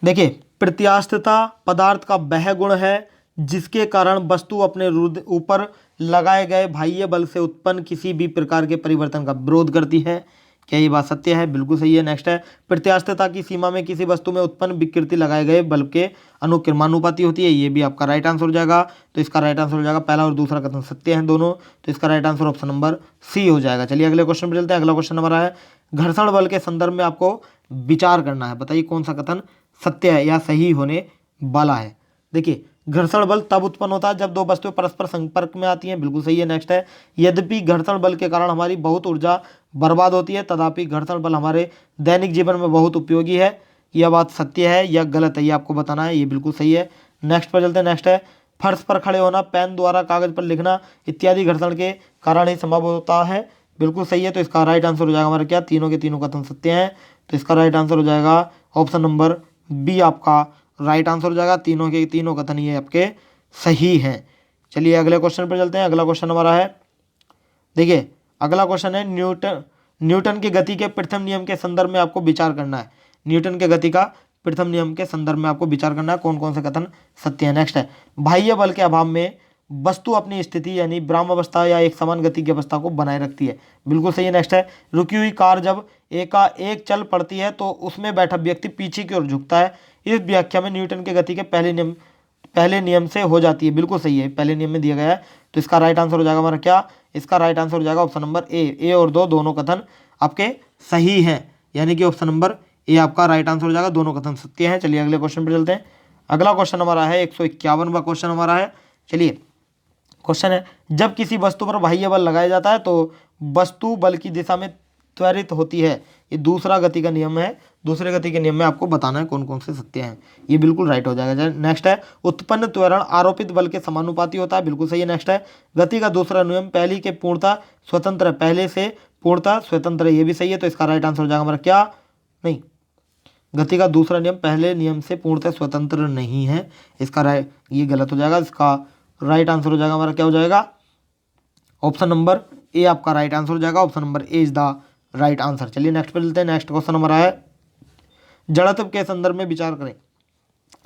देखिए, प्रत्यास्थता पदार्थ का वह गुण है जिसके कारण वस्तु अपने ऊपर लगाए गए बाह्य बल से उत्पन्न किसी भी प्रकार के परिवर्तन का विरोध करती है, क्या ये बात सत्य है? बिल्कुल सही है। नेक्स्ट है, प्रत्यास्थता की सीमा में किसी वस्तु में उत्पन्न विकृति लगाए गए बल के अनुक्रमानुपाती होती है, ये भी आपका राइट आंसर हो जाएगा। तो इसका राइट आंसर हो जाएगा, पहला और दूसरा कथन सत्य हैं दोनों, तो इसका right answer option number C हो जाएगा। चलिए अगले क्वेश्चन पर चलते हैं। अगला क्वेश्चन हमारा है, घर्षण बल के संदर्भ में आपको विचार करना है, बताइए कौन सा कथन सत्य है या सही होने वाला है। देखिए, घर्षण बल तब उत्पन्न होता है जब दो वस्तुएं परस्पर संपर्क में आती हैं, बिल्कुल सही है। नेक्स्ट है, यद्यपि घर्षण बल के कारण हमारी बहुत ऊर्जा बर्बाद होती है, तथापि घर्षण बल हमारे दैनिक जीवन में बहुत उपयोगी है, यह बात सत्य है या गलत है, ये आपको बताना है। ये बिल्कुल सही है। नेक्स्ट पर चलते हैं। नेक्स्ट है, फर्श पर खड़े होना, पेन द्वारा कागज पर लिखना इत्यादि घर्षण के कारण ही संभव होता है, बिल्कुल सही है। तो इसका राइट आंसर हो जाएगा हमारा क्या? तीनों के तीनों कथन सत्य हैं, तो इसका राइट आंसर हो जाएगा ऑप्शन नंबर बी आपका राइट आंसर हो जाएगा। तीनों के तीनों कथन ये आपके सही हैं। चलिए अगले क्वेश्चन पर चलते हैं। अगला क्वेश्चन हमारा है, देखिए अगला क्वेश्चन है, न्यूटन की गति के प्रथम नियम के संदर्भ में आपको विचार करना है। न्यूटन के गति का प्रथम नियम के संदर्भ में आपको विचार करना है, कौन कौन से कथन सत्य है। नेक्स्ट है, बाह्य बल के अभाव में वस्तु अपनी स्थिति यानी ब्रह्मावस्था या एक समान गति की अवस्था को बनाए रखती है, बिल्कुल सही है। नेक्स्ट है, रुकी हुई कार जब एकाएक चल पड़ती है तो उसमें बैठा व्यक्ति पीछे की ओर झुकता है, इस व्याख्या में न्यूटन के गति के पहले नियम से हो जाती है, बिल्कुल सही है, पहले नियम में दिया गया है। तो इसका राइट आंसर हो जाएगा हमारा क्या? इसका राइट आंसर हो जाएगा ऑप्शन नंबर ए और दो दोनों कथन आपके सही हैं, यानी कि ऑप्शन नंबर ए आपका राइट आंसर हो जाएगा, दोनों कथन सत्य हैं। चलिए अगले क्वेश्चन पर चलते हैं। अगला क्वेश्चन हमारा है 151वां क्वेश्चन हमारा है। चलिए क्वेश्चन है, जब किसी वस्तु पर बाह्य बल लगाया जाता है तो वस्तु बल की दिशा में त्वरित होती है, ये दूसरा गति का नियम है। दूसरे गति के नियम में आपको बताना है कौन कौन से सत्य हैं, ये बिल्कुल राइट हो जाएगा। नेक्स्ट है, उत्पन्न त्वरण आरोपित बल के समानुपाती होता है, बिल्कुल सही है। नेक्स्ट है, गति का दूसरा नियम पहली के पूर्णतः स्वतंत्र है, पहले से पूर्णतः स्वतंत्र है, ये भी सही है। तो इसका राइट आंसर हो जाएगा हमारा क्या? नहीं, गति का दूसरा नियम पहले नियम से पूर्णतः स्वतंत्र नहीं है, इसका राइट ये गलत हो जाएगा। इसका राइट आंसर हो जाएगा हमारा क्या हो जाएगा? ऑप्शन नंबर ए आपका राइट आंसर हो जाएगा। Option number A is the right answer. चलिए नेक्स्ट पे चलते हैं। नेक्स्ट क्वेश्चन हमारा है, जड़त्व के संदर्भ में विचार करें।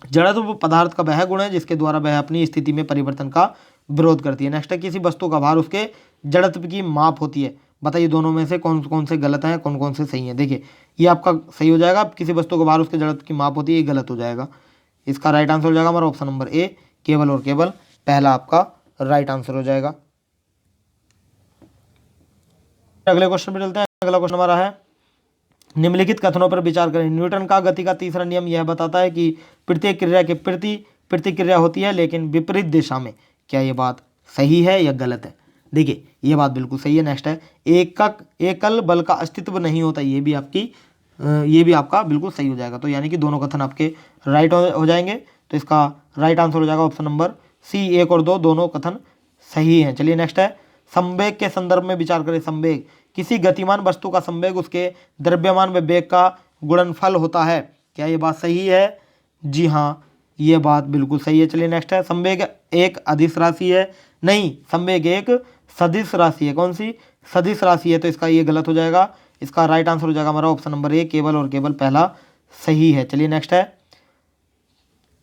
जड़त्व पदार्थ का वह गुण है जिसके द्वारा वह अपनी स्थिति में परिवर्तन का विरोध करती है। नेक्स्ट है, किसी वस्तु का भार उसके जड़त्व की माप होती है, बताइए दोनों में से कौन कौन से गलत हैं, कौन कौन से सही हैं। देखिए ये आपका सही हो जाएगा, किसी वस्तु का भार उसके जड़त्व की माप होती है, ये गलत हो जाएगा। इसका राइट आंसर हो जाएगा हमारा ऑप्शन नंबर ए, केवल और केवल पहला आपका राइट आंसर हो जाएगा। अगले क्वेश्चन पे चलते हैं। अगला क्वेश्चन हमारा है, निम्नलिखित कथनों पर विचार करें। न्यूटन का गति का तीसरा नियम यह बताता है कि प्रत्येक क्रिया के प्रति प्रतिक्रिया होती है लेकिन विपरीत दिशा में, क्या ये बात सही है या गलत है? देखिए ये बात बिल्कुल सही है। नेक्स्ट है, एकल बल का अस्तित्व नहीं होता, ये भी आपका बिल्कुल सही हो जाएगा। तो यानी कि दोनों कथन आपके राइट हो जाएंगे। तो इसका राइट आंसर हो जाएगा ऑप्शन नंबर सी 1 और 2 दोनों कथन सही हैं। चलिए नेक्स्ट है, संवेग के संदर्भ में विचार करें। संवेग, किसी गतिमान वस्तु का संवेग उसके द्रव्यमान में वेग का गुणनफल होता है। क्या ये बात सही है? जी हाँ, ये बात बिल्कुल सही है। चलिए नेक्स्ट है, संवेग एक अदिश राशि है। नहीं, संवेग एक सदिश राशि है। कौन सी? सदिश राशि है, तो इसका ये गलत हो जाएगा। इसका राइट आंसर हो जाएगा हमारा ऑप्शन नंबर ए, केवल और केवल पहला सही है। चलिए नेक्स्ट है,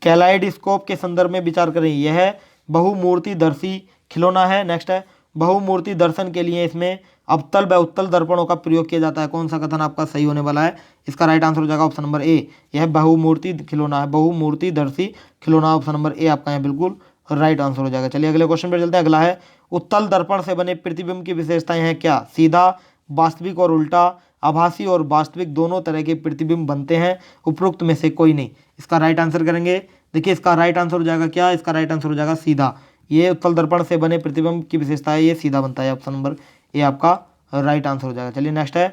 कैलाइडोस्कोप के संदर्भ में विचार करें। यह बहुमूर्ति दर्शी खिलौना है। नेक्स्ट है, बहुमूर्ति दर्शन के लिए इसमें अवतल व उत्तल दर्पणों का प्रयोग किया जाता है। कौन सा कथन आपका सही होने वाला है? इसका राइट आंसर हो जाएगा ऑप्शन नंबर ए, यह बहुमूर्ति खिलौना है, बहुमूर्ति दर्शी खिलौना। ऑप्शन नंबर ए आपका यहाँ बिल्कुल राइट आंसर हो जाएगा। चलिए अगले क्वेश्चन पर चलते हैं। अगला है, उत्तल दर्पण से बने प्रतिबिंब की विशेषताएं हैं क्या? सीधा, वास्तविक और उल्टा, आभासी और वास्तविक दोनों तरह के प्रतिबिंब बनते हैं, उपरोक्त में से कोई नहीं। इसका राइट आंसर करेंगे। देखिए इसका राइट आंसर हो जाएगा क्या? इसका राइट आंसर हो जाएगा सीधा। ये उत्तल दर्पण से बने प्रतिबिंब की विशेषता है, ये सीधा बनता है। ऑप्शन नंबर ए आपका राइट आंसर हो जाएगा। चलिए नेक्स्ट है,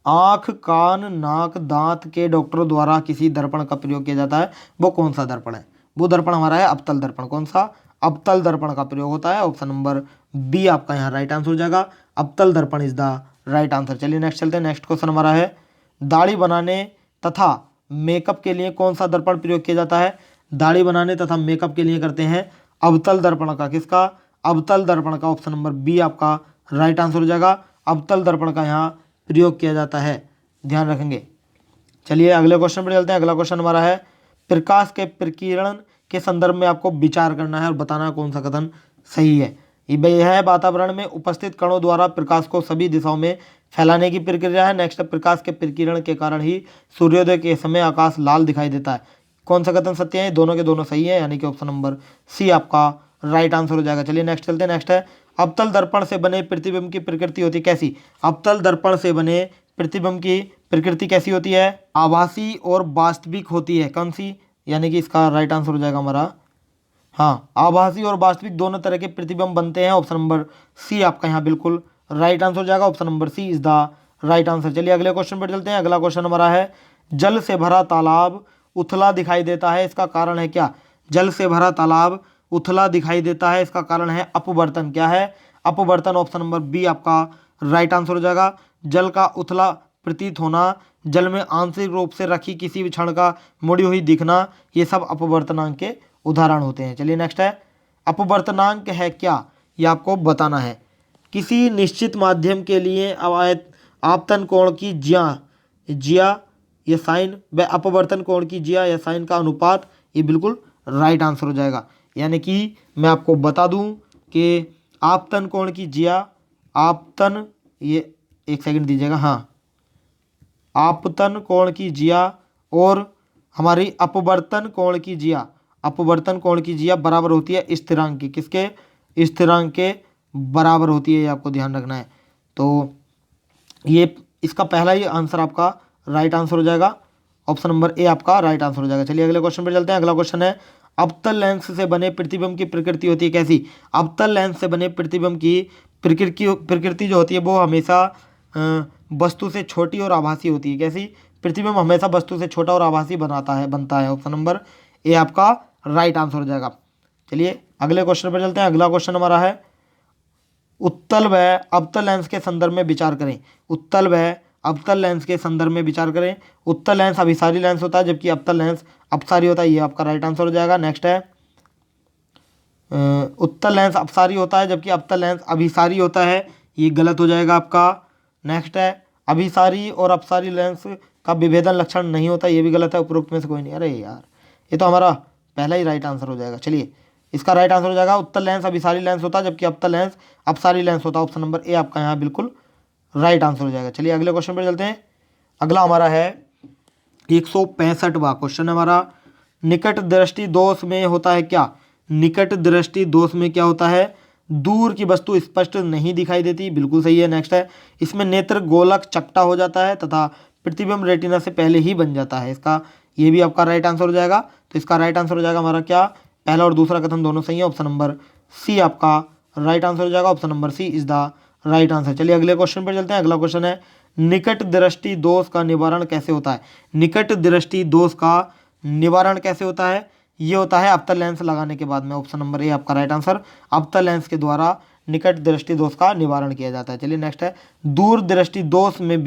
आँख, कान, नाक, दांत के डॉक्टरों द्वारा किसी दर्पण का प्रयोग किया जाता है, वो कौन सा दर्पण है? वो दर्पण हमारा है अवतल दर्पण। कौन सा? अवतल दर्पण का प्रयोग होता है। ऑप्शन नंबर बी आपका यहाँ राइट आंसर हो जाएगा, अवतल दर्पण इज द राइट आंसर। चलिए नेक्स्ट चलते हैं। नेक्स्ट क्वेश्चन हमारा है, दाढ़ी बनाने तथा मेकअप के लिए कौन सा दर्पण प्रयोग किया जाता है? दाढ़ी बनाने तथा मेकअप के लिए करते हैं अवतल दर्पण का। किसका? अवतल दर्पण का। ऑप्शन नंबर बी आपका राइट आंसर हो जाएगा, अवतल दर्पण का यहाँ प्रयोग किया जाता है, ध्यान रखेंगे। चलिए अगले क्वेश्चन पर चलते हैं। अगला क्वेश्चन हमारा है, प्रकाश के प्रकीर्णन के संदर्भ में आपको विचार करना है और बताना है कौन सा कथन सही है। यह है, वातावरण में उपस्थित कणों द्वारा प्रकाश को सभी दिशाओं में फैलाने की प्रक्रिया है। नेक्स्ट, प्रकाश के प्रकीर्णन के कारण ही सूर्योदय के समय आकाश लाल दिखाई देता है। कौन सा कथन सत्य है? दोनों के दोनों सही है, यानी कि ऑप्शन नंबर सी आपका राइट आंसर हो जाएगा। चलिए नेक्स्ट चलते हैं। नेक्स्ट है, अवतल दर्पण से बने प्रतिबिंब की प्रकृति होती है कैसी? अवतल दर्पण से बने प्रतिबिंब की प्रकृति कैसी होती है? आभासी और वास्तविक होती है। कौन सी? यानी कि इसका राइट आंसर हो जाएगा हमारा, हाँ, आभासी और वास्तविक दोनों तरह के प्रतिबिंब बनते हैं। ऑप्शन नंबर सी आपका यहाँ बिल्कुल राइट आंसर हो जाएगा। Option number C is the right answer. चलिए अगले क्वेश्चन पर चलते हैं। अगला क्वेश्चन हमारा है, जल से भरा तालाब उथला दिखाई देता है, इसका कारण है क्या? जल से भरा तालाब उथला दिखाई देता है, इसका कारण है अपवर्तन। क्या है? अपवर्तन। ऑप्शन नंबर बी आपका राइट आंसर हो जाएगा। जल का उथला प्रतीत होना, जल में आंशिक रूप से रखी किसी भी क्षण का मुड़ी हुई दिखना, ये सब अपवर्तनांक के उदाहरण होते हैं। चलिए नेक्स्ट है, अपवर्तनांक है क्या? ये आपको बताना है। किसी निश्चित माध्यम के लिए आपतन कोण की जिया या साइन व अपवर्तन कोण की जिया या साइन का अनुपात, ये बिल्कुल राइट आंसर हो जाएगा। यानी कि मैं आपको बता दूं कि आपतन कोण की जिया, आपतन, ये एक सेकंड दीजिएगा, हाँ, आपतन कोण की जिया और हमारी अपवर्तन कोण की जिया, अपवर्तन कोण की जिया बराबर होती है स्थिरांक की। किसके? स्थिरांक के बराबर होती है, ये आपको ध्यान रखना है। तो ये इसका पहला ही आंसर आपका राइट आंसर हो जाएगा। ऑप्शन नंबर ए आपका राइट आंसर हो जाएगा। चलिए अगले क्वेश्चन पर चलते हैं। अगला क्वेश्चन है, अवतल लेंस से बने प्रतिबिंब की प्रकृति होती है कैसी? अवतल लेंस से बने प्रतिबिंब की प्रकृति जो होती है वो हमेशा वस्तु से छोटी और आभासी होती है। कैसी? प्रतिबिंब हमेशा वस्तु से छोटा और आभासी बनता है। ऑप्शन नंबर ए आपका राइट आंसर हो जाएगा। चलिए अगले क्वेश्चन पर चलते हैं। अगला क्वेश्चन हमारा है, उत्तल व अवतल लेंस के संदर्भ में विचार करें। उत्तल व अवतल लेंस के संदर्भ में विचार करें। उत्तल लेंस अभिसारी लेंस होता है, जबकि अवतल लेंस अपसारी होता है, ये आपका राइट आंसर हो जाएगा। नेक्स्ट है, उत्तल लेंस अपसारी होता है जबकि अवतल लेंस अभिसारी होता है, ये गलत हो जाएगा आपका। नेक्स्ट है, अभिसारी और अपसारी लेंस का विभेदन लक्षण नहीं होता, ये भी गलत है, उपरोक्त में से कोई नहीं। अरे यार, ये तो हमारा पहला ही राइट आंसर हो जाएगा। चलिए इसका राइट आंसर हो जाएगा, उत्तल लेंस अभिसारी लेंस होता है जबकि अवतल लेंस अपसारी लेंस होता है। ऑप्शन नंबर ए आपका यहाँ बिल्कुल राइट आंसर हो जाएगा। चलिए अगले क्वेश्चन पर चलते हैं। अगला हमारा है 165वां क्वेश्चन हमारा, निकट दृष्टि दोष में होता है क्या? निकट दृष्टि दोष में क्या होता है? दूर की वस्तु स्पष्ट नहीं दिखाई देती, बिल्कुल सही है। नेक्स्ट है, इसमें नेत्र गोलक चपटा हो जाता है तथा प्रतिबिंब रेटिना से पहले ही बन जाता है। इसका ये भी आपका राइट आंसर हो जाएगा। तो इसका राइट आंसर हो जाएगा हमारा क्या? पहला और दूसरा कथन दोनों सही है। ऑप्शन नंबर सी आपका राइट आंसर हो जाएगा। Option number C is the right answer. चलिए अगले क्वेश्चन पर चलते हैं। अगला क्वेश्चन है, निकट दृष्टि दोष का निवारण कैसे होता है? निकट दृष्टि दोष का निवारण कैसे होता है? ये होता है अवतल लेंस लगाने के बाद में। ऑप्शन नंबर ए आपका राइट आंसर। अवतल लेंस के द्वारा निकट दृष्टि दोष का निवारण किया जाता है। चलिए नेक्स्ट है, दूर दृष्टि दोष में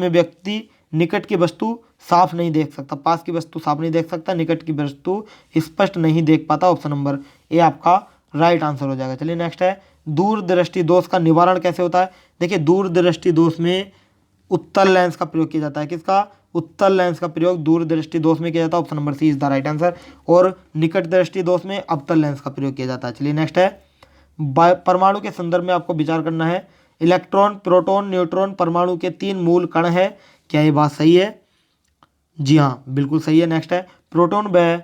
व्यक्ति निकट की वस्तु साफ नहीं देख सकता। पास की वस्तु साफ नहीं देख सकता, निकट की वस्तु स्पष्ट नहीं देख पाता। ऑप्शन नंबर ए आपका राइट आंसर हो जाएगा। चलिए नेक्स्ट है, दूर दृष्टि दोष का निवारण कैसे होता है। देखिए दूर दृष्टि दोष में उत्तल लेंस का प्रयोग किया जाता है। किसका? उत्तल लेंस का प्रयोग दूर दृष्टि दोष में किया जाता है। Option number C is the right answer. और निकट दृष्टि दोष में अवतल लेंस का प्रयोग किया जाता है। चलिए नेक्स्ट है, परमाणु के संदर्भ में आपको विचार करना है। इलेक्ट्रॉन, प्रोटॉन, न्यूट्रॉन परमाणु के 3 मूल कण है। क्या ये बात सही है? जी हाँ, बिल्कुल सही है। नेक्स्ट है, प्रोटॉन व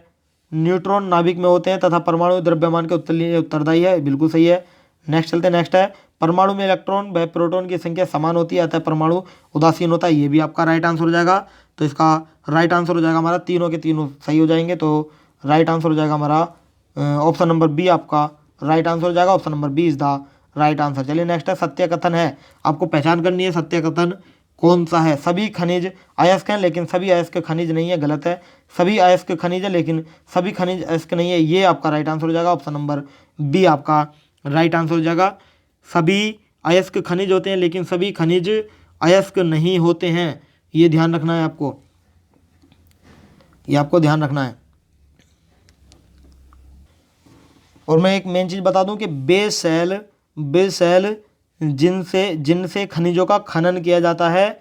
न्यूट्रॉन नाभिक में होते हैं तथा परमाणु द्रव्यमान के उत्तरदायी है। बिल्कुल सही है। नेक्स्ट चलते हैं। नेक्स्ट है, परमाणु में इलेक्ट्रॉन व प्रोटॉन की संख्या समान होती है अतः परमाणु उदासीन होता है। ये भी आपका राइट आंसर हो जाएगा। तो इसका राइट आंसर हो जाएगा हमारा, तीनों के तीनों सही हो जाएंगे। तो राइट आंसर हो जाएगा हमारा ऑप्शन नंबर बी आपका राइट आंसर हो जाएगा। Option number B is the right answer. चलिए नेक्स्ट है, सत्य कथन है। आपको पहचान करनी है सत्य कथन कौन सा है। सभी खनिज अयस्क हैं लेकिन सभी अयस्क खनिज नहीं है, गलत है। सभी अयस्क खनिज है लेकिन सभी खनिज अयस्क नहीं है, ये आपका राइट आंसर हो जाएगा। ऑप्शन नंबर बी आपका राइट आंसर हो जाएगा। सभी अयस्क खनिज होते हैं लेकिन सभी खनिज अयस्क नहीं होते हैं, ये ध्यान रखना है आपको, ये आपको ध्यान रखना है। और मैं एक मेन चीज़ बता दूं कि बेसेल जिनसे खनिजों का खनन किया जाता है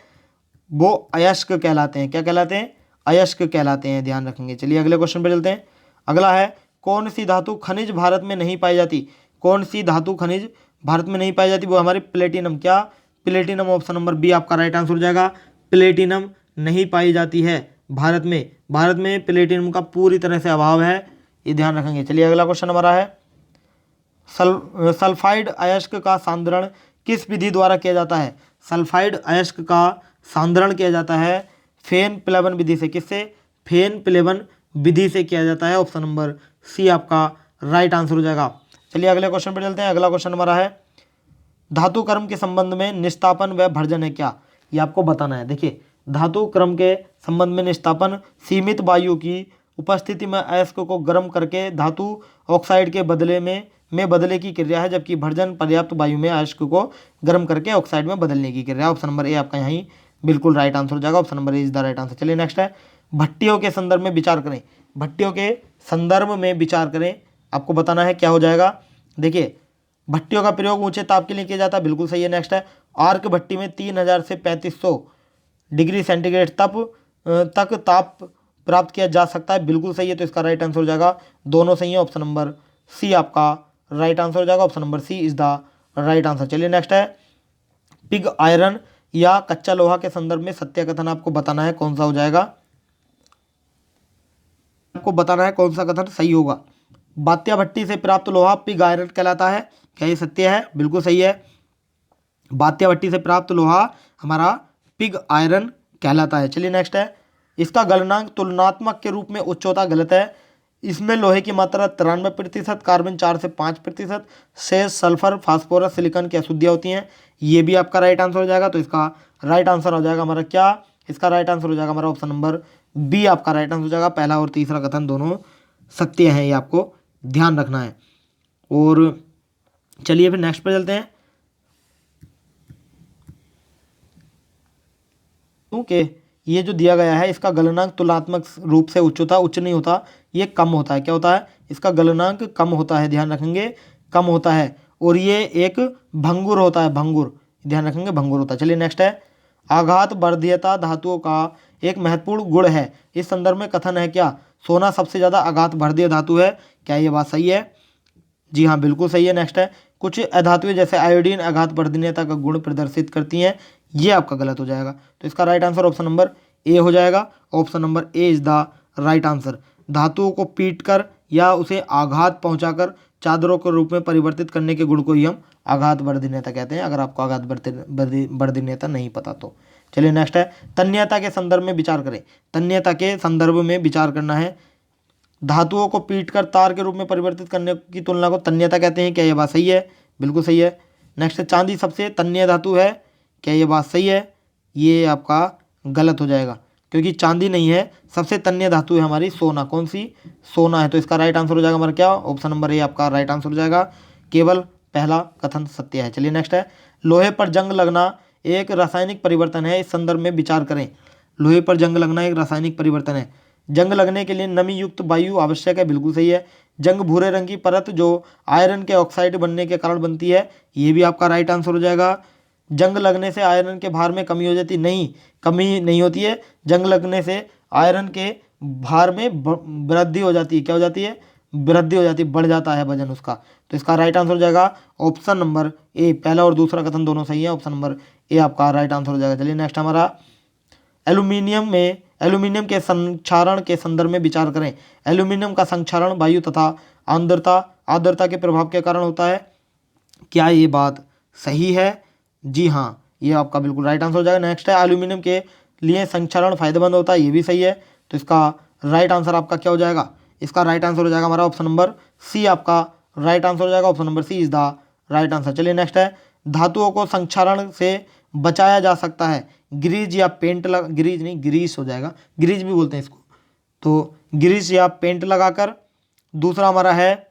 वो अयस्क कहलाते हैं। क्या कहलाते हैं? अयस्क कहलाते हैं, ध्यान रखेंगे। चलिए अगले क्वेश्चन पे चलते हैं। अगला है, कौन सी धातु खनिज भारत में नहीं पाई जाती। कौन सी धातु खनिज भारत में नहीं पाई जाती? वो हमारी प्लेटिनम। क्या? प्लेटिनम। ऑप्शन नंबर बी आपका राइट आंसर हो जाएगा। प्लेटिनम नहीं पाई जाती है भारत में। भारत में प्लेटिनम का पूरी तरह से अभाव है, ये ध्यान रखेंगे। चलिए अगला क्वेश्चन हमारा है, सल्फाइड अयस्क का सांद्रण किस विधि द्वारा किया जाता है। सल्फाइड अयस्क का सांद्रण किया जाता है फेन प्लेवन विधि से। किससे? फेन प्लेवन विधि से किया जाता है। ऑप्शन नंबर सी आपका राइट आंसर हो जाएगा। चलिए अगले क्वेश्चन पर चलते हैं। अगला क्वेश्चन हमारा है, धातु क्रम के संबंध में निस्तापन व भर्जन है क्या, ये आपको बताना है। देखिए धातु क्रम के संबंध में निस्तापन सीमित वायु की उपस्थिति में अयस्क को गर्म करके धातु ऑक्साइड के बदले की क्रिया है, जबकि भर्जन पर्याप्त वायु में अयस्क को गर्म करके ऑक्साइड में बदलने की क्रिया है। ऑप्शन नंबर ए आपका यहीं बिल्कुल राइट आंसर हो जाएगा। Option number A is the right answer. चलिए नेक्स्ट है, भट्टियों के संदर्भ में विचार करें। भट्टियों के संदर्भ में विचार करें, आपको बताना है क्या हो जाएगा। देखिए भट्टियों का प्रयोग ऊंचे ताप के लिए किया जाता है, बिल्कुल सही है। नेक्स्ट है, आर्क भट्टी में 3000 से 3500 डिग्री सेंटीग्रेड तक ताप प्राप्त किया जा सकता है, बिल्कुल सही है। तो इसका राइट आंसर हो जाएगा, दोनों सही है। ऑप्शन नंबर सी आपका राइट आंसर हो जाएगा। Option number C is the right answer. चलिए नेक्स्ट है, पिग आयरन या कच्चा लोहा के संदर्भ में सत्य कथन आपको बताना है कौन सा हो जाएगा। आपको बताना है कौन सा कथन सही होगा। बात्या भट्टी से प्राप्त लोहा पिग आयरन कहलाता है, क्या ये सत्य है? बिल्कुल सही है। बात्या भट्टी से प्राप्त लोहा हमारा पिग आयरन कहलाता है। चलिए नेक्स्ट है, इसका गलनांक तुलनात्मक के रूप में उच्च होता, गलत है। इसमें लोहे की मात्रा 93%, कार्बन 4 से 5%, शेष सल्फर, फास्फोरस, सिलिकॉन की अशुद्धियाँ होती हैं, ये भी आपका राइट आंसर हो जाएगा। तो इसका राइट आंसर हो जाएगा हमारा क्या? इसका राइट आंसर हो जाएगा हमारा ऑप्शन नंबर बी आपका राइट आंसर हो जाएगा। पहला और तीसरा कथन दोनों सत्य हैं, ये आपको ध्यान रखना है। और चलिए फिर नेक्स्ट पे चलते हैं, क्योंकि ये जो दिया गया है इसका गलनांक तुलनात्मक रूप से उच्च होता, उच्च नहीं होता, ये कम होता है। क्या होता है? इसका गलनांक कम होता है, ध्यान रखेंगे, कम होता है। और ये एक भंगुर होता है, भंगुर, ध्यान रखेंगे, भंगुर होता है। चलिए नेक्स्ट है, आघात वर्धीयता धातुओं का एक महत्वपूर्ण गुण है, इस संदर्भ में कथन है क्या। सोना सबसे ज़्यादा आघात वर्धीय धातु है, क्या ये बात सही है? जी हाँ, बिल्कुल सही है। नेक्स्ट है, कुछ अधातुएं जैसे आयोडीन आघात वर्धनीयता का गुण प्रदर्शित करती हैं, ये आपका गलत हो जाएगा। तो इसका right answer option number A हो जाएगा। Option number A is the right answer. धातुओं को पीटकर या उसे आघात पहुंचाकर चादरों के रूप में परिवर्तित करने के गुण को ही हम आघात वर्धनीयता कहते हैं, अगर आपको आघात वर्धनीयता नहीं पता तो। चलिए नेक्स्ट है, तन्यता के संदर्भ में विचार करें। तन्यता के संदर्भ में विचार करना है, धातुओं को पीटकर तार के रूप में परिवर्तित करने की तुलना को तन्यता कहते हैं, क्या ये बात सही है? बिल्कुल सही है। नेक्स्ट है, चांदी सबसे तन्य धातु है, क्या ये बात सही है? ये आपका गलत हो जाएगा। क्योंकि चांदी नहीं है, सबसे तन्य धातु है हमारी सोना। कौन सी? सोना है। तो इसका राइट आंसर हो जाएगा हमारा क्या? ऑप्शन नंबर ए आपका राइट आंसर हो जाएगा। केवल पहला कथन सत्य है। चलिए नेक्स्ट है, लोहे पर जंग लगना एक रासायनिक परिवर्तन है, इस संदर्भ में विचार करें। लोहे पर जंग लगना एक रासायनिक परिवर्तन है। जंग लगने के लिए नमी युक्त वायु आवश्यक है, बिल्कुल सही है। जंग भूरे रंग की परत जो आयरन के ऑक्साइड बनने के कारण बनती है, ये भी आपका राइट आंसर हो जाएगा। जंग लगने से आयरन के भार में कमी हो जाती नहीं, कमी नहीं होती है। जंग लगने से आयरन के भार में वृद्धि हो जाती है। क्या हो जाती है? वृद्धि हो जाती है, बढ़ जाता है वजन उसका। तो इसका राइट आंसर हो जाएगा ऑप्शन नंबर ए। पहला और दूसरा कथन दोनों सही है, ऑप्शन नंबर ए आपका राइट आंसर हो जाएगा। चलिए नेक्स्ट हमारा, एल्यूमिनियम के संक्षारण के संदर्भ में विचार करें। एल्यूमिनियम का संक्षारण वायु तथा आर्द्रता के प्रभाव के कारण होता है। क्या ये बात सही है? जी हाँ, ये आपका बिल्कुल राइट आंसर हो जाएगा। नेक्स्ट है, एल्यूमिनियम के लिए संक्षारण फायदेमंद होता है, ये भी सही है। तो इसका राइट आंसर आपका क्या हो जाएगा? इसका राइट आंसर हो जाएगा हमारा ऑप्शन नंबर सी आपका राइट आंसर हो जाएगा। Option number C is the right answer. चलिए नेक्स्ट है, धातुओं को संक्षारण से बचाया जा सकता है। ग्रीज या पेंट ग्रीज नहीं, ग्रीस हो जाएगा, ग्रीज भी बोलते हैं इसको। तो ग्रीस या पेंट लगाकर। दूसरा हमारा है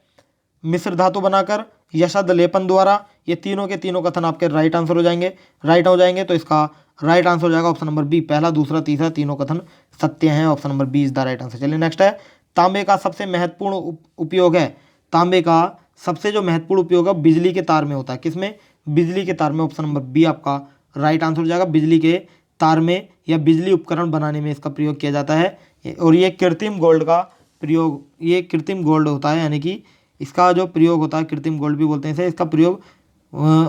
मिश्र धातु बनाकर, यशद लेपन द्वारा। ये तीनों के तीनों कथन आपके राइट आंसर हो जाएंगे, राइट हो जाएंगे। तो इसका राइट आंसर हो जाएगा ऑप्शन नंबर बी। पहला, दूसरा, तीसरा तीनों कथन सत्य हैं। Option number B is the right answer. चलिए नेक्स्ट है, तांबे का सबसे महत्वपूर्ण उपयोग है। तांबे का सबसे जो महत्वपूर्ण उपयोग है बिजली के तार में होता है। किसमें? बिजली के तार में। ऑप्शन नंबर बी आपका राइट आंसर हो जाएगा। बिजली के तार में या बिजली उपकरण बनाने में इसका प्रयोग किया जाता है। और ये कृत्रिम गोल्ड का प्रयोग, ये कृत्रिम गोल्ड होता है, यानी कि इसका जो प्रयोग होता है, कृत्रिम गोल्ड भी बोलते हैं इसे। इसका प्रयोग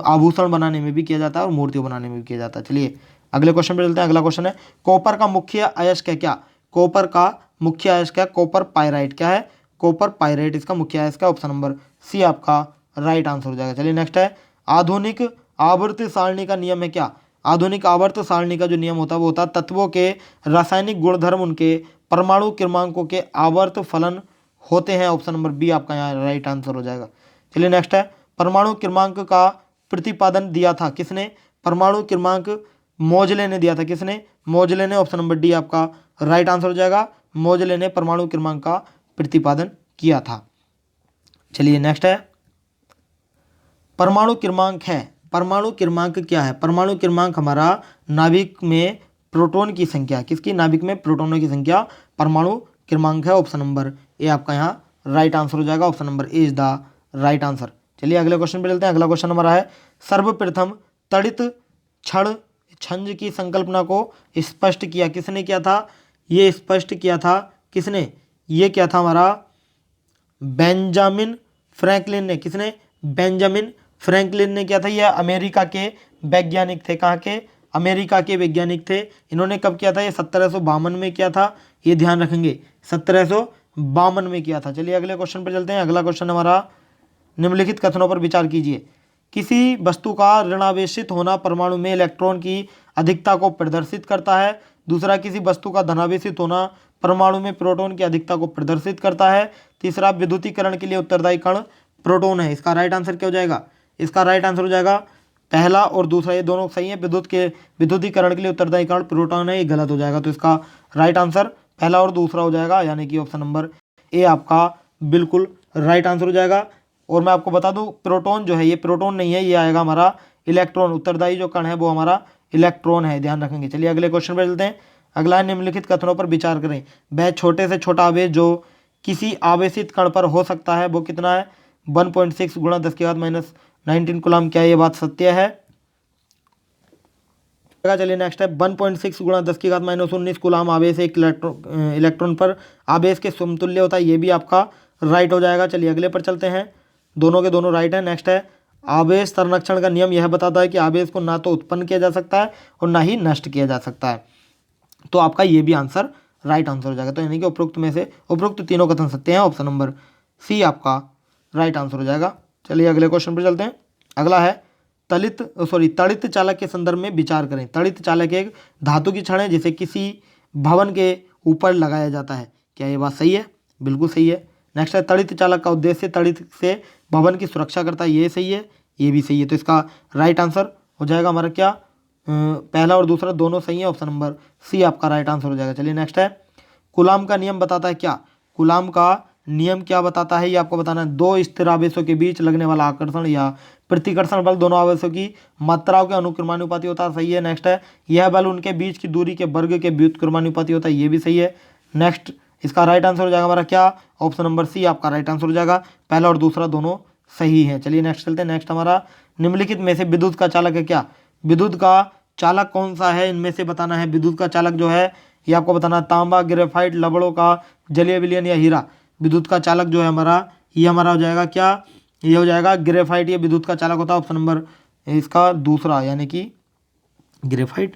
आभूषण बनाने में भी किया जाता है और मूर्तियों बनाने में भी किया जाता है। चलिए अगले क्वेश्चन पे चलते हैं। अगला क्वेश्चन है, कॉपर का मुख्य अयस्क है क्या? कॉपर का मुख्य अयस्क है कॉपर पाइराइट। क्या है? कॉपर पाइराइट इसका मुख्य अयस्क है। ऑप्शन नंबर सी आपका राइट आंसर हो जाएगा। चलिए नेक्स्ट है, आधुनिक आवर्त सारणी का नियम है क्या? आधुनिक आवर्त सारणी का जो नियम होता है वो होता है तत्वों के रासायनिक गुणधर्म उनके परमाणु क्रमांकों के आवर्त फलन होते हैं। ऑप्शन नंबर बी आपका यहाँ राइट आंसर हो जाएगा। चलिए नेक्स्ट है, परमाणु क्रमांक का प्रतिपादन दिया था किसने? परमाणु क्रमांक मोजले ने दिया था। किसने? मोजले ने। ऑप्शन नंबर डी आपका राइट आंसर हो जाएगा। मोजले ने परमाणु क्रमांक का प्रतिपादन किया था। चलिए नेक्स्ट है, परमाणु क्रमांक है। परमाणु क्रमांक क्या है? परमाणु क्रमांक हमारा नाभिक में प्रोटॉन की संख्या। किसकी? नाभिक में प्रोटॉनों की संख्या परमाणु क्रमांक है। ऑप्शन नंबर ए आपका यहाँ राइट आंसर हो जाएगा। Option number A is the right answer. चलिए अगले क्वेश्चन पे चलते हैं। अगला क्वेश्चन हमारा है, सर्वप्रथम तड़ित क्षण छंद की संकल्पना को स्पष्ट किया किसने किया था? ये स्पष्ट किया था किसने? ये क्या था हमारा बेंजामिन फ्रैंकलिन ने। किसने? बेंजामिन फ्रैंकलिन ने किया था। यह अमेरिका के वैज्ञानिक थे। कहाँ के? अमेरिका के वैज्ञानिक थे। इन्होंने कब किया था? ये 1752 में किया था। ये ध्यान रखेंगे, 1752 में किया था। चलिए अगले क्वेश्चन पर चलते हैं। अगला क्वेश्चन हमारा, निम्नलिखित कथनों पर विचार कीजिए। किसी वस्तु का ऋणावेशित होना परमाणु में इलेक्ट्रॉन की अधिकता को प्रदर्शित करता है। दूसरा, किसी वस्तु का धनावेशित होना परमाणु में प्रोटॉन की अधिकता को प्रदर्शित करता है। तीसरा, विद्युतीकरण के लिए उत्तरदायी कण प्रोटॉन है। इसका राइट आंसर क्या हो जाएगा? इसका राइट आंसर हो जाएगा पहला और दूसरा, ये दोनों सही है। विद्युतीकरण के लिए उत्तरदायी कण प्रोटॉन है, ये गलत हो जाएगा। तो इसका राइट आंसर पहला और दूसरा हो जाएगा, यानी कि ऑप्शन नंबर ए आपका बिल्कुल राइट आंसर हो जाएगा। और मैं आपको बता दूं, प्रोटॉन जो है ये प्रोटॉन नहीं है, ये आएगा हमारा इलेक्ट्रॉन। उत्तरदायी जो कण है वो हमारा इलेक्ट्रॉन है, ध्यान रखेंगे। चलिए अगले क्वेश्चन पर चलते हैं। अगला है, निम्नलिखित कथनों पर विचार करें। वह छोटे से छोटा आवेश जो किसी आवेशित कण पर हो सकता है वो कितना है? 1.6 गुणा 10⁻⁻19 कूलम। क्या ये बात सत्य है? चलिए नेक्स्ट है, 1.6 गुणा 10⁻⁻19 कूलम आवेश एक इलेक्ट्रॉन पर आवेश के समतुल्य होता है। ये भी आपका राइट हो जाएगा। चलिए अगले पर चलते हैं। दोनों के दोनों राइट है। नेक्स्ट है, आवेश संरक्षण का नियम यह बताता है कि आवेश को ना तो उत्पन्न किया जा सकता है और ना ही नष्ट किया जा सकता है। तो आपका ये भी आंसर राइट आंसर हो जाएगा। तो यानी कि उपरोक्त में से उपरोक्त तीनों कथन सत्य हैं। ऑप्शन नंबर सी आपका राइट आंसर हो जाएगा। चलिए अगले क्वेश्चन पर चलते हैं। अगला है, तड़ित चालक के संदर्भ में विचार करें। तड़ित चालक एक धातु की छड़ है जिसे किसी भवन के ऊपर लगाया जाता है। क्या ये बात सही है? बिल्कुल सही है। नेक्स्ट है, तड़ित चालक का उद्देश्य तड़ित से भवन की सुरक्षा करता है। ये सही है, ये भी सही है। तो इसका राइट आंसर हो जाएगा हमारा क्या? पहला और दूसरा दोनों सही है, ऑप्शन नंबर सी आपका राइट आंसर हो जाएगा। चलिए नेक्स्ट है, कूलाम का नियम बताता है क्या? कूलाम का नियम क्या बताता है, ये आपको बताना है। दो स्थिर आवेशों के बीच लगने वाला आकर्षण या प्रतिकर्षण बल दोनों आवेशों की मात्राओं के अनुक्रमानुपाती होता है, सही है। नेक्स्ट है, यह बल उनके बीच की दूरी के वर्ग के व्युत्क्रमानुपाती होता है, ये भी सही है। नेक्स्ट, इसका राइट आंसर हो जाएगा हमारा क्या? ऑप्शन नंबर सी आपका राइट आंसर हो जाएगा। पहला और दूसरा दोनों सही है। चलिए नेक्स्ट चलते हैं। नेक्स्ट हमारा, निम्नलिखित में से विद्युत का चालक है क्या? विद्युत का चालक कौन सा है, इनमें से बताना है। विद्युत का चालक जो है ये आपको बताना है, तांबा, ग्रेफाइट, लवणों का जलीय विलयन या हीरा। विद्युत का चालक जो है हमारा, ये हमारा हो जाएगा क्या? ये हो जाएगा ग्रेफाइट, ये विद्युत का चालक होता है। ऑप्शन नंबर इसका दूसरा, यानी कि ग्रेफाइट।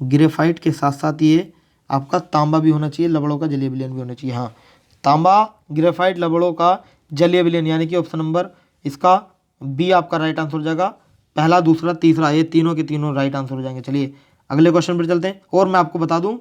ग्रेफाइट के साथ साथ ये आपका तांबा भी होना चाहिए, लवणों का जलीय विलयन भी होना चाहिए। हाँ, तांबा, ग्रेफाइट, लवणों का जलीय विलयन, यानी कि ऑप्शन नंबर इसका बी आपका राइट आंसर हो जाएगा। पहला, दूसरा, तीसरा, ये तीनों के तीनों राइट आंसर हो जाएंगे। चलिए अगले क्वेश्चन पर चलते हैं। और मैं आपको बता दूं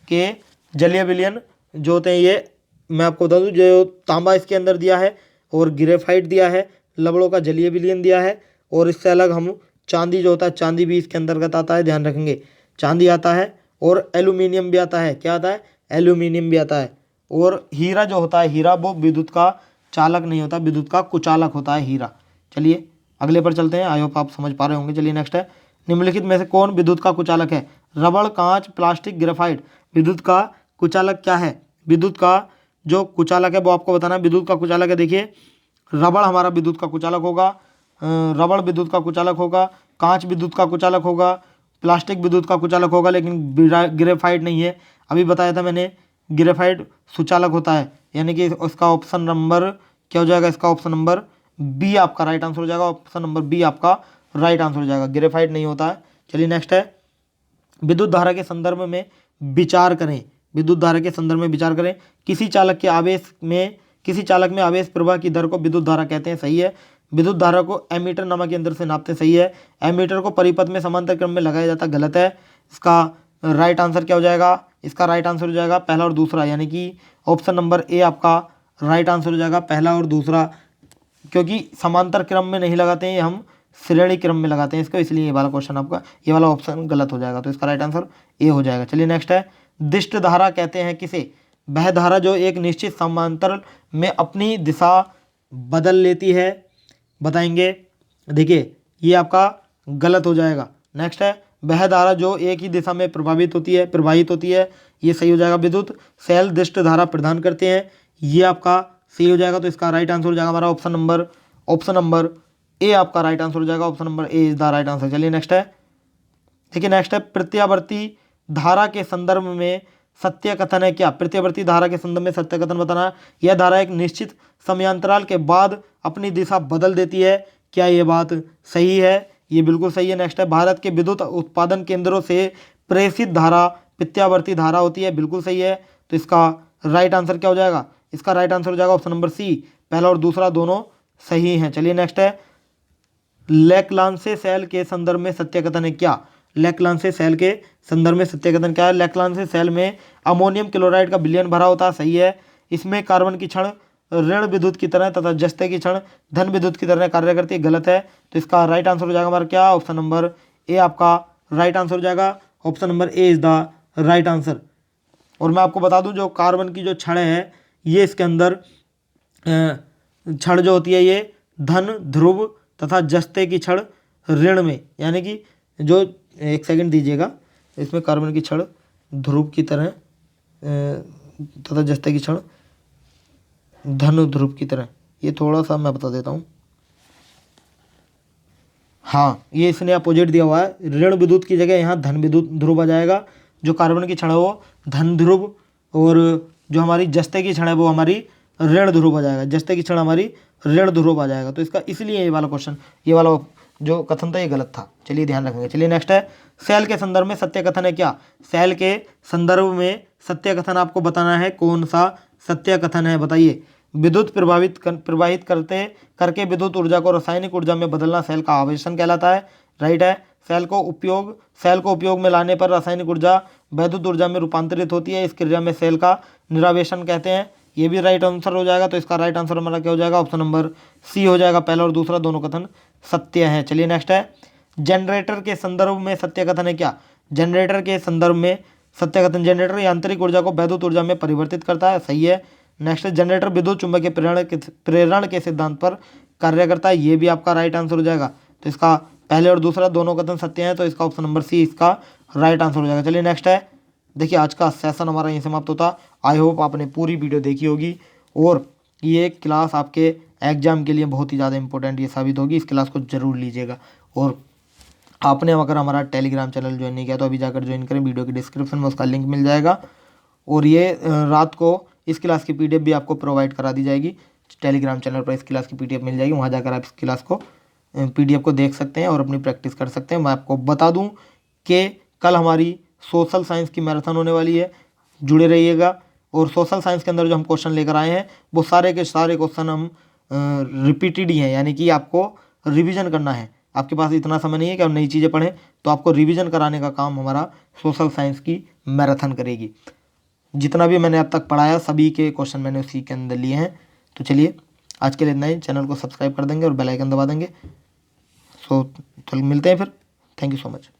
कि जलीय विलयन जो होते हैं, ये मैं आपको बता दूं, जो तांबा इसके अंदर दिया है और ग्रेफाइट दिया है, लवणों का जलीय विलयन दिया है, और इससे अलग हम चांदी जो होता है, चांदी भी इसके अंतर्गत आता है, ध्यान रखेंगे। चांदी आता है और एल्यूमिनियम भी आता है। क्या आता है? एल्यूमिनियम भी आता है। और हीरा जो होता है, हीरा वो विद्युत का चालक नहीं होता, विद्युत का कुचालक होता है हीरा। चलिए अगले पर चलते हैं, आई होप आप समझ पा रहे होंगे। चलिए नेक्स्ट है, निम्नलिखित में से कौन विद्युत का कुचालक है? रबड़, कांच, प्लास्टिक, ग्रेफाइट। विद्युत का कुचालक क्या है? विद्युत का जो कुचालक है वो आपको बताना है। विद्युत का कुचालक है, देखिए, रबड़ हमारा विद्युत का कुचालक होगा, रबड़ विद्युत का कुचालक होगा, कांच विद्युत का कुचालक होगा, प्लास्टिक विद्युत का कुचालक होगा, लेकिन ग्रेफाइट नहीं है। अभी बताया था मैंने, ग्रेफाइट सुचालक होता है, यानी कि उसका ऑप्शन नंबर क्या हो जाएगा? इसका ऑप्शन नंबर बी आपका राइट आंसर हो जाएगा। ऑप्शन नंबर बी आपका राइट आंसर हो जाएगा, ग्रेफाइट नहीं होता है। चलिए नेक्स्ट है, विद्युत धारा के संदर्भ में विचार करें। विद्युत धारा के संदर्भ में विचार करें। किसी चालक में आवेश प्रवाह की दर को विद्युत धारा कहते हैं, सही है। विद्युत धारा को एमीटर नामक यंत्र से नापते हैं, सही है। एमीटर को परिपथ में समांतर क्रम में लगाया जाता है, गलत है। इसका राइट आंसर क्या हो जाएगा? इसका राइट आंसर हो जाएगा पहला और दूसरा, यानी कि ऑप्शन नंबर ए आपका राइट आंसर हो जाएगा, पहला और दूसरा। क्योंकि समांतर क्रम में नहीं लगाते हैं, ये हम श्रेणी क्रम में लगाते हैं इसको, इसलिए ये वाला क्वेश्चन आपका, ये वाला ऑप्शन गलत हो जाएगा। तो इसका राइट आंसर ए हो जाएगा। चलिए नेक्स्ट है, दिष्ट धारा कहते हैं किसे? वह धारा जो एक निश्चित समांतर में अपनी दिशा बदल लेती है, बताएंगे। देखिए ये आपका गलत हो जाएगा। नेक्स्ट है, वह धारा जो एक ही दिशा में प्रवाहित होती है, ये सही हो जाएगा। विद्युत सेल दिष्ट धारा प्रदान करते हैं, ये आपका सही हो जाएगा। तो इसका राइट आंसर हो जाएगा हमारा ऑप्शन नंबर ए आपका राइट आंसर हो जाएगा। Option number A is the right answer. चलिए नेक्स्ट है, देखिए नेक्स्ट है, प्रत्यावर्ती धारा के संदर्भ में सत्य कथन है क्या? प्रत्यावर्ती धारा के संदर्भ में सत्य कथन बताना। यह धारा एक निश्चित समयांतराल के बाद अपनी दिशा बदल देती है, क्या ये बात सही है? ये बिल्कुल सही है। नेक्स्ट है, भारत के विद्युत उत्पादन केंद्रों से प्रेषित धारा प्रत्यावर्ती धारा होती है, बिल्कुल सही है। तो इसका राइट आंसर क्या हो जाएगा? इसका राइट आंसर हो जाएगा ऑप्शन नंबर सी, पहला और दूसरा दोनों सही हैं। चलिए नेक्स्ट है, लेक्लांसे सेल के संदर्भ में सत्य कथन है क्या? लेक्लांसे सेल के संदर्भ में सत्य कथन क्या है? लेक्लांसे सेल में अमोनियम क्लोराइड का विलयन भरा होता है, सही है। इसमें कार्बन की क्षण ऋण विद्युत की तरह तथा जस्ते की क्षण धन विद्युत की तरह कार्य करती है, गलत है। तो इसका राइट आंसर हो जाएगा हमारा क्या? ऑप्शन नंबर ए आपका राइट आंसर हो जाएगा। Option number A is the right answer. और मैं आपको बता दूं, जो कार्बन की जो क्षण है, ये इसके अंदर क्षण जो होती है, ये धन ध्रुव तथा जस्ते की क्षण ऋण में, यानी कि जो, एक सेकंड दीजिएगा, इसमें कार्बन की क्षण ध्रुव की तरह तथा जस्ते की क्षण धन ध्रुव की तरह, ये थोड़ा सा मैं बता देता हूँ। हाँ, ये इसने अपोजिट दिया हुआ है, ऋण विद्युत की जगह यहाँ धन विद्युत ध्रुव आ जाएगा। जो कार्बन की क्षण है वो धन ध्रुव, और जो हमारी जस्ते की क्षण है वो हमारी ऋण ध्रुव आ जाएगा। जस्ते की क्षण हमारी ऋण ध्रुव आ जाएगा। तो इसका इसलिए ये वाला क्वेश्चन, ये वाला जो कथन था ये गलत था। चलिए ध्यान रखेंगे। चलिए नेक्स्ट है, सेल के संदर्भ में सत्य कथन है क्या? सेल के संदर्भ में सत्य कथन आपको बताना है, कौन सा सत्य कथन है, बताइए। विद्युत प्रवाहित करके विद्युत ऊर्जा को रासायनिक ऊर्जा में बदलना सेल का आवेशन कहलाता है, राइट है। सेल को उपयोग में लाने पर रासायनिक ऊर्जा वैद्युत ऊर्जा में रूपांतरित होती है, इस क्रिया में सेल का निरावेशन कहते हैं, ये भी राइट आंसर हो जाएगा। तो इसका राइट आंसर हमारा क्या हो जाएगा? ऑप्शन नंबर सी हो जाएगा, पहला और दूसरा दोनों कथन सत्य है। चलिए नेक्स्ट है, जनरेटर के संदर्भ में सत्य कथन है क्या? जनरेटर के संदर्भ में सत्य कथन, जनरेटर यांत्रिक ऊर्जा को वैद्युत ऊर्जा में परिवर्तित करता है, सही है। नेक्स्ट, जनरेटर विद्युत चुंबकीय प्रेरण के सिद्धांत पर कार्य करता है, ये भी आपका राइट आंसर हो जाएगा। तो इसका पहले और दूसरा दोनों कथन सत्य हैं, तो इसका ऑप्शन नंबर सी इसका राइट आंसर हो जाएगा। चलिए नेक्स्ट है, देखिए आज का सेशन हमारा यहीं समाप्त होता। आई होप आपने पूरी वीडियो देखी होगी और ये क्लास आपके एग्जाम के लिए बहुत ही ज़्यादा इंपॉर्टेंट ये साबित होगी। इस क्लास को जरूर लीजिएगा और आपने अगर हमारा टेलीग्राम चैनल ज्वाइन नहीं किया तो अभी जाकर ज्वाइन करें, वीडियो के डिस्क्रिप्शन में उसका लिंक मिल जाएगा। और ये रात को इस क्लास की पीडीएफ भी आपको प्रोवाइड करा दी जाएगी, टेलीग्राम चैनल पर इस क्लास की पीडीएफ मिल जाएगी, वहाँ जाकर आप इस क्लास को पीडीएफ को देख सकते हैं और अपनी प्रैक्टिस कर सकते हैं। मैं आपको बता दूं कि कल हमारी सोशल साइंस की मैराथन होने वाली है, जुड़े रहिएगा। और सोशल साइंस के अंदर जो हम क्वेश्चन लेकर आए हैं वो सारे के सारे क्वेश्चन हम रिपीटेड ही हैं, यानी कि आपको रिवीजन करना है। आपके पास इतना समय नहीं है कि आप नई चीज़ें पढ़ें, तो आपको रिवीजन कराने का काम हमारा सोशल साइंस की मैराथन करेगी। जितना भी मैंने अब तक पढ़ाया सभी के क्वेश्चन मैंने उसी के अंदर लिए हैं। तो चलिए आज के लिए इतना ही, चैनल को सब्सक्राइब कर देंगे और बेल आइकन दबा देंगे। सो मिलते हैं फिर, थैंक यू सो मच।